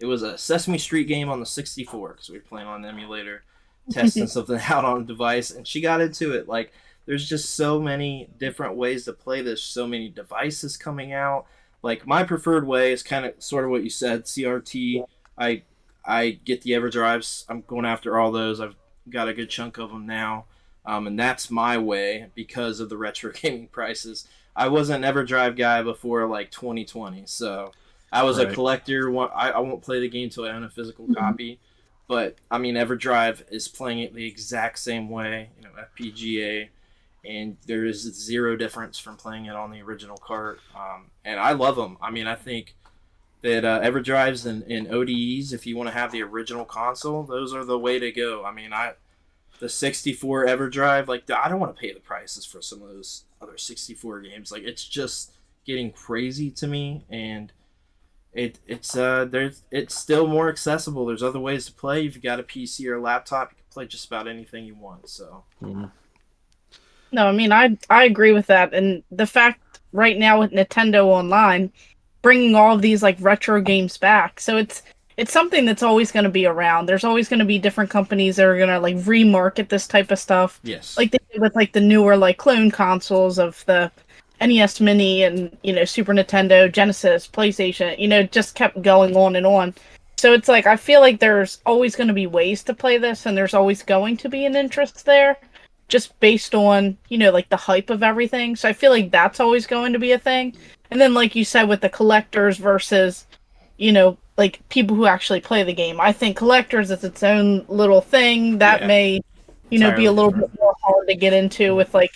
[SPEAKER 4] was a Sesame Street game on the 64, because we were playing on an emulator, testing something out on a device, and she got into it. Like, there's just so many different ways to play this, so many devices coming out. Like, my preferred way is kind of sort of what you said, CRT. I get the EverDrives. I'm going after all those. I've got a good chunk of them now, and that's my way because of the retro gaming prices. I wasn't an EverDrive guy before, like, 2020, so I was a collector. I won't play the game until I own a physical copy. But, I mean, EverDrive is playing it the exact same way, FPGA, and there is zero difference from playing it on the original cart. And I love them. I mean, I think that EverDrives and ODEs, if you want to have the original console, those are the way to go. I mean, the 64 EverDrive, like, I don't want to pay the prices for some of those other 64 games. Like, it's just getting crazy to me, and it's still more accessible. There's other ways to play. If you got a PC or a laptop, you can play just about anything you want. So,
[SPEAKER 3] No, I mean, I agree with that, and the fact right now with Nintendo Online bringing all of these like retro games back, so it's something that's always going to be around. There's always going to be different companies that are going to like remarket this type of stuff.
[SPEAKER 4] Yes,
[SPEAKER 3] like they did with like the newer like clone consoles of the NES Mini and, Super Nintendo, Genesis, PlayStation, just kept going on and on. So it's like, I feel like there's always going to be ways to play this, and there's always going to be an interest there. just based on, like the hype of everything. So I feel like that's always going to be a thing. And then, like you said, with the collectors versus, like people who actually play the game, I think collectors is its own little thing that
[SPEAKER 4] Yeah.
[SPEAKER 3] may, be
[SPEAKER 4] Entirely
[SPEAKER 3] a little
[SPEAKER 4] different.
[SPEAKER 3] bit more hard to get into with like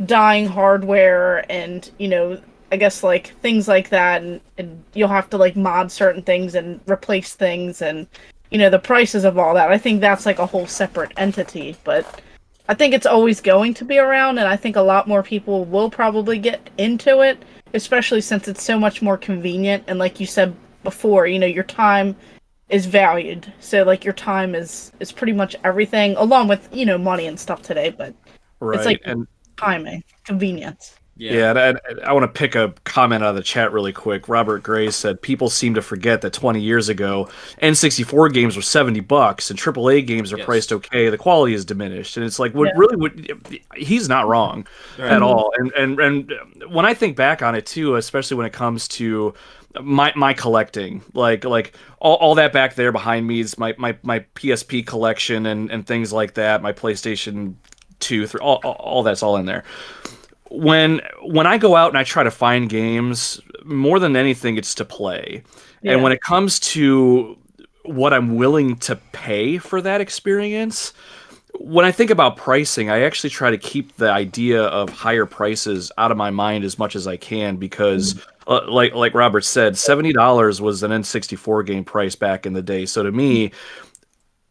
[SPEAKER 3] dying hardware and, I guess like things like that. And you'll have to like mod certain things and replace things and, the prices of all that. I think that's like a whole separate entity, but I think it's always going to be around, and I think a lot more people will probably get into it, especially since it's so much more convenient. And like you said before, your time is valued. So like your time is pretty much everything, along with money and stuff today. But it's
[SPEAKER 2] Right.
[SPEAKER 3] like
[SPEAKER 2] And
[SPEAKER 3] timing, convenience.
[SPEAKER 2] yeah, and I want to pick a comment out of the chat really quick. Robert Gray said people seem to forget that 20 years ago, N64 games were $70 and AAA games are
[SPEAKER 4] Yes.
[SPEAKER 2] priced okay. The quality is diminished, and it's like what
[SPEAKER 3] Yeah.
[SPEAKER 2] really would he's not wrong
[SPEAKER 4] Right.
[SPEAKER 2] at all. And when I think back on it too, especially when it comes to my collecting, like all that back there behind me is my PSP collection and things like that. My PlayStation 2, 3, all that's all in there. When I go out and I try to find games, more than anything, it's to play.
[SPEAKER 3] Yeah.
[SPEAKER 2] And when it comes to what I'm willing to pay for that experience, when I think about pricing, I actually try to keep the idea of higher prices out of my mind as much as I can because, like Robert said, $70 was an N64 game price back in the day. So to me,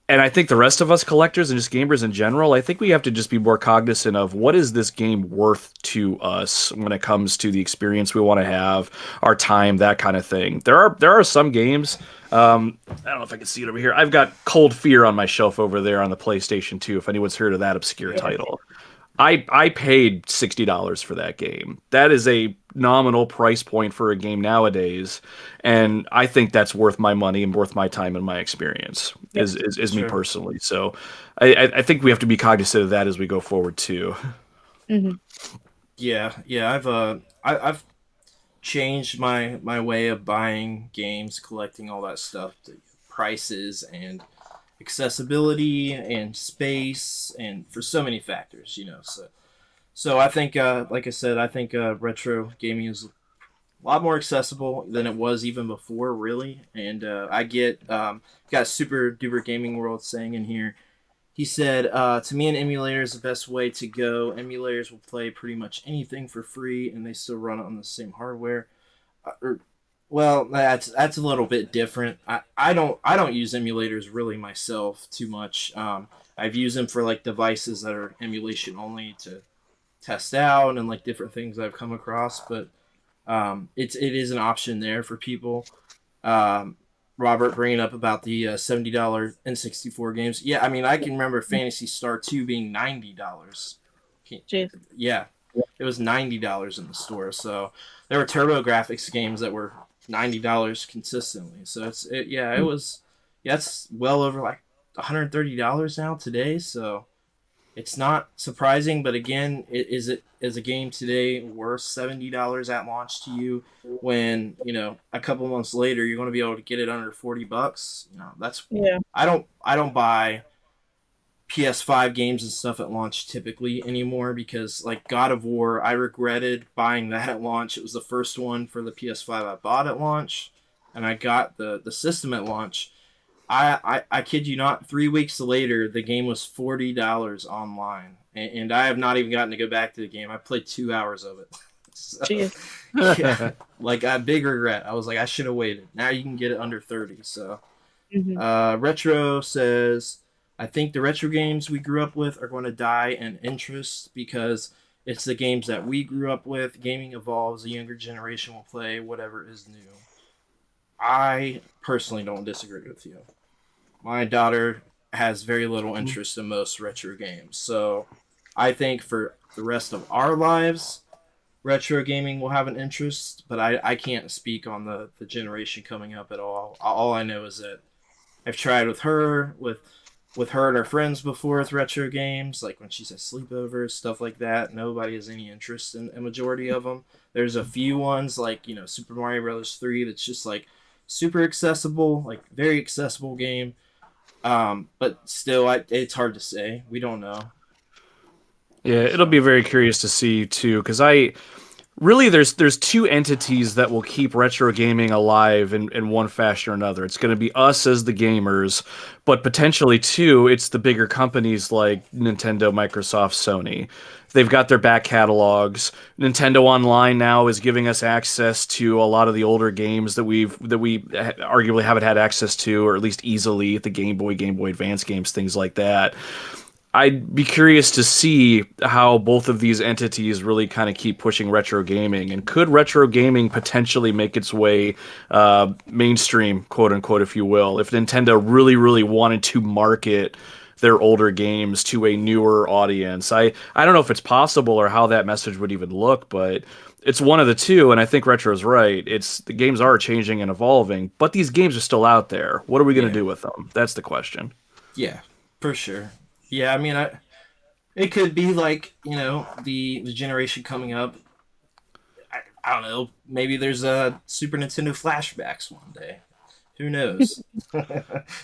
[SPEAKER 2] and I think the rest of us collectors and just gamers in general, I think we have to just be more cognizant of what is this game worth to us when it comes to the experience we want to have, our time, that kind of thing. There are some games. I don't know if I can see it over here. I've got Cold Fear on my shelf over there on the PlayStation 2. If anyone's heard of that obscure title, I paid $60 for that game. That is a nominal price point for a game nowadays, and I think that's worth my money and worth my time and my experience. Is me
[SPEAKER 4] Sure.
[SPEAKER 2] personally. So, I think we have to be cognizant of that as we go forward too.
[SPEAKER 3] Mhm.
[SPEAKER 4] Yeah. I've changed my way of buying games, collecting all that stuff, the prices and accessibility and space and for so many factors, so I think like I said, I think retro gaming is a lot more accessible than it was even before, really. And I get got Super Duper Gaming World saying in here, he said, to me, an emulator is the best way to go. Emulators will play pretty much anything for free, and they still run it on the same hardware. Well, that's a little bit different. I don't use emulators really myself too much. I've used them for like devices that are emulation only to test out and like different things I've come across, but it is an option there for people. Robert bringing up about the $70 N64 games. Yeah, I mean I can remember Phantasy Star 2 being $90.
[SPEAKER 3] Jeez.
[SPEAKER 4] Yeah, it was $90 in the store. So there were TurboGrafx games that were $90 consistently. So it was it's well over like $130 now today. So it's not surprising, but again, is a game today worth $70 at launch to you when a couple months later you're going to be able to get it under $40? That's
[SPEAKER 3] Yeah.
[SPEAKER 4] I don't buy PS5 games and stuff at launch typically anymore because like God of War, I regretted buying that at launch. It was the first one for the PS5 I bought at launch, and I got the system at launch. I kid you not, 3 weeks later the game was $40 online, and I have not even gotten to go back to the game. I played 2 hours of it. So,
[SPEAKER 3] Jeez.
[SPEAKER 4] yeah, like a big regret. I was like, I should have waited. Now you can get it under 30. So Retro says, I think the retro games we grew up with are going to die in interest because it's the games that we grew up with. Gaming evolves. The younger generation will play whatever is new. I personally don't disagree with you. My daughter has very little interest in most retro games. So I think for the rest of our lives, retro gaming will have an interest, but I can't speak on the generation coming up at all. All I know is that I've tried with her, with her and her friends before with retro games, like when she's at sleepovers, stuff like that. Nobody has any interest in a majority of them. There's a few ones like, Super Mario Bros. 3 that's just like super accessible, like very accessible game. But still, it's hard to say. We don't know.
[SPEAKER 2] Yeah, it'll be very curious to see too, because there's two entities that will keep retro gaming alive in one fashion or another. It's going to be us as the gamers, but potentially too, it's the bigger companies like Nintendo, Microsoft, Sony. They've got their back catalogs. Nintendo Online now is giving us access to a lot of the older games that we arguably haven't had access to, or at least easily, the Game Boy, Game Boy Advance games, things like that. I'd be curious to see how both of these entities really kind of keep pushing retro gaming, and could retro gaming potentially make its way mainstream, quote unquote, if you will, if Nintendo really, really wanted to market their older games to a newer audience. I don't know if it's possible or how that message would even look, but it's one of the two, and I think Retro's right. It's the games are changing and evolving, but these games are still out there. What are we going to do with them? That's the question.
[SPEAKER 4] Yeah, for sure. Yeah, I mean, it could be like, the generation coming up. I don't know. Maybe there's a Super Nintendo flashbacks one day. Who knows?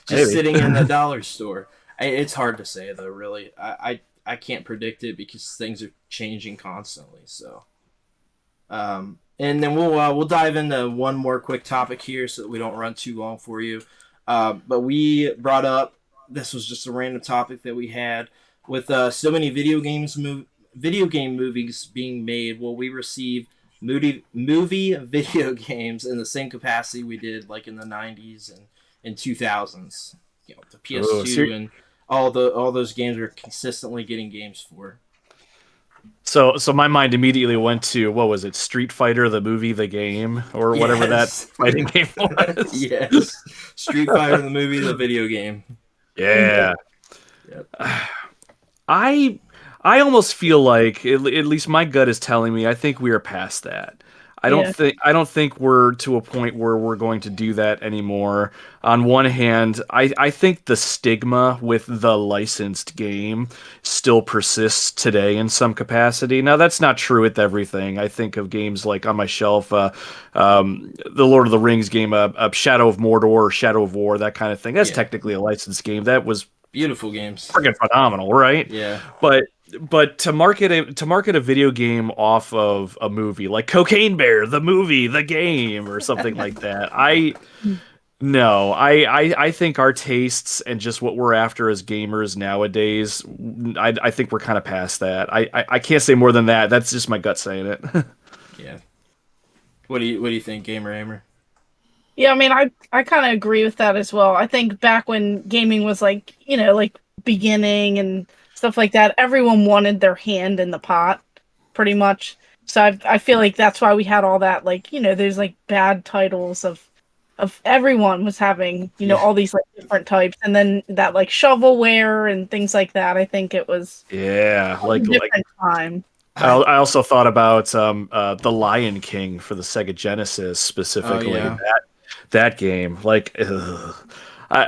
[SPEAKER 4] Just sitting in the dollar store. It's hard to say though. Really, I can't predict it because things are changing constantly. So, and then we'll dive into one more quick topic here so that we don't run too long for you. But we brought up. This was just a random topic that we had with so many video game movies being made. Will we receive movie video games in the same capacity we did like in the 90s and 2000s? The PS2 and all those games we're consistently getting games for.
[SPEAKER 2] So my mind immediately went to, what was it, Street Fighter, the movie, the game, or whatever that fighting game was?
[SPEAKER 4] Yes, Street Fighter, the movie, the video game.
[SPEAKER 2] Yeah.
[SPEAKER 4] Yep.
[SPEAKER 2] I almost feel like, at least my gut is telling me, I think we are past that. I don't think we're to a point where we're going to do that anymore. On one hand, I think the stigma with the licensed game still persists today in some capacity. Now, that's not true with everything. I think of games like on my shelf, the Lord of the Rings game, Shadow of Mordor, or Shadow of War, that kind of thing. That's technically a licensed game. That was
[SPEAKER 4] beautiful games,
[SPEAKER 2] freaking phenomenal, right?
[SPEAKER 4] Yeah,
[SPEAKER 2] but to market a video game off of a movie like Cocaine Bear, the movie, the game, or something like that, I think our tastes and just what we're after as gamers nowadays, I think we're kind of past that. I can't say more than that. That's just my gut saying it.
[SPEAKER 4] Yeah. What do you think, Gamer Aimer?
[SPEAKER 3] Yeah, I mean, I kind of agree with that as well. I think back when gaming was like beginning and stuff like that, everyone wanted their hand in the pot, pretty much. So I feel like that's why we had all that, there's like bad titles of everyone was having, all these like different types, and then that like shovelware and things like that. I think it was
[SPEAKER 2] like
[SPEAKER 3] different time.
[SPEAKER 2] I also thought about the Lion King for the Sega Genesis specifically. That game, the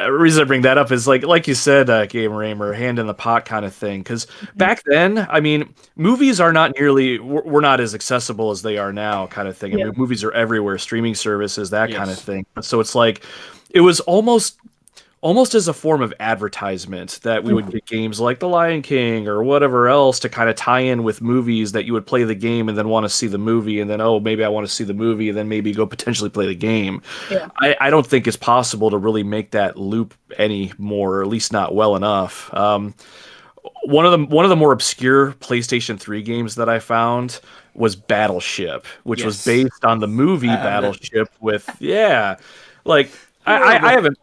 [SPEAKER 2] reason I bring that up is like you said, Game Raymer, hand in the pot kind of thing. Because back then, I mean, movies are not were not as accessible as they are now, kind of thing. I mean, movies are everywhere, streaming services, that kind of thing. So it's like, it was almost as a form of advertisement that we would get games like The Lion King or whatever else to kind of tie in with movies that you would play the game and then want to see the movie, and then, oh, maybe I want to see the movie, and then maybe go potentially play the game. Yeah. I don't think it's possible to really make that loop anymore, or at least not well enough. One of the more obscure PlayStation 3 games that I found was Battleship, which was based on the movie Battleship I haven't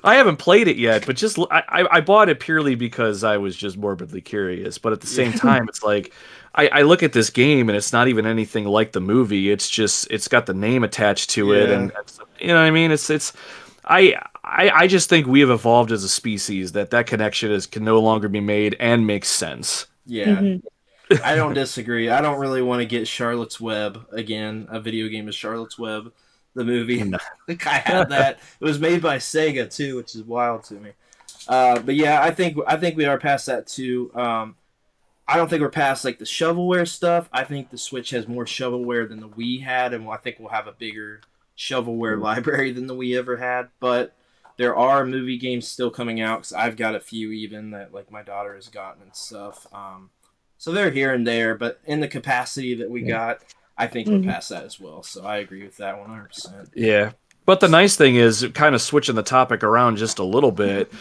[SPEAKER 2] I haven't played it yet, but just I bought it purely because I was just morbidly curious. But at the same time, it's like I look at this game and it's not even anything like the movie. It's got the name attached to it, and you know what I mean. I just think we have evolved as a species that connection can no longer be made and makes sense.
[SPEAKER 4] Yeah. Mm-hmm. I don't disagree. I don't really want to get Charlotte's Web again. A video game is Charlotte's Web. The movie, I had that. It was made by Sega too, which is wild to me. But yeah, I think we are past that too. I don't think we're past like the shovelware stuff. I think the Switch has more shovelware than the Wii had, and I think we'll have a bigger shovelware library than the Wii ever had. But there are movie games still coming out, because I've got a few even that like my daughter has gotten and stuff. So they're here and there, but in the capacity that we got, I think we're past that as well. So I agree with that 100%.
[SPEAKER 2] Yeah. But the nice thing is, kind of switching the topic around just a little bit,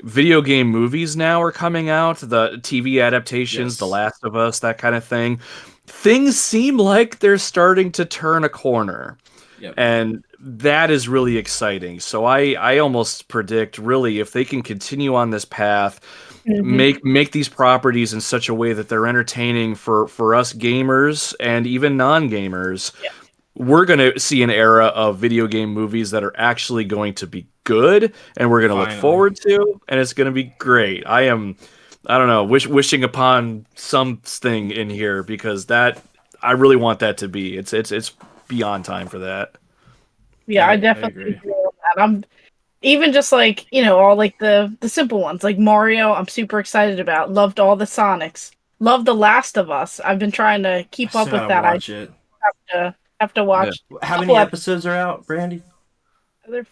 [SPEAKER 2] video game movies now are coming out, the TV adaptations,
[SPEAKER 4] Yes.
[SPEAKER 2] The Last of Us, that kind of thing. Things seem like they're starting to turn a corner.
[SPEAKER 4] Yep.
[SPEAKER 2] And that is really exciting. So I almost predict, really, if they can continue on this path, make these properties in such a way that they're entertaining for us gamers and even non-gamers, we're going to see an era of video game movies that are actually going to be good, and we're going to look forward to, and it's going to be great. I don't know, wishing upon something in here, because that I really want that to be. It's beyond time for that.
[SPEAKER 3] Yeah, I definitely agree with that. I'm even just like, all like the simple ones, like Mario, I'm super excited about. Loved all the Sonics. Loved The Last of Us. I've been trying to keep up with that.
[SPEAKER 4] Watch it.
[SPEAKER 3] Have to watch.
[SPEAKER 4] Yeah. How many episodes are out, Brandy?
[SPEAKER 3] They're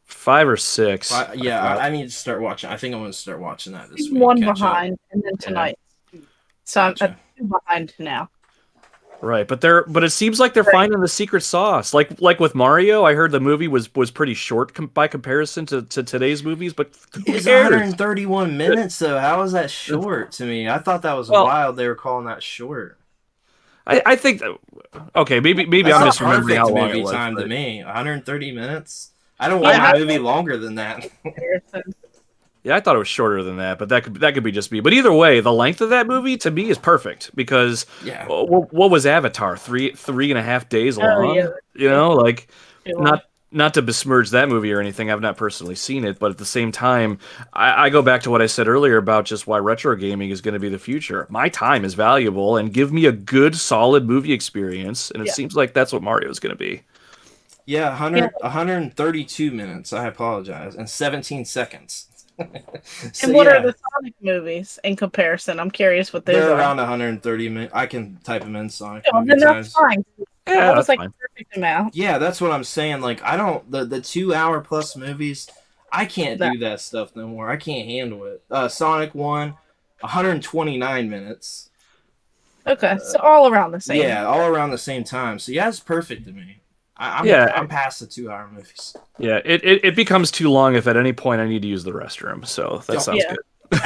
[SPEAKER 2] 5 or 6.
[SPEAKER 4] I need to start watching. I think I'm going to start watching that this week.
[SPEAKER 3] One behind, and then tonight. So I'm at 2 behind now.
[SPEAKER 2] Right, but it seems like they're finding the secret sauce. Like with Mario, I heard the movie was pretty short by comparison to today's movies, but
[SPEAKER 4] it's 131 minutes though. How is that short to me? I thought that was wild. They were calling that short.
[SPEAKER 2] I think that, okay, maybe I'm misremembering how long it was.
[SPEAKER 4] Time to me, 130 minutes. I don't want a movie longer than that.
[SPEAKER 2] Yeah, I thought it was shorter than that, but that could be just me. But either way, the length of that movie to me is perfect, because what was Avatar, 3.5 days long? Not to besmirch that movie or anything. I've not personally seen it, but at the same time, I go back to what I said earlier about just why retro gaming is going to be the future. My time is valuable, and give me a good, solid movie experience, and it seems like that's what Mario is going to be.
[SPEAKER 4] Yeah, 132 minutes. I apologize, and 17 seconds.
[SPEAKER 3] So, and what are the Sonic movies in comparison? I'm curious what they're
[SPEAKER 4] around 130 minutes. I can type them in Sonic.
[SPEAKER 3] Oh, then that's fine.
[SPEAKER 2] Yeah,
[SPEAKER 3] that was like
[SPEAKER 2] fine.
[SPEAKER 3] a perfect amount.
[SPEAKER 4] Yeah, that's what I'm saying. Like, I don't the 2-hour plus movies. I can't do that stuff no more. I can't handle it. Sonic 1, 129 minutes.
[SPEAKER 3] Okay, so all around the same.
[SPEAKER 4] Yeah, all around the same time. So yeah, it's perfect to me. I'm past the 2-hour movies.
[SPEAKER 2] Yeah, it becomes too long if at any point I need to use the restroom. So that sounds good.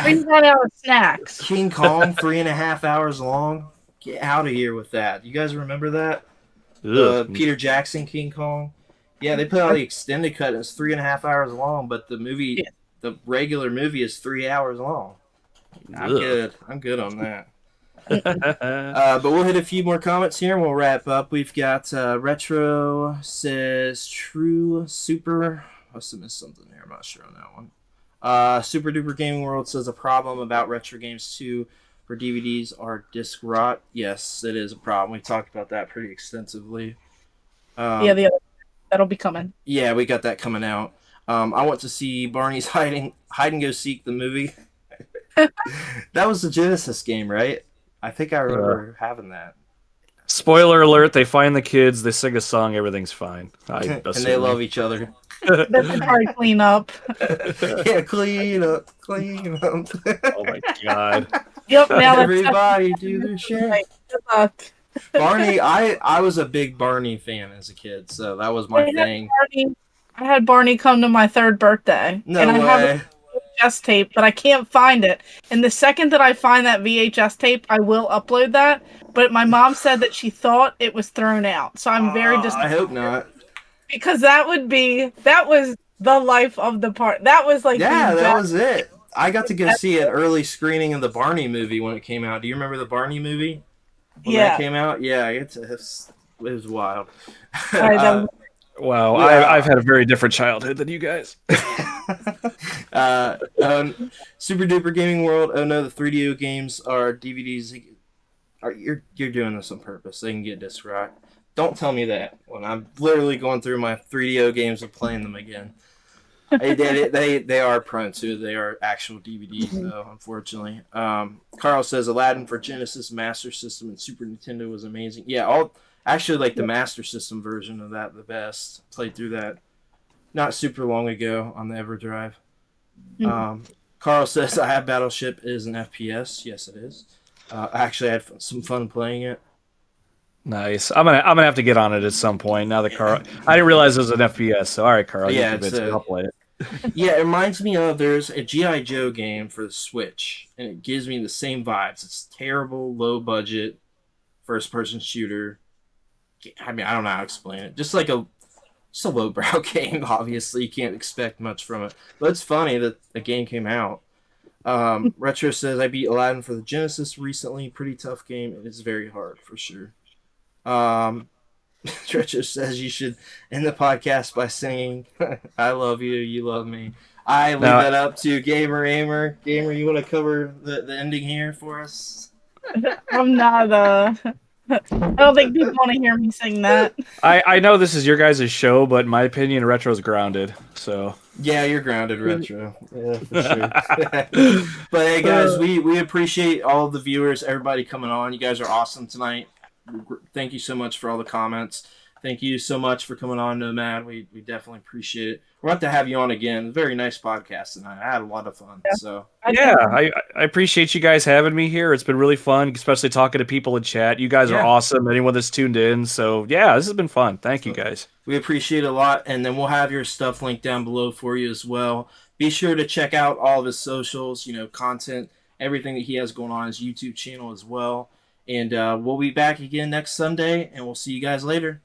[SPEAKER 3] We run out of snacks.
[SPEAKER 4] King Kong, 3.5 hours long. Get out of here with that. You guys remember that? Peter Jackson King Kong. Yeah, they put out the extended cut. It's 3.5 hours long, but the movie, the regular movie, is 3 hours long. I'm good. I'm good on that. But we'll hit a few more comments here and we'll wrap up. We've got Retro says True Super. I must have missed something here. I'm not sure on that one. Super Duper Gaming World says a problem about retro games too for DVDs are disc rot. Yes, it is a problem. We talked about that pretty extensively.
[SPEAKER 3] That'll be coming.
[SPEAKER 4] Yeah, we got that coming out. I want to see Barney's Hide and Go Seek the movie. That was the Genesis game, right? I think I remember having that.
[SPEAKER 2] Spoiler alert, they find the kids, they sing a song, everything's fine.
[SPEAKER 4] And they love each other.
[SPEAKER 3] That's hard to clean up.
[SPEAKER 4] Yeah, clean up.
[SPEAKER 2] Oh my god.
[SPEAKER 3] Yep, now
[SPEAKER 4] everybody do their shit.
[SPEAKER 3] Good luck.
[SPEAKER 4] Barney, I was a big Barney fan as a kid, so that was my thing.
[SPEAKER 3] I had Barney come to my 3rd birthday.
[SPEAKER 4] No
[SPEAKER 3] and I
[SPEAKER 4] way.
[SPEAKER 3] have a VHS tape, but I can't find it. And the second that I find that VHS tape, I will upload that. But my mom said that she thought it was thrown out. So I'm very disappointed.
[SPEAKER 4] I hope not.
[SPEAKER 3] Because that was the life of the part. That was like
[SPEAKER 4] that was it. I got to go see an early screening of the Barney movie when it came out. Do you remember the Barney movie? When that came out? Yeah, it was wild.
[SPEAKER 2] Wow, I've had a very different childhood than you guys.
[SPEAKER 4] Super Duper Gaming World. Oh no, the 3DO games are DVDs. You're doing this on purpose. They can get disc rot. Don't tell me that when I'm literally going through my 3DO games and playing them again. They are prone to. They are actual DVDs, though, unfortunately. Carl says Aladdin for Genesis, Master System, and Super Nintendo was amazing. Yeah, actually like the Master System version of that the best. Played through that not super long ago on the EverDrive. Carl says I have Battleship is an FPS. Yes, it is. Actually, I had some fun playing it.
[SPEAKER 2] Nice. I'm gonna have to get on it at some point. Now that Carl, I didn't realize it was an FPS. So all right, Carl, you
[SPEAKER 4] Yeah,
[SPEAKER 2] convinced me. I'll play it.
[SPEAKER 4] Yeah, it reminds me of there's a G.I. Joe game for the Switch, and it gives me the same vibes. It's terrible, low budget, first person shooter. I mean, I don't know how to explain it. Just a lowbrow game. Obviously, you can't expect much from it. But it's funny that the game came out. Retro says I beat Aladdin for the Genesis recently. Pretty tough game. It is very hard for sure. Retro says you should end the podcast by singing "I love you, you love me." I leave that up to Gamer Aimer. Gamer, you want to cover the ending here for us?
[SPEAKER 3] I'm not. I don't think people want to hear me sing that.
[SPEAKER 2] I know this is your guys' show, but in my opinion, Retro's grounded. So
[SPEAKER 4] yeah, you're grounded, Retro. Yeah, for sure. But hey, guys, we appreciate all the viewers, everybody coming on. You guys are awesome tonight. Thank you so much for all the comments. Thank you so much for coming on, Nomad. We definitely appreciate it. We'll have to have you on again. Very nice podcast tonight. I had a lot of fun.
[SPEAKER 3] Yeah.
[SPEAKER 4] So
[SPEAKER 2] yeah, I appreciate you guys having me here. It's been really fun, especially talking to people in chat. You guys are awesome. Anyone that's tuned in. So yeah, this has been fun. Thank you guys.
[SPEAKER 4] We appreciate it a lot. And then we'll have your stuff linked down below for you as well. Be sure to check out all of his socials, content, everything that he has going on his YouTube channel as well. And we'll be back again next Sunday, and we'll see you guys later.